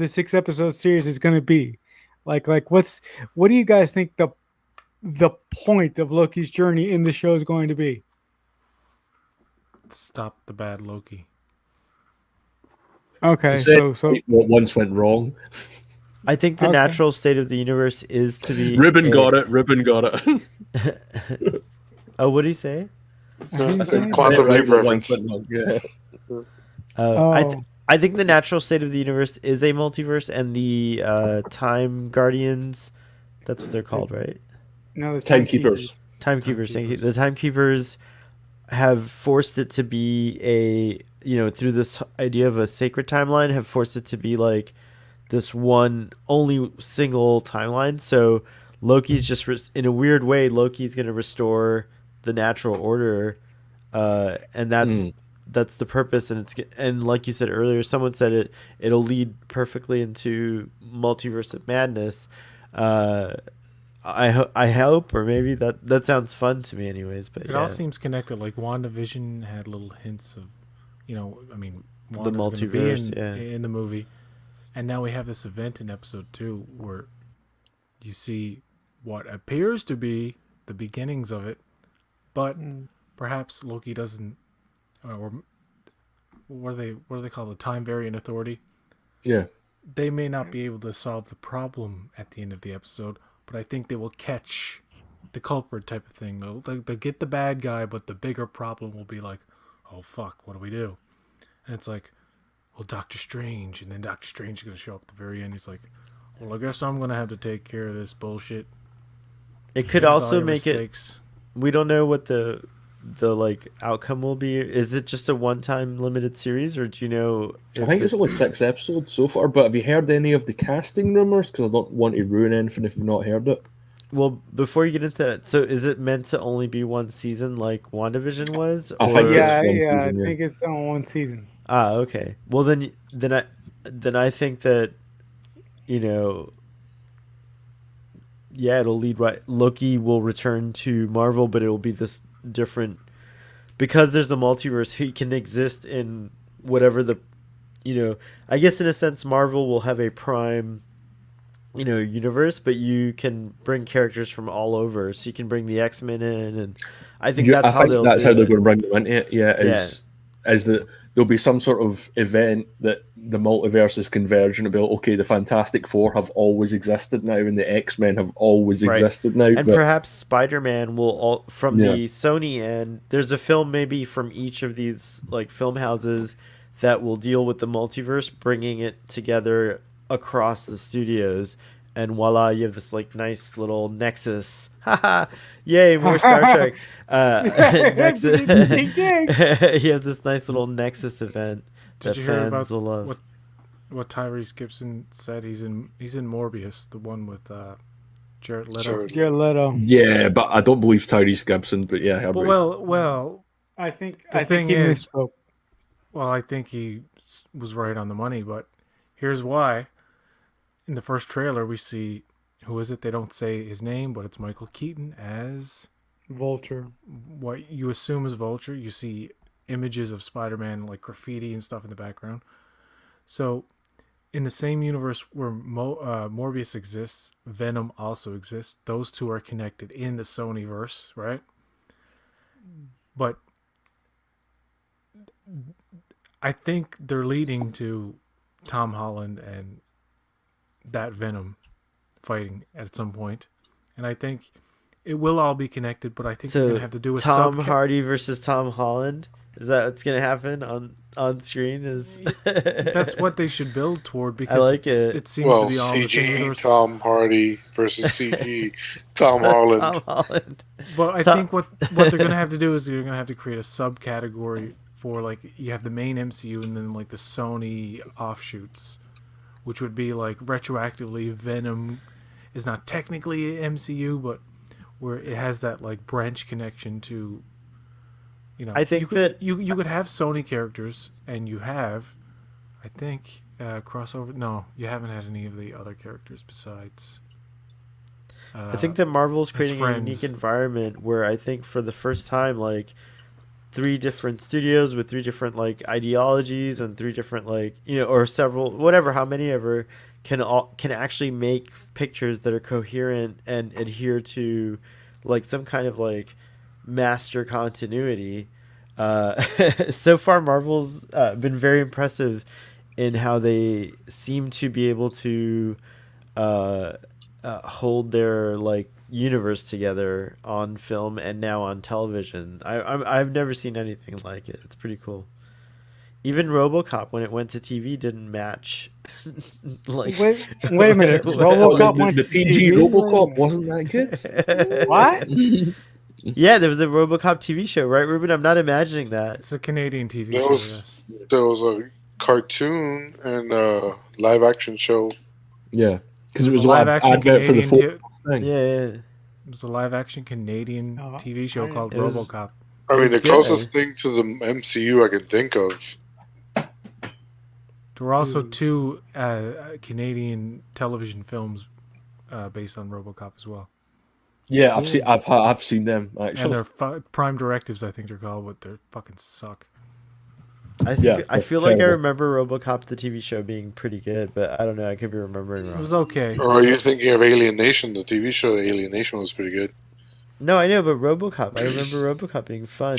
6-episode series is going to be? Like what do you guys think the point of Loki's journey in the show is going to be? Stop the bad Loki. Okay, To say so what once went wrong. I think the Okay. natural state of the universe is to be. Ribbon got it. Ribbon got it. Oh, what did he say? Quantum leap What once reference. went wrong, yeah. I think the natural state of the universe is a multiverse, and the time guardians. That's what they're called, right? no, the Timekeepers. Timekeepers. Thank you. The Timekeepers have forced it to be through this idea of a sacred timeline, have forced it to be like this one only single timeline. So Loki's just in a weird way, Loki's going to restore the natural order, and that's the purpose. And like you said earlier, someone said it'll lead perfectly into Multiverse of Madness. I hope, or maybe that sounds fun to me, anyways. But it all seems connected. Like WandaVision had little hints of, the multiverse, in the movie, and now we have this event in episode 2 where you see what appears to be the beginnings of it, but perhaps Loki doesn't, or what do they call the Time Variant Authority? Yeah, they may not be able to solve the problem at the end of the episode, but I think they will catch the culprit type of thing. They'll get the bad guy, but the bigger problem will be like, oh fuck, what do we do? And it's like, well, Doctor Strange, and then Doctor Strange is going to show up at the very end. He's like, well, I guess I'm going to have to take care of this bullshit. It could also make it. We don't know what the like outcome will be. Is it just a one-time limited series, or do you know? I think it's only 6 episodes so far. But have you heard any of the casting rumors? Because I don't want to ruin anything if you've not heard it. Well, before you get into that, so is it meant to only be one season like WandaVision was? I think I think it's on one season. Ah, okay. Well, then I think that, it'll lead right. Loki will return to Marvel, but it will be this different, because there's a multiverse. He can exist in whatever I guess in a sense Marvel will have a prime universe, but you can bring characters from all over, so you can bring the X-Men in, and I think that's how they're going to bring them into it. Is that there'll be some sort of event that the multiverse is converging about. Okay, the Fantastic Four have always existed now, and the X-Men have always existed now. And perhaps Spider-Man will from the Sony end. There's a film maybe from each of these like film houses that will deal with the multiverse, bringing it together across the studios, and voila, you have this like nice little nexus. Haha, yay, more Star Trek. Nexus. You have this nice little nexus event that fans will love. What Tyrese Gibson said? He's in Morbius, the one with Jared Leto. Jared Leto. Yeah, but I don't believe Tyrese Gibson. But yeah, well, I think the thing he is, misspoke. well, I think he was right on the money, but here's why. In the first trailer, we see, who is it? They don't say his name, but it's Michael Keaton as Vulture. What you assume is Vulture. You see images of Spider-Man, like graffiti and stuff in the background. So, in the same universe where Morbius exists, Venom also exists. Those two are connected in the Sonyverse, right? But I think they're leading to Tom Holland and that Venom fighting at some point, and I think it will all be connected. But I think they're gonna have to do a Tom Hardy versus Tom Holland. Is that what's gonna happen on screen? Is that's what they should build toward, because I like it. It seems to be all CG the same universe. Tom Hardy versus CG Tom Holland. Tom Holland. But I think what they're gonna have to do is they're gonna have to create a subcategory for, like, you have the main MCU and then like the Sony offshoots, which would be like retroactively Venom is not technically MCU, but where it has that like branch connection to, I think you could have Sony characters, and you have, I think, crossover. No, you haven't had any of the other characters besides. I think that Marvel's creating a unique environment where I think for the first time, like, 3 different studios with 3 different like ideologies and 3 different like or several, whatever, how many ever, can actually make pictures that are coherent and adhere to like some kind of like master continuity. So far Marvel's been very impressive in how they seem to be able to hold their like universe together on film and now on television. I've never seen anything like it. It's pretty cool. Even RoboCop, when it went to TV, didn't match. Like, wait a minute, RoboCop went the to PG TV? RoboCop wasn't that good. What? Yeah, there was a RoboCop TV show, right, Ruben? I'm not imagining that. It's a Canadian TV There show. was- Yes. There was a cartoon and a live action show. Yeah, because it It was was a live like action advert for the Canadian. thing. Yeah. It was a live action Canadian Oh, TV show I- called it was- RoboCop. I mean, was the good. closest thing to the MCU I can think of. There were also two Canadian television films based on RoboCop as well, Yeah, I've seen them and actually. they're Prime Directives, I think they're called, but they fucking suck. Yeah, I feel like I terrible. remember RoboCop the TV show being pretty good, but I don't know. I could be remembering It wrong. was okay. Or are you thinking of Alien Nation? The TV show Alien Nation was pretty good. No, I know, but RoboCop. I remember RoboCop being fun.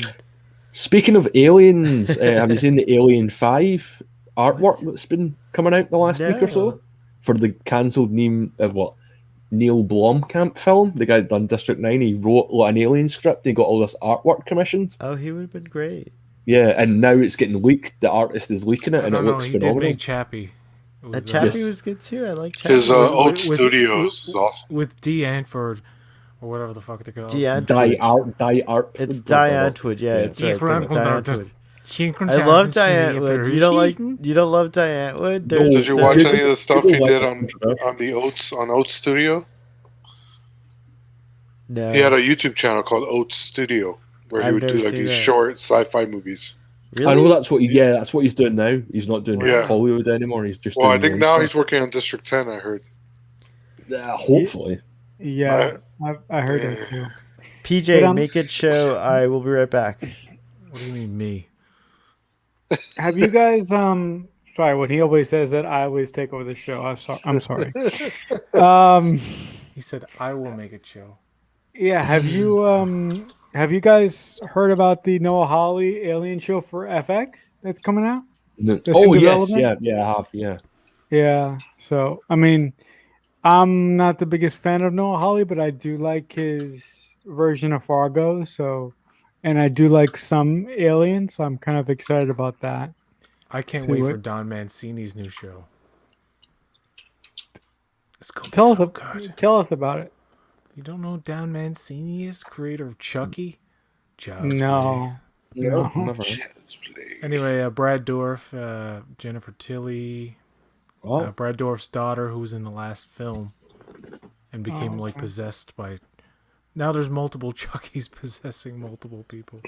Speaking of aliens, have you seen the Alien 5 artwork that's been coming out the last week or No. so? For the cancelled Neil Blomkamp film? The guy that done District 9, he wrote an alien script, he got all this artwork commissioned. Oh, he would have been great. Yeah, and now it's getting leaked. The artist is leaking it, I and it don't know. looks He did phenomenal. make Chappie. That Chappie Yes. was good too. I like Chappie. His With- Oat with- Studios is awesome. with D. Antford, or whatever the fuck they're called. Die Antwoord. It's Die Antwood. Yeah, it's right. It's Die Antwood. I love Die Antwood. You don't like Die Antwood? No. Did you So watch people- any of the stuff people he like did it. on the Oats Studio? No. He had a YouTube channel called Oats Studio where he I've would do never like seen these that. short sci-fi movies. Really? I know that's what that's what he's doing now. He's not doing Yeah. Hollywood anymore. He's just Well, I doing think his now own he's working on District 10. I heard. stuff. Hopefully. Yeah, I heard that too. PJ, But, make it show. I will be right back. What do you mean, me? Have you guys sorry, when he always says that I always take over the show. I'm sorry. He said, "I will make it show." Yeah, have you guys heard about the Noah Hawley alien show for FX that's coming out? No. That's Oh in yes, development? yeah, I have, yeah. Yeah. So I mean, I'm not the biggest fan of Noah Hawley, but I do like his version of Fargo. So, and I do like some aliens. So I'm kind of excited about that. I can't See wait what- for Don Mancini's new show. It's gonna be Tell so us, good. tell us about it. You don't know who Don Mancini is, creator of Chucky? Child's No, no. Never. Anyway, Brad Dourif, Jennifer Tilly, Oh, Brad Dourif's daughter, who was in the last film and became like okay. possessed by. Now there's multiple Chuckies possessing multiple people,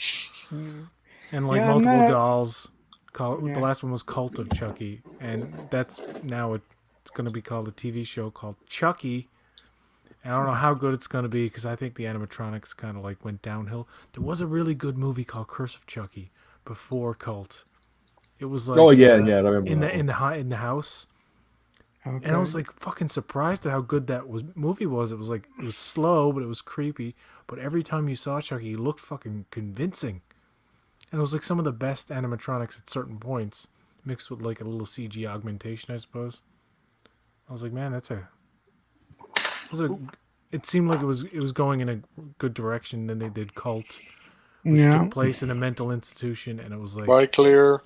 and like Yeah, I'm multiple not- dolls. The Yeah. last one was Cult of Chucky, and that's now it's going to be called a TV show called Chucky. And I don't know how good it's going to be because I think the animatronics kind of like went downhill. There was a really good movie called Curse of Chucky before Cult. It was like oh yeah, yeah, I remember in that the one. in the house. Okay. And I was like fucking surprised at how good that movie was. It was like it was slow, but it was creepy. But every time you saw Chucky, he looked fucking convincing. And it was like some of the best animatronics at certain points, mixed with like a little CG augmentation, I suppose. I was like, man, it seemed like it was going in a good direction. Then they did Cult, which yeah. took place in a mental institution, and it was like Bye, Clear.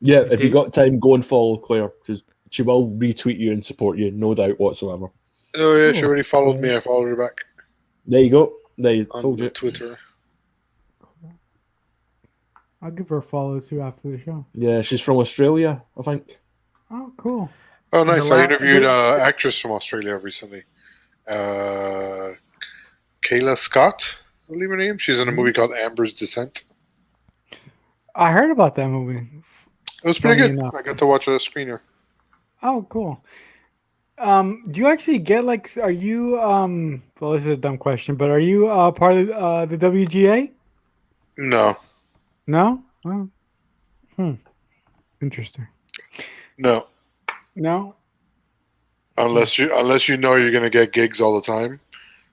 Yeah, if you did- got time, go and follow Claire because she will retweet you and support you, no doubt whatsoever. Oh yeah, she already followed me. I followed her back There you go. There you on told the you. Twitter. I'll give her a follow too after the show. Yeah, she's from Australia, I think. Oh, cool. Oh, And the nice. la- I interviewed the- an actress from Australia recently. Kayla Scott, I believe her name. She's in a movie called Amber's Descent. I heard about that movie. It was pretty Funny good. enough. I got to watch it at a screener. Oh, cool. Do you actually get like? Are you Well, this is a dumb question, but are you part of the WGA? No, No. Oh. Interesting. no. No. Unless you know you're gonna get gigs all the time,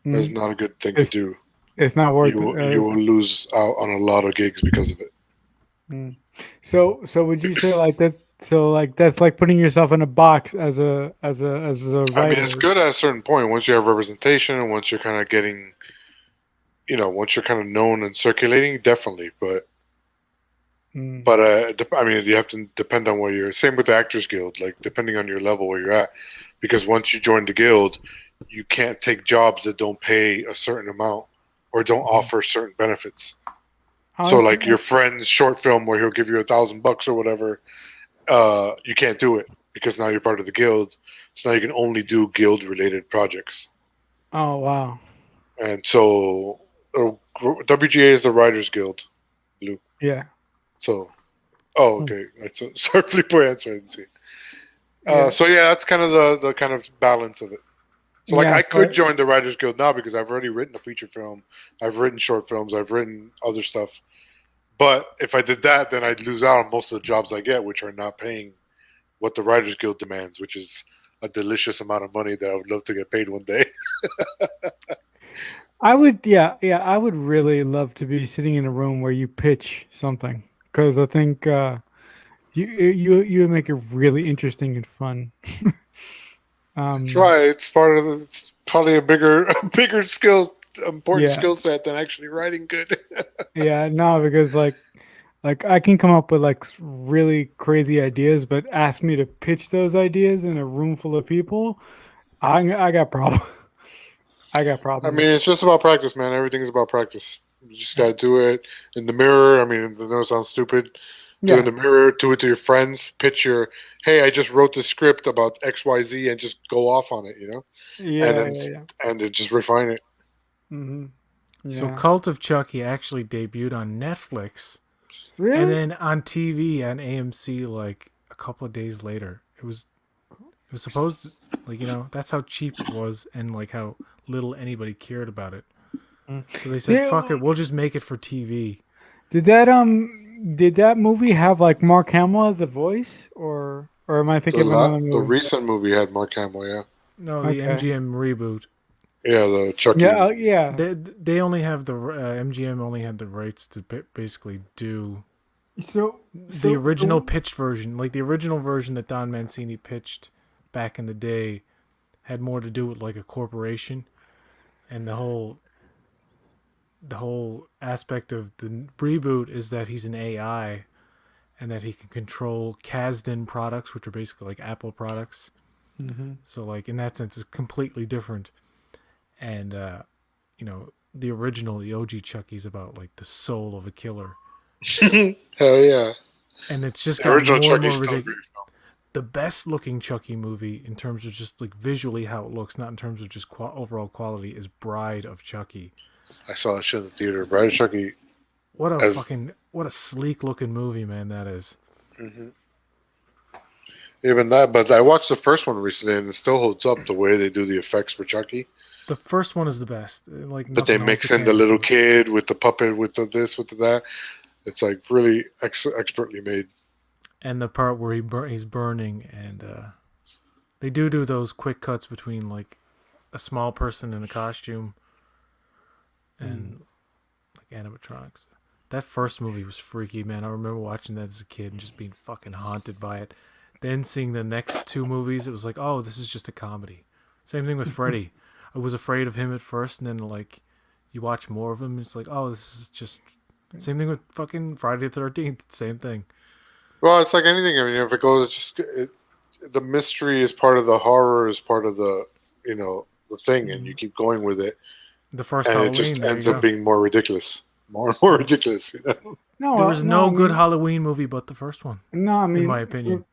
that's Mm. not a good thing to It's do. It's not worth You it. you will lose out on a lot of gigs because of it. So would you say like that? So like that's like putting yourself in a box as a writer. I mean, it's good at a certain point. Once you have representation and once you're kind of getting, once you're kind of known and circulating, definitely. But Mm. I mean, you have to depend on where you're. Same with the Actors Guild, like depending on your level where you're at, because once you join the guild, you can't take jobs that don't pay a certain amount, or don't offer certain benefits. Oh, So I see. like your friend's short film where he'll give you $1,000 or whatever, you can't do it because now you're part of the guild. So now you can only do guild related projects. Oh wow. And so WGA is the Writers Guild, Luke. Yeah. So, okay, that's a Starfleet Boy answer. I didn't see. Yeah. So yeah, that's kind of the kind of balance of it. So like Yeah, I could but- join the Writers Guild now because I've already written a feature film, I've written short films, I've written other stuff. But if I did that, then I'd lose out on most of the jobs I get, which are not paying what the Writers Guild demands, which is a delicious amount of money that I would love to get paid one day. I would, I would really love to be sitting in a room where you pitch something because I think you would make it really interesting and fun. That's right. It's part of it's probably a bigger important Yeah. skill set than actually writing good. Yeah, no, because like I can come up with like really crazy ideas, but ask me to pitch those ideas in a room full of people, I got problem. I got I problems. mean, it's just about practice, man. Everything is about practice. You just gotta do it in the mirror. I mean, I know it sounds stupid. Do it Yeah. in the mirror. Do it to your friends. Pitch your, hey, I just wrote the script about XYZ, and just go off on it. Yeah, And then yeah. and then just refine it. Mm-hmm. Yeah. So Cult of Chucky actually debuted on Netflix Really? and then on TV on AMC like a couple of days later. It was supposed to, like, that's how cheap it was and like how little anybody cared about it. So they said, Yeah. "Fuck it, we'll just make it for TV." Did that movie have like Mark Hamill as the voice, or am I thinking of another The movie? recent movie had Mark Hamill. Yeah, No, the Okay. MGM reboot. yeah, the Chucky. Yeah, yeah. They only have the MGM only had the rights to basically do So the original pitched version, like the original version that Don Mancini pitched back in the day, had more to do with like a corporation, and the whole aspect of the reboot is that he's an AI, and that he can control Kasdan products, which are basically like Apple products. Mm-hmm. So like in that sense, it's completely different. And the original, the OG Chucky's about like the soul of a killer. Hell yeah! And it's just The gotten original more and more Chucky's still ridiculous. The best looking Chucky movie in terms of just like visually how it looks, not in terms of just overall quality, is Bride of Chucky. I saw that shit in the theater. Bride of Chucky. What a sleek looking movie, man, that is. Mm-hmm. Even that, but I watched the first one recently, and it still holds up the way they do the effects for Chucky. The first one is the best. Like, But they nothing mix else in the can little do it. kid with the puppet, with the this, with the that. It's like really expertly made. And the part where he's burning, and they do those quick cuts between like a small person in a costume and like animatronics. That first movie was freaky, man. I remember watching that as a kid and just being fucking haunted by it. Then seeing the next two movies, it was like, oh, this is just a comedy. Same thing with Freddy. I was afraid of him at first, and then like you watch more of him, it's like, oh, this is just. Same thing with fucking Friday the 13th. Same thing. Well, it's like anything. I mean, if it goes, it's just the mystery is part of the horror, is part of the the thing, and you keep going with it, The first and Halloween, it just there ends you up go. being more ridiculous, more and more ridiculous. No, There was no I good mean- Halloween movie but the first one. No, I mean, my opinion.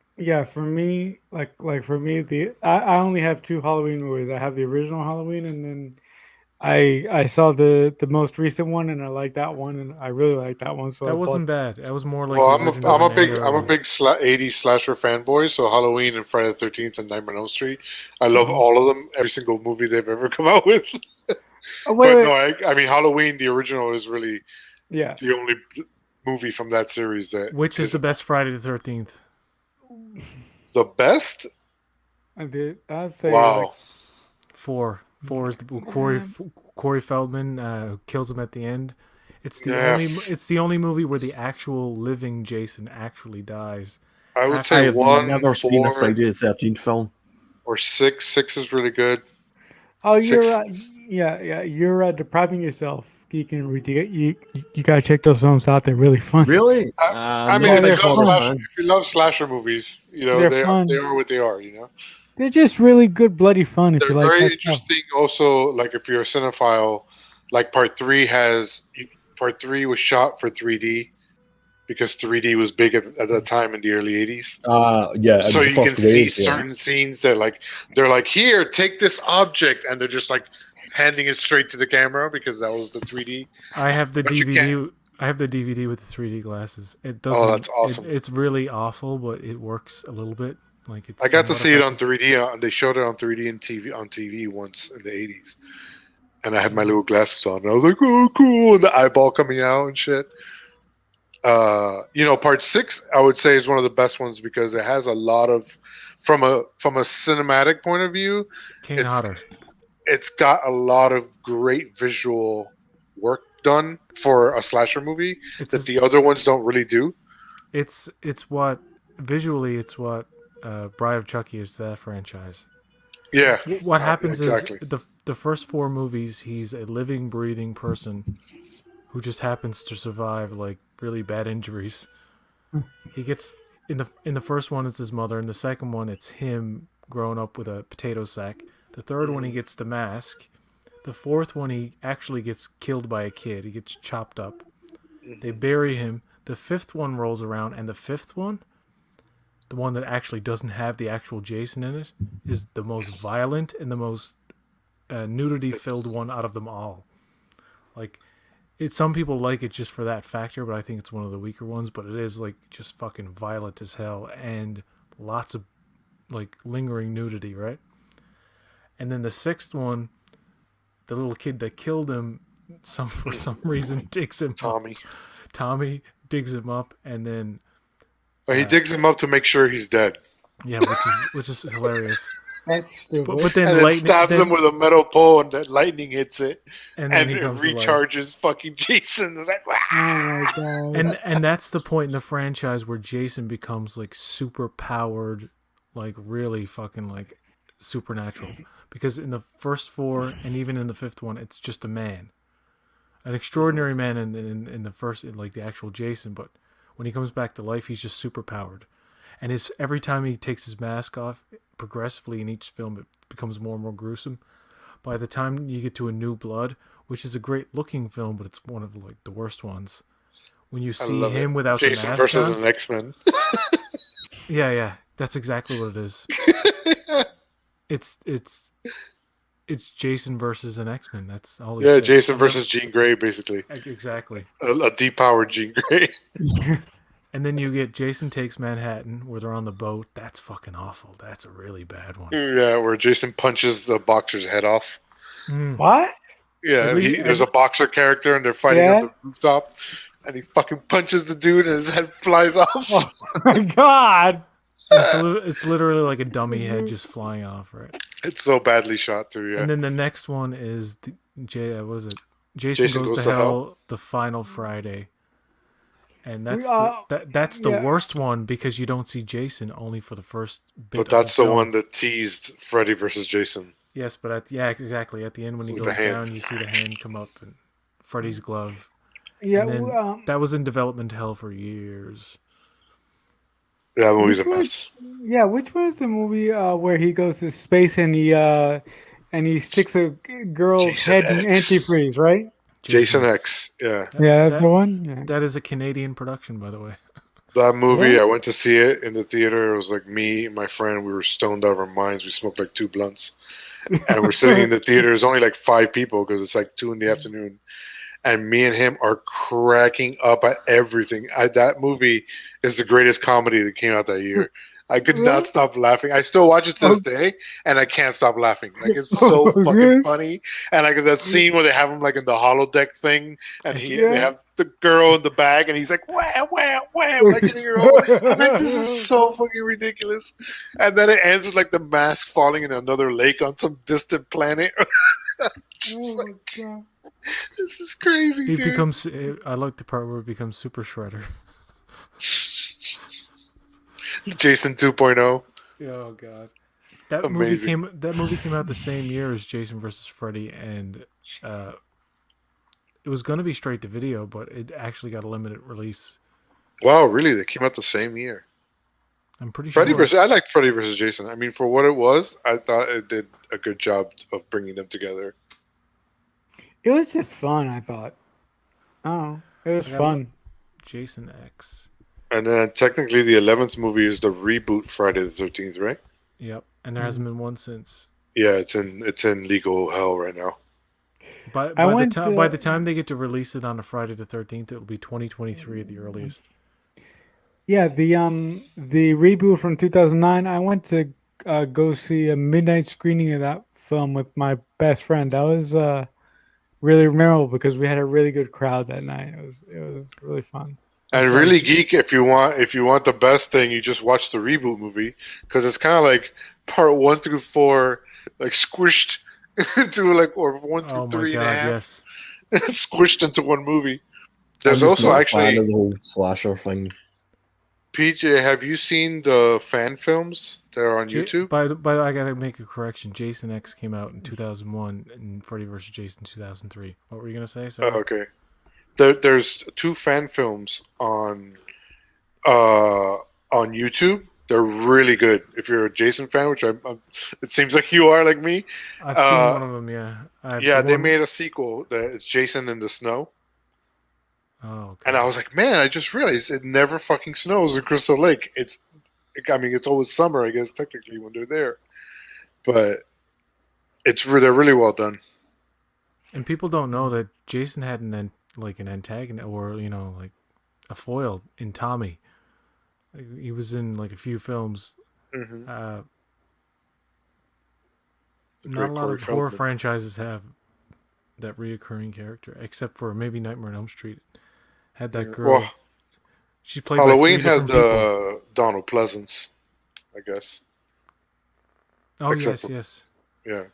For me, like for me, I only have two Halloween movies. I have the original Halloween, and then I saw the most recent one, and I like that one, and I really like that one. So I That bought- wasn't bad. That was more like Well, the original I'm a Amanda big 80s slasher fanboy. So Halloween and Friday the 13th and Nightmare on Elm Street, I love all of them. Every single movie they've ever come out with. Oh, wait, But wait. no, I mean Halloween, the original, is really Yeah. the only movie from that series that Which is the best Friday the 13th? the best. I did. I'd say Wow. like, 4. 4 is the Corey Feldman who kills him at the end. It's the Yeah. it's the only movie where the actual living Jason actually dies. I would I say have 1, never seen a 4, Friday the 13th film. or 6. 6 is really good. oh, you're Six- yeah. You're depriving yourself. You can you gotta check those films out. They're really fun. Really? I mean, no, if they're you, love fun. slasher, if you love slasher movies, They're they fun. are what they are. They're just really good, bloody fun. If They're you like very that stuff. interesting. Also, like if you're a cinephile, Like part 3 was shot for 3D because 3D was big at that time in the early 80s. Yeah, it So was the you can first see wave. Yeah. certain scenes that they're like, here, take this object, and they're just like handing it straight to the camera because that was the 3D. I have the But you DVD. I have the DVD with the 3D glasses. It doesn't. Oh, that's awesome. It's really awful, but it works a little bit. Like it's. I got to somewhat see it on effective. 3D. They showed it on 3D and TV once in the 80s, and I had my little glasses on. And I was like, "Oh, cool!" And the eyeball coming out and shit. Part 6 I would say is one of the best ones because it has a lot of, from a cinematic point of view, Kane Hodder. it's got a lot of great visual work done for a slasher movie that the other ones don't really do. It's what visually it's what Bride of Chucky is to that franchise. Yeah. What happens exactly. is the first 4 movies, he's a living, breathing person who just happens to survive like really bad injuries. He gets in the first one it's his mother, in the second one it's him growing up with a potato sack. The third one he gets the mask. The fourth one he actually gets killed by a kid. He gets chopped up. They bury him. The fifth one rolls around, and the fifth one, the one that actually doesn't have the actual Jason in it, is the most violent and the most nudity-filled one out of them all. Like, some people like it just for that factor, but I think it's one of the weaker ones. But it is like just fucking violent as hell and lots of like lingering nudity, right? And then the sixth one, the little kid that killed him, for some reason digs him Tommy. up. Tommy digs him up, and then He digs him up to make sure he's dead. yeah, which is hilarious. That's stupid. But then And then lightning stabs him with a metal pole, and that lightning hits it, and and then he it comes to life. recharges fucking Jason. It's like, Oh my god. And that's the point in the franchise where Jason becomes like super powered, like really fucking like supernatural. Because in the first 4 and even in the fifth one, it's just a man, an extraordinary man in the first, like the actual Jason. But when he comes back to life, he's just super powered. And every time he takes his mask off, progressively in each film, it becomes more and more gruesome. By the time you get to A New Blood, which is a great looking film, but it's one of like the worst ones. When you see him without Jason the mask versus on, an X-Men. yeah, that's exactly what it is. It's Jason versus an X-Men. That's all. Yeah, Jason versus Jean Grey, basically. Exactly. A depowered Jean Grey. And then you get Jason Takes Manhattan, where they're on the boat. That's fucking awful. That's a really bad one. Yeah, where Jason punches the boxer's head off. What? Yeah, there's a boxer character, and they're fighting on the rooftop, and he fucking punches the dude, and his head flies off. Oh my god. It's literally like a dummy head just flying off, right? It's so badly shot too. Yeah. And then the next one is what is it? Jason Goes to Hell, the Final Friday. And that's that's the worst one because you don't see Jason only for the first bit. But that's the one that teased Freddy versus Jason. Yes, but exactly. At the end when he goes down, you see the hand come up and Freddy's glove. Yeah, and then that was in development hell for years. That movie's a mess. Yeah, which one is the movie where he goes to space and he sticks a girl's head in antifreeze, right? Jason X. Yeah. Yeah, that's the one. Yeah. That is a Canadian production, by the way. That movie, I went to see it in the theater. It was like me and my friend. We were stoned out of our minds. We smoked like 2 blunts. And we're sitting in the theater. There's only like 5 people because it's like 2 in the afternoon. And me and him are cracking up at everything. That movie is the greatest comedy that came out that year. I could not stop laughing. I still watch it to this day, and I can't stop laughing. Like it's so fucking funny. And like that scene where they have him like in the holodeck thing, and they have the girl in the bag, and he's like wham wham wham like in your own. I'm like, this is so fucking ridiculous. And then it ends with like the mask falling in another lake on some distant planet. This is crazy. He dude. becomes. I like the part where it becomes Super Shredder. Jason 2.0. Oh god, that movie came out the same year as Jason versus Freddy, and it was going to be straight to video, but it actually got a limited release. Wow, really? They came out the same year. I'm pretty sure. I liked Freddy versus Jason. I mean, for what it was, I thought it did a good job of bringing them together. It was just fun. I thought. Oh, it was I got fun. Jason X. And then technically the 11th movie is the reboot Friday the 13th, right? Yep, and there hasn't been one since. Yeah, it's in legal hell right now. By I by the went. time by the time they get to release it on a Friday the 13th, it'll be 2023 at the earliest. Yeah, the reboot from 2009. I went to go see a midnight screening of that film with my best friend. That was really memorable because we had a really good crowd that night. It was really fun. And sorry, really J- geek if you want the best thing, you just watch the reboot movie because it's kind of like part 1 through 4 like squished into like or one through Oh my three and a god, half yes. squished into one movie. I'm There's just also not a fan actually of the whole slasher thing. PJ. Have you seen the fan films that are on YouTube? By I gotta make a correction. Jason X came out in 2001 and Freddy vs. Jason 2003. What were you gonna say? Sorry. Oh, okay. There's 2 fan films uh on YouTube. They're really good. If you're a Jason fan, which it seems like you are, like me. I've seen Uh, one of them. Yeah. yeah, The they one- made a sequel that it's Jason in the Snow, Oh, okay. and I was like, man, I just realized it never fucking snows in Crystal Lake. I mean, it's always summer, I guess, technically when they're there, but they're really well done. And people don't know that Jason had an antagonist or like a foil in Tommy. Like, he was in like a few films. Mm-hmm. Not a lot of horror franchises have that reoccurring character, except for maybe Nightmare on Elm Street. Had that girl. Well, She played Halloween by 3 had different people. Donald Pleasance, I guess. Oh except yes. Yeah.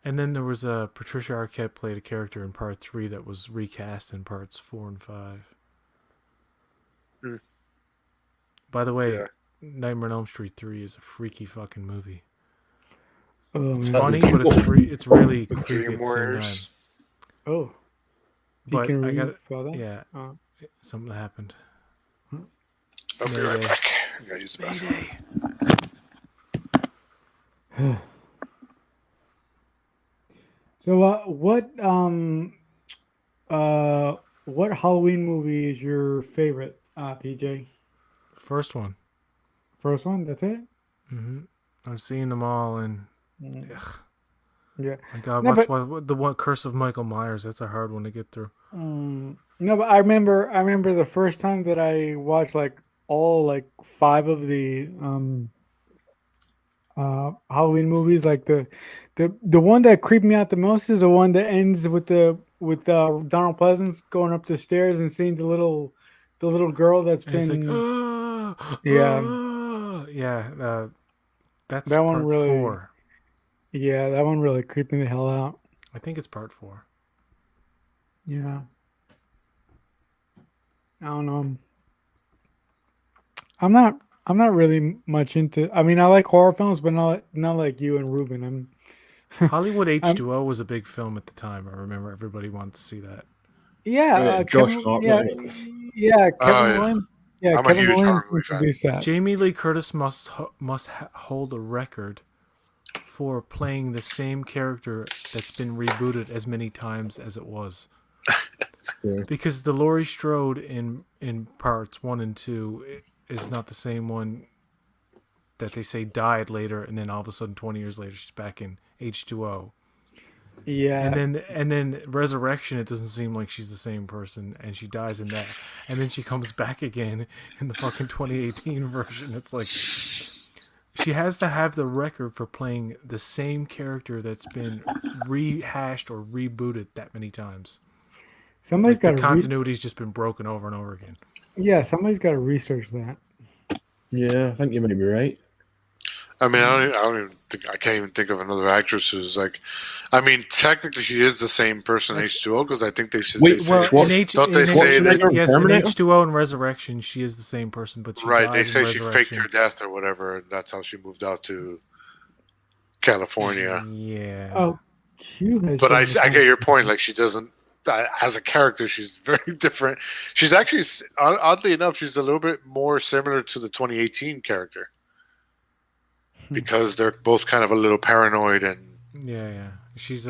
And then there was Patricia Arquette played a character in part 3 that was recast in parts 4 and 5. Mm. By the way, Yeah. Nightmare on Elm Street 3 is a freaky fucking movie. It's Funny, but it's really The creepy Dream at the same time. Warriors. Oh, But can I read got for that? yeah, Oh. something happened. I'll be right Mayday. back. I gotta use the bathroom. Mayday. So what Halloween movie is your favorite, PJ? First one. First one, that's it? hmm I'm seeing them all, and Yeah. my God, No, the one Curse of Michael Myers? That's a hard one to get through. No, but I remember the first time that I watched like all like 5 of the Halloween movies. Like the one that creeped me out the most is the one that ends with Donald Pleasance going up the stairs and seeing the little girl that's And it's like, been yeah, yeah. That's that one part really 4. yeah, that one really creeped me the hell out. I think it's part 4. Yeah. I don't know. I'm not really much into. I mean, I like horror films, but not like you and Ruben. Hollywood H2O was a big film at the time. I remember everybody wanted to see that. Yeah, Josh Kevin, Hart, yeah, wasn't it? yeah, Oh, Kevin yeah. Williams. Yeah, I'm a Kevin huge Williams horror movie fan. introduced that. Jamie Lee Curtis must hold a record for playing the same character that's been rebooted as many times as it was. Yeah. Because the Laurie Strode in parts 1 and 2 is not the same one that they say died later, and then all of a sudden 20 years later she's back in H2O. Yeah, And then Resurrection, it doesn't seem like she's the same person, and she dies in that, and then she comes back again in the fucking 2018 version. It's like she has to have the record for playing the same character that's been rehashed or rebooted that many times. somebody's Like the got to continuity's just been broken over and over again. yeah, somebody's got to research that. Yeah, I think you might be right. I mean, I don't even think I can't even think of another actress who's like. I mean, technically, she is the same person in H2O because I think they should. Wait, They say, Well, What- in H, don't in they H- say that- yes, in Terminator? H2O and Resurrection, she is the same person, but she right? dies They in say she faked Resurrection. her death or whatever, and that's how she moved out to California. Yeah. Oh, Q has. But done I it. get your point. Like she doesn't. As a character, she's very different. She's actually, oddly enough, she's a little bit more similar to the 2018 character because they're both kind of a little paranoid and Yeah. She's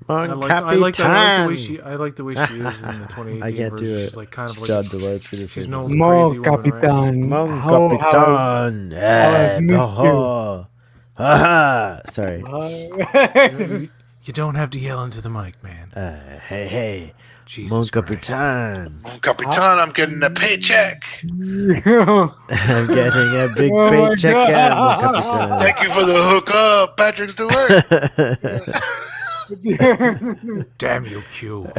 Mon I like the way Capitan. I like the way she is in the 2018 I can't version. do it. She's like kind of like John Delancey to she's say an that. old Mo crazy woman, right? Capitan. Mon How Capitan. I've missed you. Boho. Haha. Sorry. You don't have to yell into the mic, man. Hey. Mon Jesus Christ. Capitan. Mon Capitan, I'm getting a paycheck. I'm getting a big Oh my paycheck, Mon Capitan. Thank you for the hookup. Patrick's to work. Damn you, Q.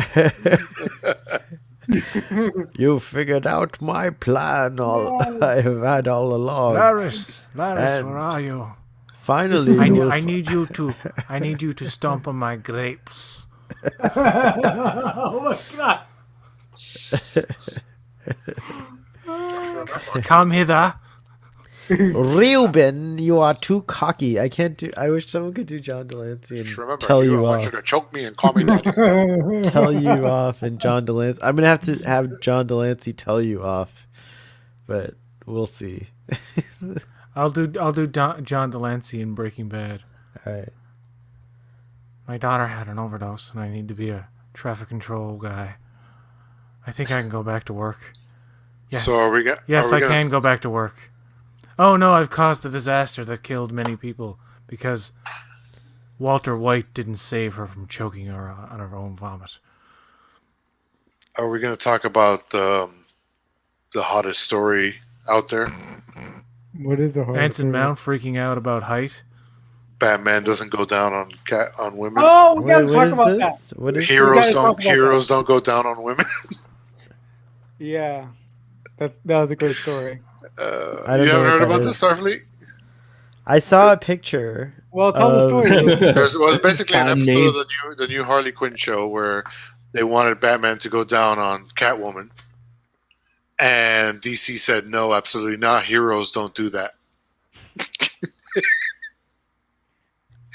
You figured out my plan I have had all along. Laris, And- where are you? Finally, I need you to stomp on my grapes. Oh my god. Come hither. Reuben, you are too cocky. I can't do. I wish someone could do John Delancey and Just remember, tell I you want off. you to choke me and call me daddy. Tell you off, and John Delancey. I'm gonna have to have John Delancey tell you off, but we'll see. I'll do John Delancey in Breaking Bad. All right. My daughter had an overdose, and I need to be a traffic control guy. I think I can go back to work. Yes. So are we got? Yes, are we I gonna- can go back to work. Oh no, I've caused a disaster that killed many people because Walter White didn't save her from choking her on her own vomit. Are we going to talk about the hottest story out there? What is the hard Anson story? Mount freaking out about height. Batman doesn't go down on women. Oh, we gotta What talk is about that. this? What is Heroes gotta talk about don't go down on women. Yeah, that was a great story. I You don't know haven't what heard that about is. this, Starfleet? I saw a picture. Well, tell the story. It's basically an episode Fan-made. of the new Harley Quinn show where they wanted Batman to go down on Catwoman, and DC said no, absolutely not. Heroes don't do that.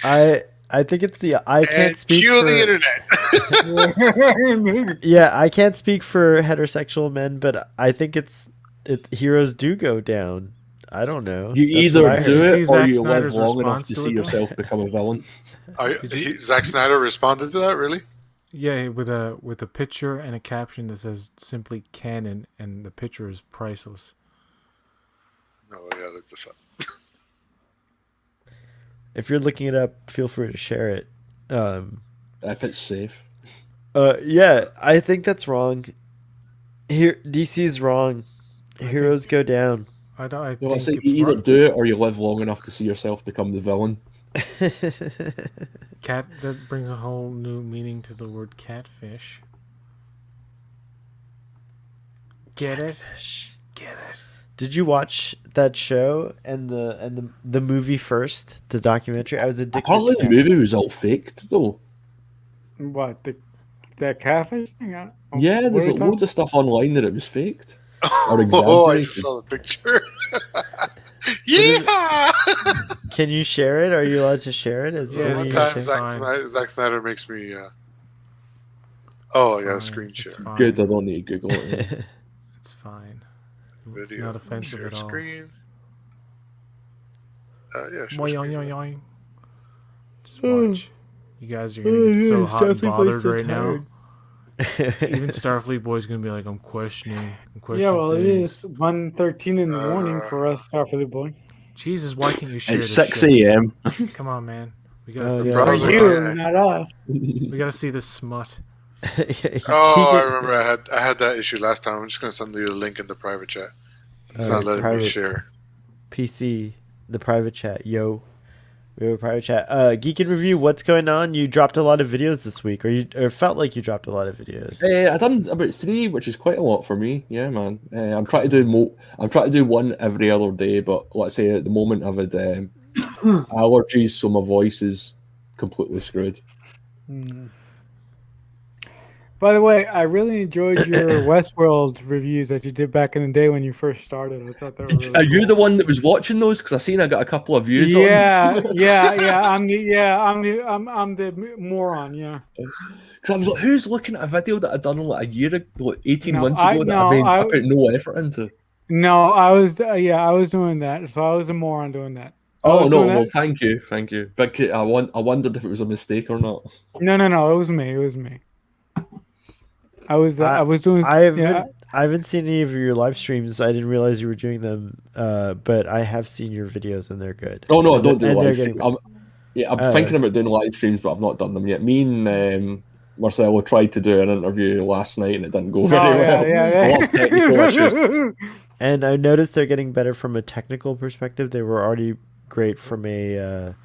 I think it's the I can't And speak cue for the internet. yeah I can't speak for heterosexual men, but I think it's heroes do go down. I don't know. You That's what I either heard. do Did you it see or Zack you Snyder's live long enough response to to see it, though? yourself become a villain. Zack Snyder responded to that, really? Yeah, with a picture and a caption that says simply canon, and the picture is priceless. No, I gotta look this up. If you're looking it up, feel free to share it. If it's safe. Yeah, I think that's wrong. Here, DC's wrong. Heroes go down. I No, I think say it's you either wrong. do it or you live long enough to see yourself become the villain. Cat, that brings a whole new meaning to the word catfish. Get it? Get it? Did you watch that show and the movie first, the documentary? I was addicted. Apparently to the movie was all faked though. What, that catfish thing? Yeah, what there's are you loads of stuff online that it was faked. Or Oh, I just exaggerated. saw the picture. Yeah. Can you share it? Are you allowed to share it? Is Yeah, it it's One any- time fine. Zack Snyder makes me. Oh, I got a Fine, screen it's share. fine. Good, I don't need to Google it. It's fine. It's Video. not offensive Share at all. screen. Yeah, sure. Boing, yoing, yoing. Just watch. You guys are gonna get so hot and Starfleet Boy's bothered so right now. tired. Even Starfleet Boy's gonna be like, I'm questioning Yeah, well, it things. is 1:13 in the morning for us, Starfleet Boy. Jesus, why can't you share It's this 6 shit? a.m. Come on, man. We gotta Oh, see yeah. For Browser, you, yeah. not us. We gotta see this smut. Oh, I remember. I had that issue last time. I'm just gonna send you the link in the private chat. It's not it's letting private. me share. PC, the private chat. Yo, we have a private chat. Geek and Review. What's going on? You dropped a lot of videos this week, or felt like you dropped a lot of videos. I done about 3, which is quite a lot for me. Yeah, man. I'm trying to do I'm trying to do one every other day, but let's say at the moment I've had allergies, so my voice is completely screwed. By the way, I really enjoyed your Westworld reviews that you did back in the day when you first started. I thought they were really Are you cool. the one that was watching those? Because I seen I got a couple of views on. Yeah. I'm the moron. Yeah. Because I was like, who's looking at a video that I done like a year ago, like 18 No, months I- ago that no, I I- put no effort into? No, I was doing that. So I was a moron doing that. Oh was no, doing well, that. thank you. But I wondered if it was a mistake or not. No. It was me. It was me. I I was doing. I Yeah. haven't seen any of your live streams. I didn't realize you were doing them. But I have seen your videos and they're good. Oh no, I And they're- don't do and they're live getting stream. better. I'm Uh, thinking about doing live streams, but I've not done them yet. Me and Marcelo tried to do an interview last night, and it didn't go very Oh yeah, well. A lot of technical issues. yeah. and I noticed they're getting better from a technical perspective. They were already great from a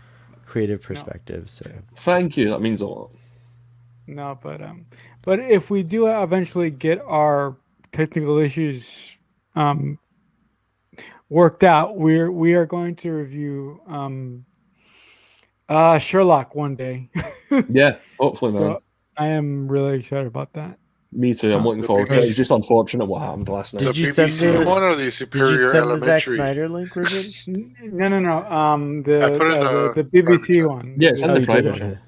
creative perspective. So Thank you. That means a lot. No, but if we do eventually get our technical issues worked out, we are going to review Sherlock one day. Yeah, hopefully, man. So I am really excited about that. Me too. I'm looking The forward to it. It was BBC just unfortunate what happened last night. The Did you send BBC the- one or the did you Superior send the Zack Elementary? Snyder link, Ruben? No. I put it in The the BBC private one. Yeah, it's in Oh, the you private did. chat. Okay.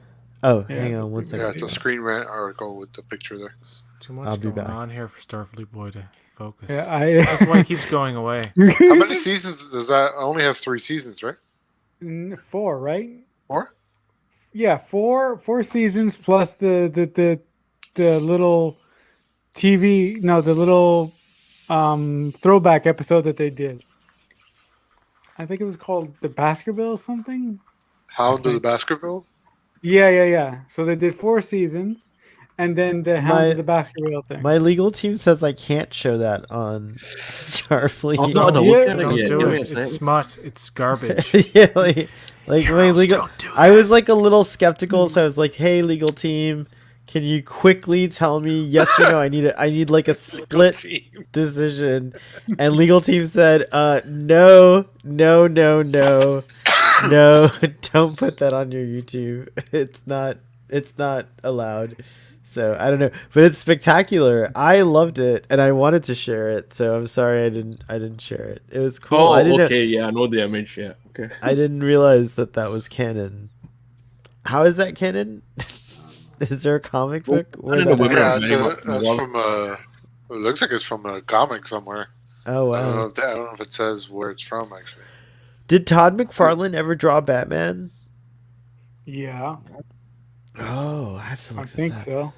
Oh, Yeah. hang on one second. Yeah, it's a Screen Rant article with the picture there. There's too I'll much be going back. on here for Starfleet Boy to focus. Yeah, That's why he keeps going away. How many seasons does that? Only has 3 seasons, right? 4, right? 4? Yeah, four seasons plus the little TV, no, the little throwback episode that they did. I think it was called The Baskerville or something. Hound of the Baskerville? Yeah. So they did 4 seasons, and then the Hounds of the Baskerville thing. My legal team says I can't show that on Starfleet. I've not had a look at it Don't yet. do Give me a it. It's second. smut. It's garbage. Yeah, like my legal. I was like a little skeptical, so I was like, "Hey, legal team, can you quickly tell me yes or no? I need like a split decision." And legal team said, no, don't put that on your YouTube. It's not allowed." So I don't know, but it's spectacular. I loved it, and I wanted to share it. So I'm sorry I didn't share it. It was cool. Oh, I didn't okay. Yeah, I know the image. Yeah, okay. I didn't realize that was canon. How is that canon? Is there a comic book? I where don't know that whether Yeah, happens? very much that's more. from it looks like it's from a comic somewhere. Oh I don't know wow! if I don't know if it says where it's from actually. Did Todd McFarlane ever draw Batman? Yeah, Oh, I have to I look this think up. so.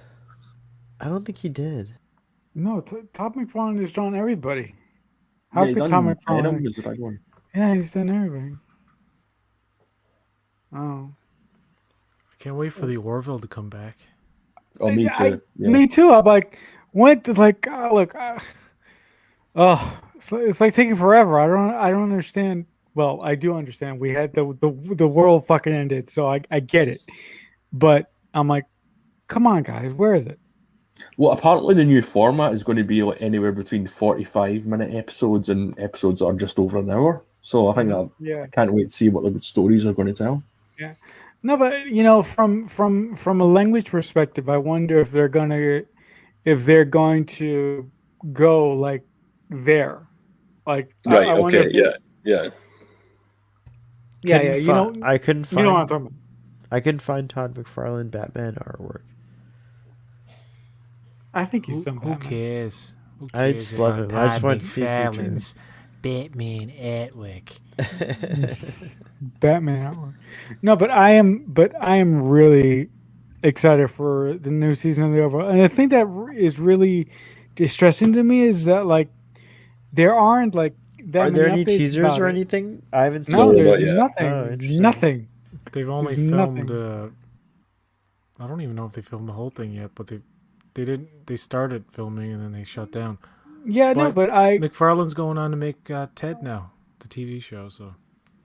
I don't think he did. No, Todd McFarlane has drawn everybody. How Yeah, could done Todd Venom McFarlane? was the big one. Yeah, he's done everything. Oh, I can't wait for the Orville to come back. Oh, me too. Yeah. Me too. I'm like, what? It's like, look, it's like taking forever. I don't understand. Well, I do understand. We had the world fucking ended, so I get it. But I'm like, come on, guys, where is it? Well, apparently the new format is going to be like anywhere between 45-minute episodes and episodes that are just over an hour. So I think that Yeah. I can't wait to see what the stories are going to tell. No, but from a language perspective, I wonder if they're going to go like there, like I wonder if yeah. yeah. I couldn't you know what I'm find. talking about. I couldn't find Todd McFarlane Batman artwork. I think he's Who some cares? Who cares? I just love about him. I just Todd want to see future. McFarlane's Batman artwork. Batman artwork. No, but I am really excited for the new season of the Overall. And the thing that is really distressing to me is that like there aren't like that Are there many any updates teasers about or it. anything? I haven't seen. No, No, there's not yet. nothing. Oh, interesting. Nothing. They've only There's filmed. nothing. I don't even know if they filmed the whole thing yet, but they didn't. They started filming and then they shut down. Yeah, no, but McFarlane's going on to make Ted now, the TV show. So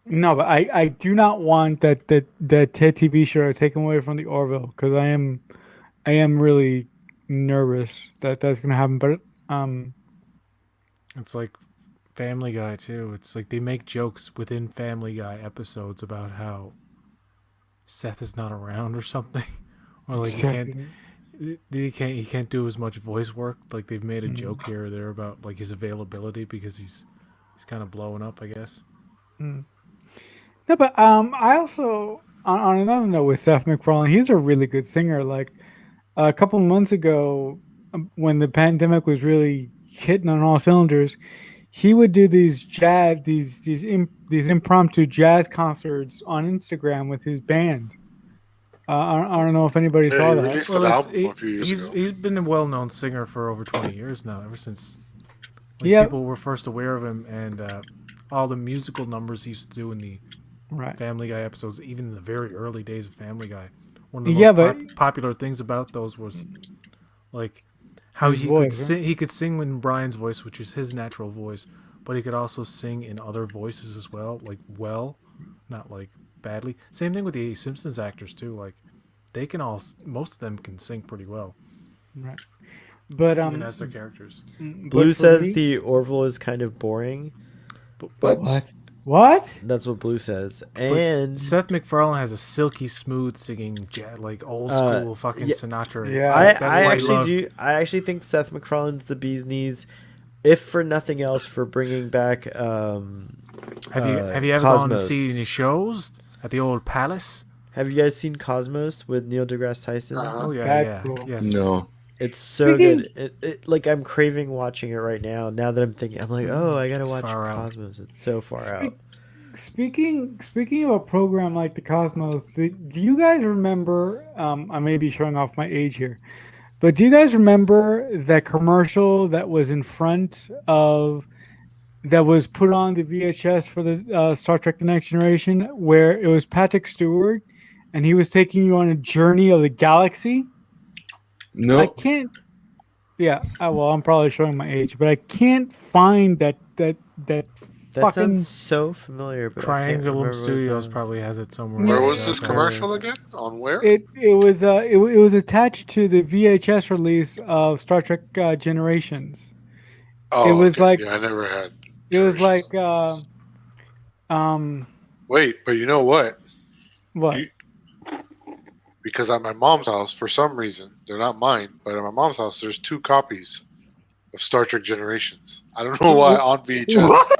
I do not want that Ted TV show taken away from the Orville because I am really nervous that that's gonna happen. But it's like Family Guy too. It's like they make jokes within Family Guy episodes about how Seth is not around or something, or like he can't do as much voice work. Like they've made a joke here or there about like his availability because he's kind of blowing up, I guess. No, but I also on another note with Seth MacFarlane, he's a really good singer. Like a couple months ago, when the pandemic was really hitting on all cylinders, he would do these these impromptu jazz concerts on Instagram with his band. I don't know if anybody Yeah, saw he that. released Well, an album a few years he's ago. he's been a well-known singer for over 20 years now, ever since Yeah. people were first aware of him, and all the musical numbers he used to do in the Right. Family Guy episodes, even in the very early days of Family Guy. One of the Yeah, most but popular things about those was like how his he voice, could huh? sing. He could sing in Brian's voice, which is his natural voice, but he could also sing in other voices as well, not like badly. Same thing with the Simpsons actors too. Like they can most of them can sing pretty well, right. But even as their characters. Blue but for says me- the Orville is kind of boring. But what? That's what Blue says. But And Seth MacFarlane has a silky smooth singing, like old school fucking yeah, Sinatra. yeah. That's I why actually do. I actually think Seth MacFarlane's the bee's knees, if for nothing else, for bringing back. Have you ever gone to Cosmos. see any shows at the old Palace? Have you guys seen Cosmos with Neil deGrasse Tyson? Oh yeah, That's yeah, cool. yes. no. It's so Speaking- good. Like I'm craving watching it right now. Now that I'm thinking, I'm like, oh, I gotta It's watch far out. Cosmos. It's so far out. Speaking of a program like the Cosmos, do you guys remember? I may be showing off my age here, but do you guys remember that commercial that was in front of that was put on the VHS for the Star Trek: The Next Generation, where it was Patrick Stewart, and he was taking you on a journey of the galaxy? No. I can't. Yeah, well, I'm probably showing my age, but I can't find that That fucking. sounds so familiar. But I can't remember Triangulum what it Studios does. probably has it somewhere. Where Yeah. was this commercial again? On where? It was attached to the VHS release of Star Trek Generations. Oh, it was okay. like- Yeah, I never had. It was like Wait, but you know what? what? You- Because at my mom's house, for some reason, they're not mine, but at my mom's house, there's 2 copies of Star Trek Generations. I don't know why on VHS. What?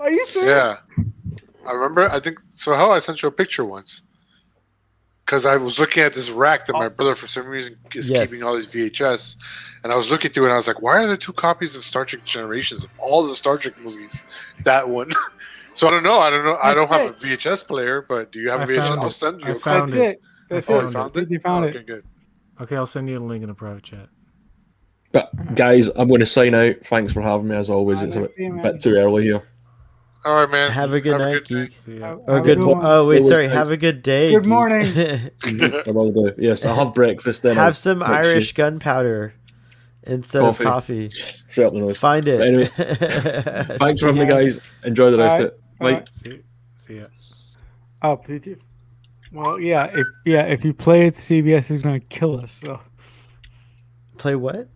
Are you serious? Yeah, I remember. I think so. Hell, I sent you a picture once because I was looking at this rack that my brother, for some reason, is Yes. keeping all these VHS, and I was looking through it, and I was like, "Why are there 2 copies of Star Trek Generations of all the Star Trek movies?" That one. So I don't know. I don't have a VHS player, but do you have a I VHS? found I'll it. send you. I a found copy. That's it. That's Oh, it. you found it. You found Oh, it. okay, good. Okay, I'll send you a link in a private chat. But guys, I'm going to sign out. Thanks for having me as always. It's a Nice to see you, man. bit too early here. All right, man. Have a good night, day. geek. See ya. Have Or a good. one. Oh wait, Always sorry. nice. Have a good day. Good geek. morning. I will do. Yes, I'll have breakfast then. Have I'll some make Irish sure- gunpowder instead Coffee. of coffee. Certainly not. Find it. But anyway, Thanks for having me, guys. Enjoy the rest of it. Bye. Alright. See ya. Oh, PG. Well, yeah. If you play it, CBS is going to kill us. So Play what?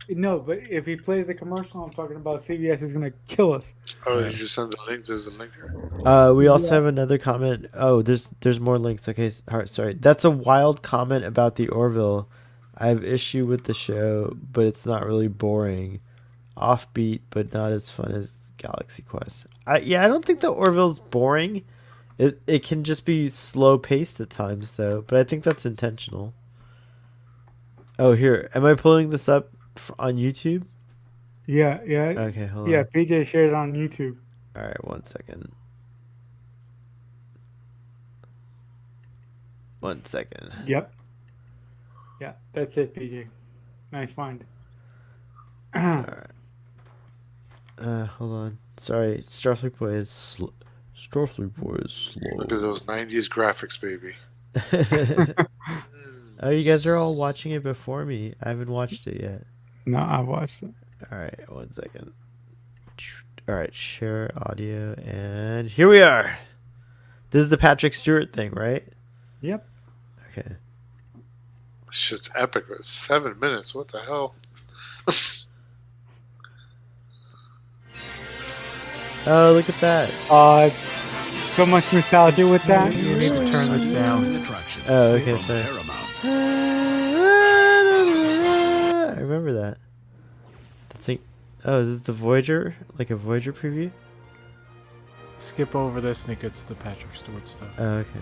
no, but if he plays the commercial I'm talking about, CBS is going to kill us. Oh, did you send the link? There's a link here. We also have another comment. Oh, there's more links. Okay, sorry. That's a wild comment about the Orville. I have issue with the show, but it's not really boring. Offbeat, but not as fun as Galaxy Quest. I don't think the Orville's boring. It can just be slow paced at times though, but I think that's intentional. Oh, here. Am I pulling this up on YouTube? Yeah. Okay, hold on. Yeah, PJ shared it on YouTube. All right, 1 second. 1 second. Yep. Yeah, that's it, PJ. Nice find. Hold on. Sorry, Starfleet Boy is Starfleet Boy is slow. Look at those 90s graphics, baby. Oh, you guys are all watching it before me. I haven't watched it yet. No, I watched it. All right, 1 second. All right, share audio, and here we are. This is the Patrick Stewart thing, right? Yep. Okay. This shit's epic. It's 7 minutes. What the hell? Oh, look at that. It's so much nostalgia with that. You need to turn this down. Oh, okay, sorry. I remember that. That's like, oh, this is the Voyager, like a Voyager preview. Skip over this and it gets to the Patrick Stewart stuff. Oh, okay.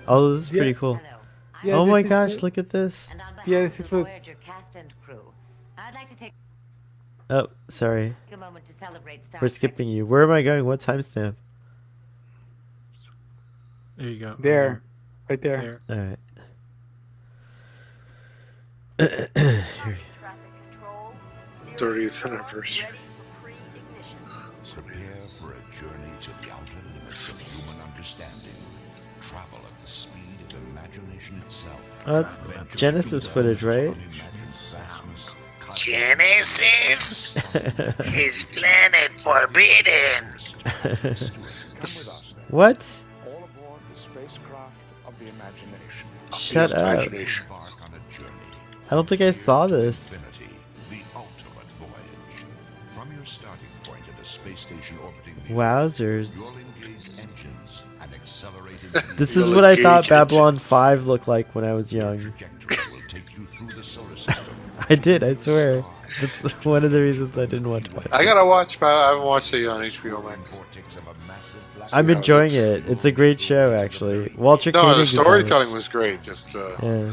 Oh, this is pretty cool. Yeah, Oh this my is gosh, the- look at this. Yeah, this is for. Voyager cast and crew. I'd like to take Oh, sorry. Take a moment to celebrate Star We're Trek. skipping you. Where am I going? What timestamp? There you go. There, right there. There. All right. Traffic control. 30th anniversary. Ready for pre-ignition. Prepare for a journey to the outer limits of human understanding. Travel at the speed of imagination itself. Oh, that's Genesis footage, right? Genesis? His planet forbidden. What? All aboard the spacecraft of the imagination. Shut up. Imagination. Embark on a journey. I don't think I saw this. Infinity, the ultimate voyage. From your starting point at a space station orbiting the Wowzers. you'll engage engines and accelerated. This is You'll what I engage thought Babylon engines. 5 looked like when I was young. trajectory will take you through the solar system. I did, I swear. That's one of the reasons I didn't want to watch it. I gotta watch, but I haven't watched it on HBO Max. Vortex of a massive black I'm how it enjoying looks. it. It's a great show, actually. Walter No, Koenig the is on it. storytelling was great. Just, Yeah.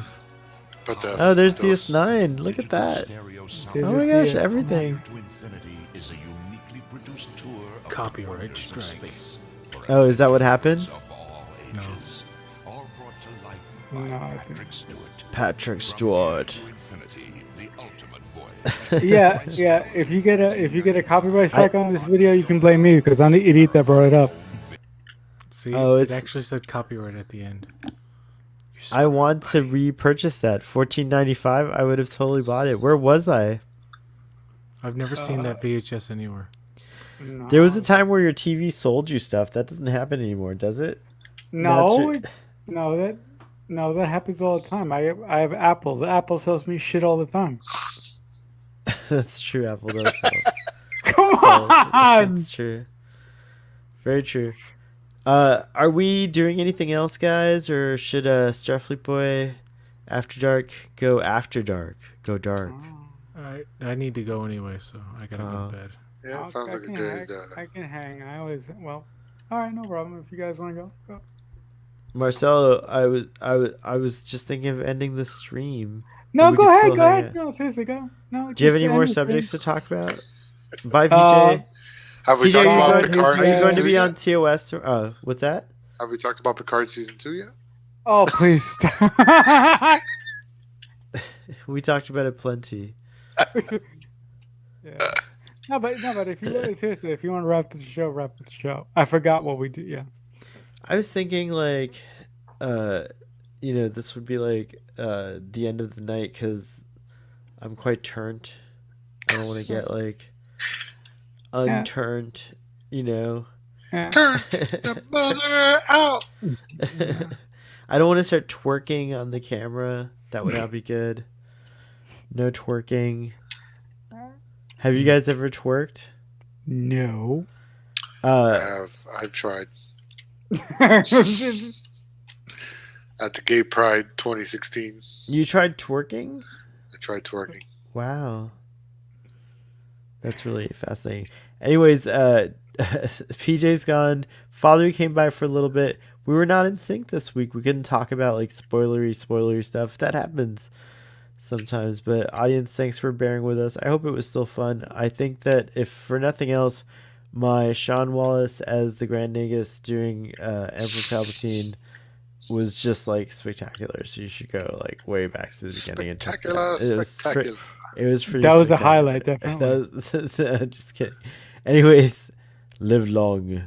but Oh, there's those- DS9. Look at that. stereo sound There's Oh my a gosh, DS9. everything. to infinity is a uniquely produced tour of Copyright the wonders of strike. space for Oh, is that what happened? of all ages. All brought to life by No, I think- Patrick Stewart. Patrick From Stewart. to infinity, the ultimate voyage. Yeah, yeah. If you get a copyright strike on this video, you can blame me because I'm the idiot that brought it up. See, Oh, it it's- actually said copyright at the end. I want to repurchase that. $14.95. I would have totally bought it. Where was I? I've never seen that VHS anywhere. No, There was a time where your TV sold you stuff. That doesn't happen anymore, does it? no, That's no, that happens all the time. I have Apple. The Apple sells me shit all the time. That's true. Apple does sell. Come sells. on. That's true. Very true. Are we doing anything else, guys, or should Starfleet Boy After Dark go after dark? Go dark. I need to go anyway, so I gotta go Oh. to bed. Yeah, it sounds like a can good. I can hang. I always well. All right, no problem. If you guys want to go, go. Marcelo, I was just thinking of ending the stream. No, We go can ahead. still Go hang ahead. out. No, seriously, go. No. Do you have just any end more the subjects thing. to talk about? Bye, Uh, PJ. Have we PJ, talked are you about going, Picard are you season going to 2 be yet? on TOS? Or, what's that? Have we talked about Picard season 2 yet? Oh, please stop. We talked about it plenty. Yeah. No, but if you seriously, if you want to wrap the show, wrap the show. I forgot what we did. Yeah. I was thinking like, this would be like the end of the night because I'm quite turned. I don't want to get like unturned, Yeah. Turn the mother out. I don't want to start twerking on the camera. That would not be good. No twerking. Have you guys ever twerked? No. I've tried at the Gay Pride 2016. You tried twerking? I tried twerking. Wow. That's really fascinating. Anyways, PJ's gone. Father came by for a little bit. We were not in sync this week. We couldn't talk about like spoilery stuff. That happens sometimes. But audience, thanks for bearing with us. I hope it was still fun. I think that if for nothing else, my Sean Wallace as the Grand Nagus doing Emperor Palpatine was just like spectacular. So you should go like way back to the beginning and check it out. Spectacular. It was pretty. That was a spectacular. highlight, definitely. Just kidding. Anyways, live long,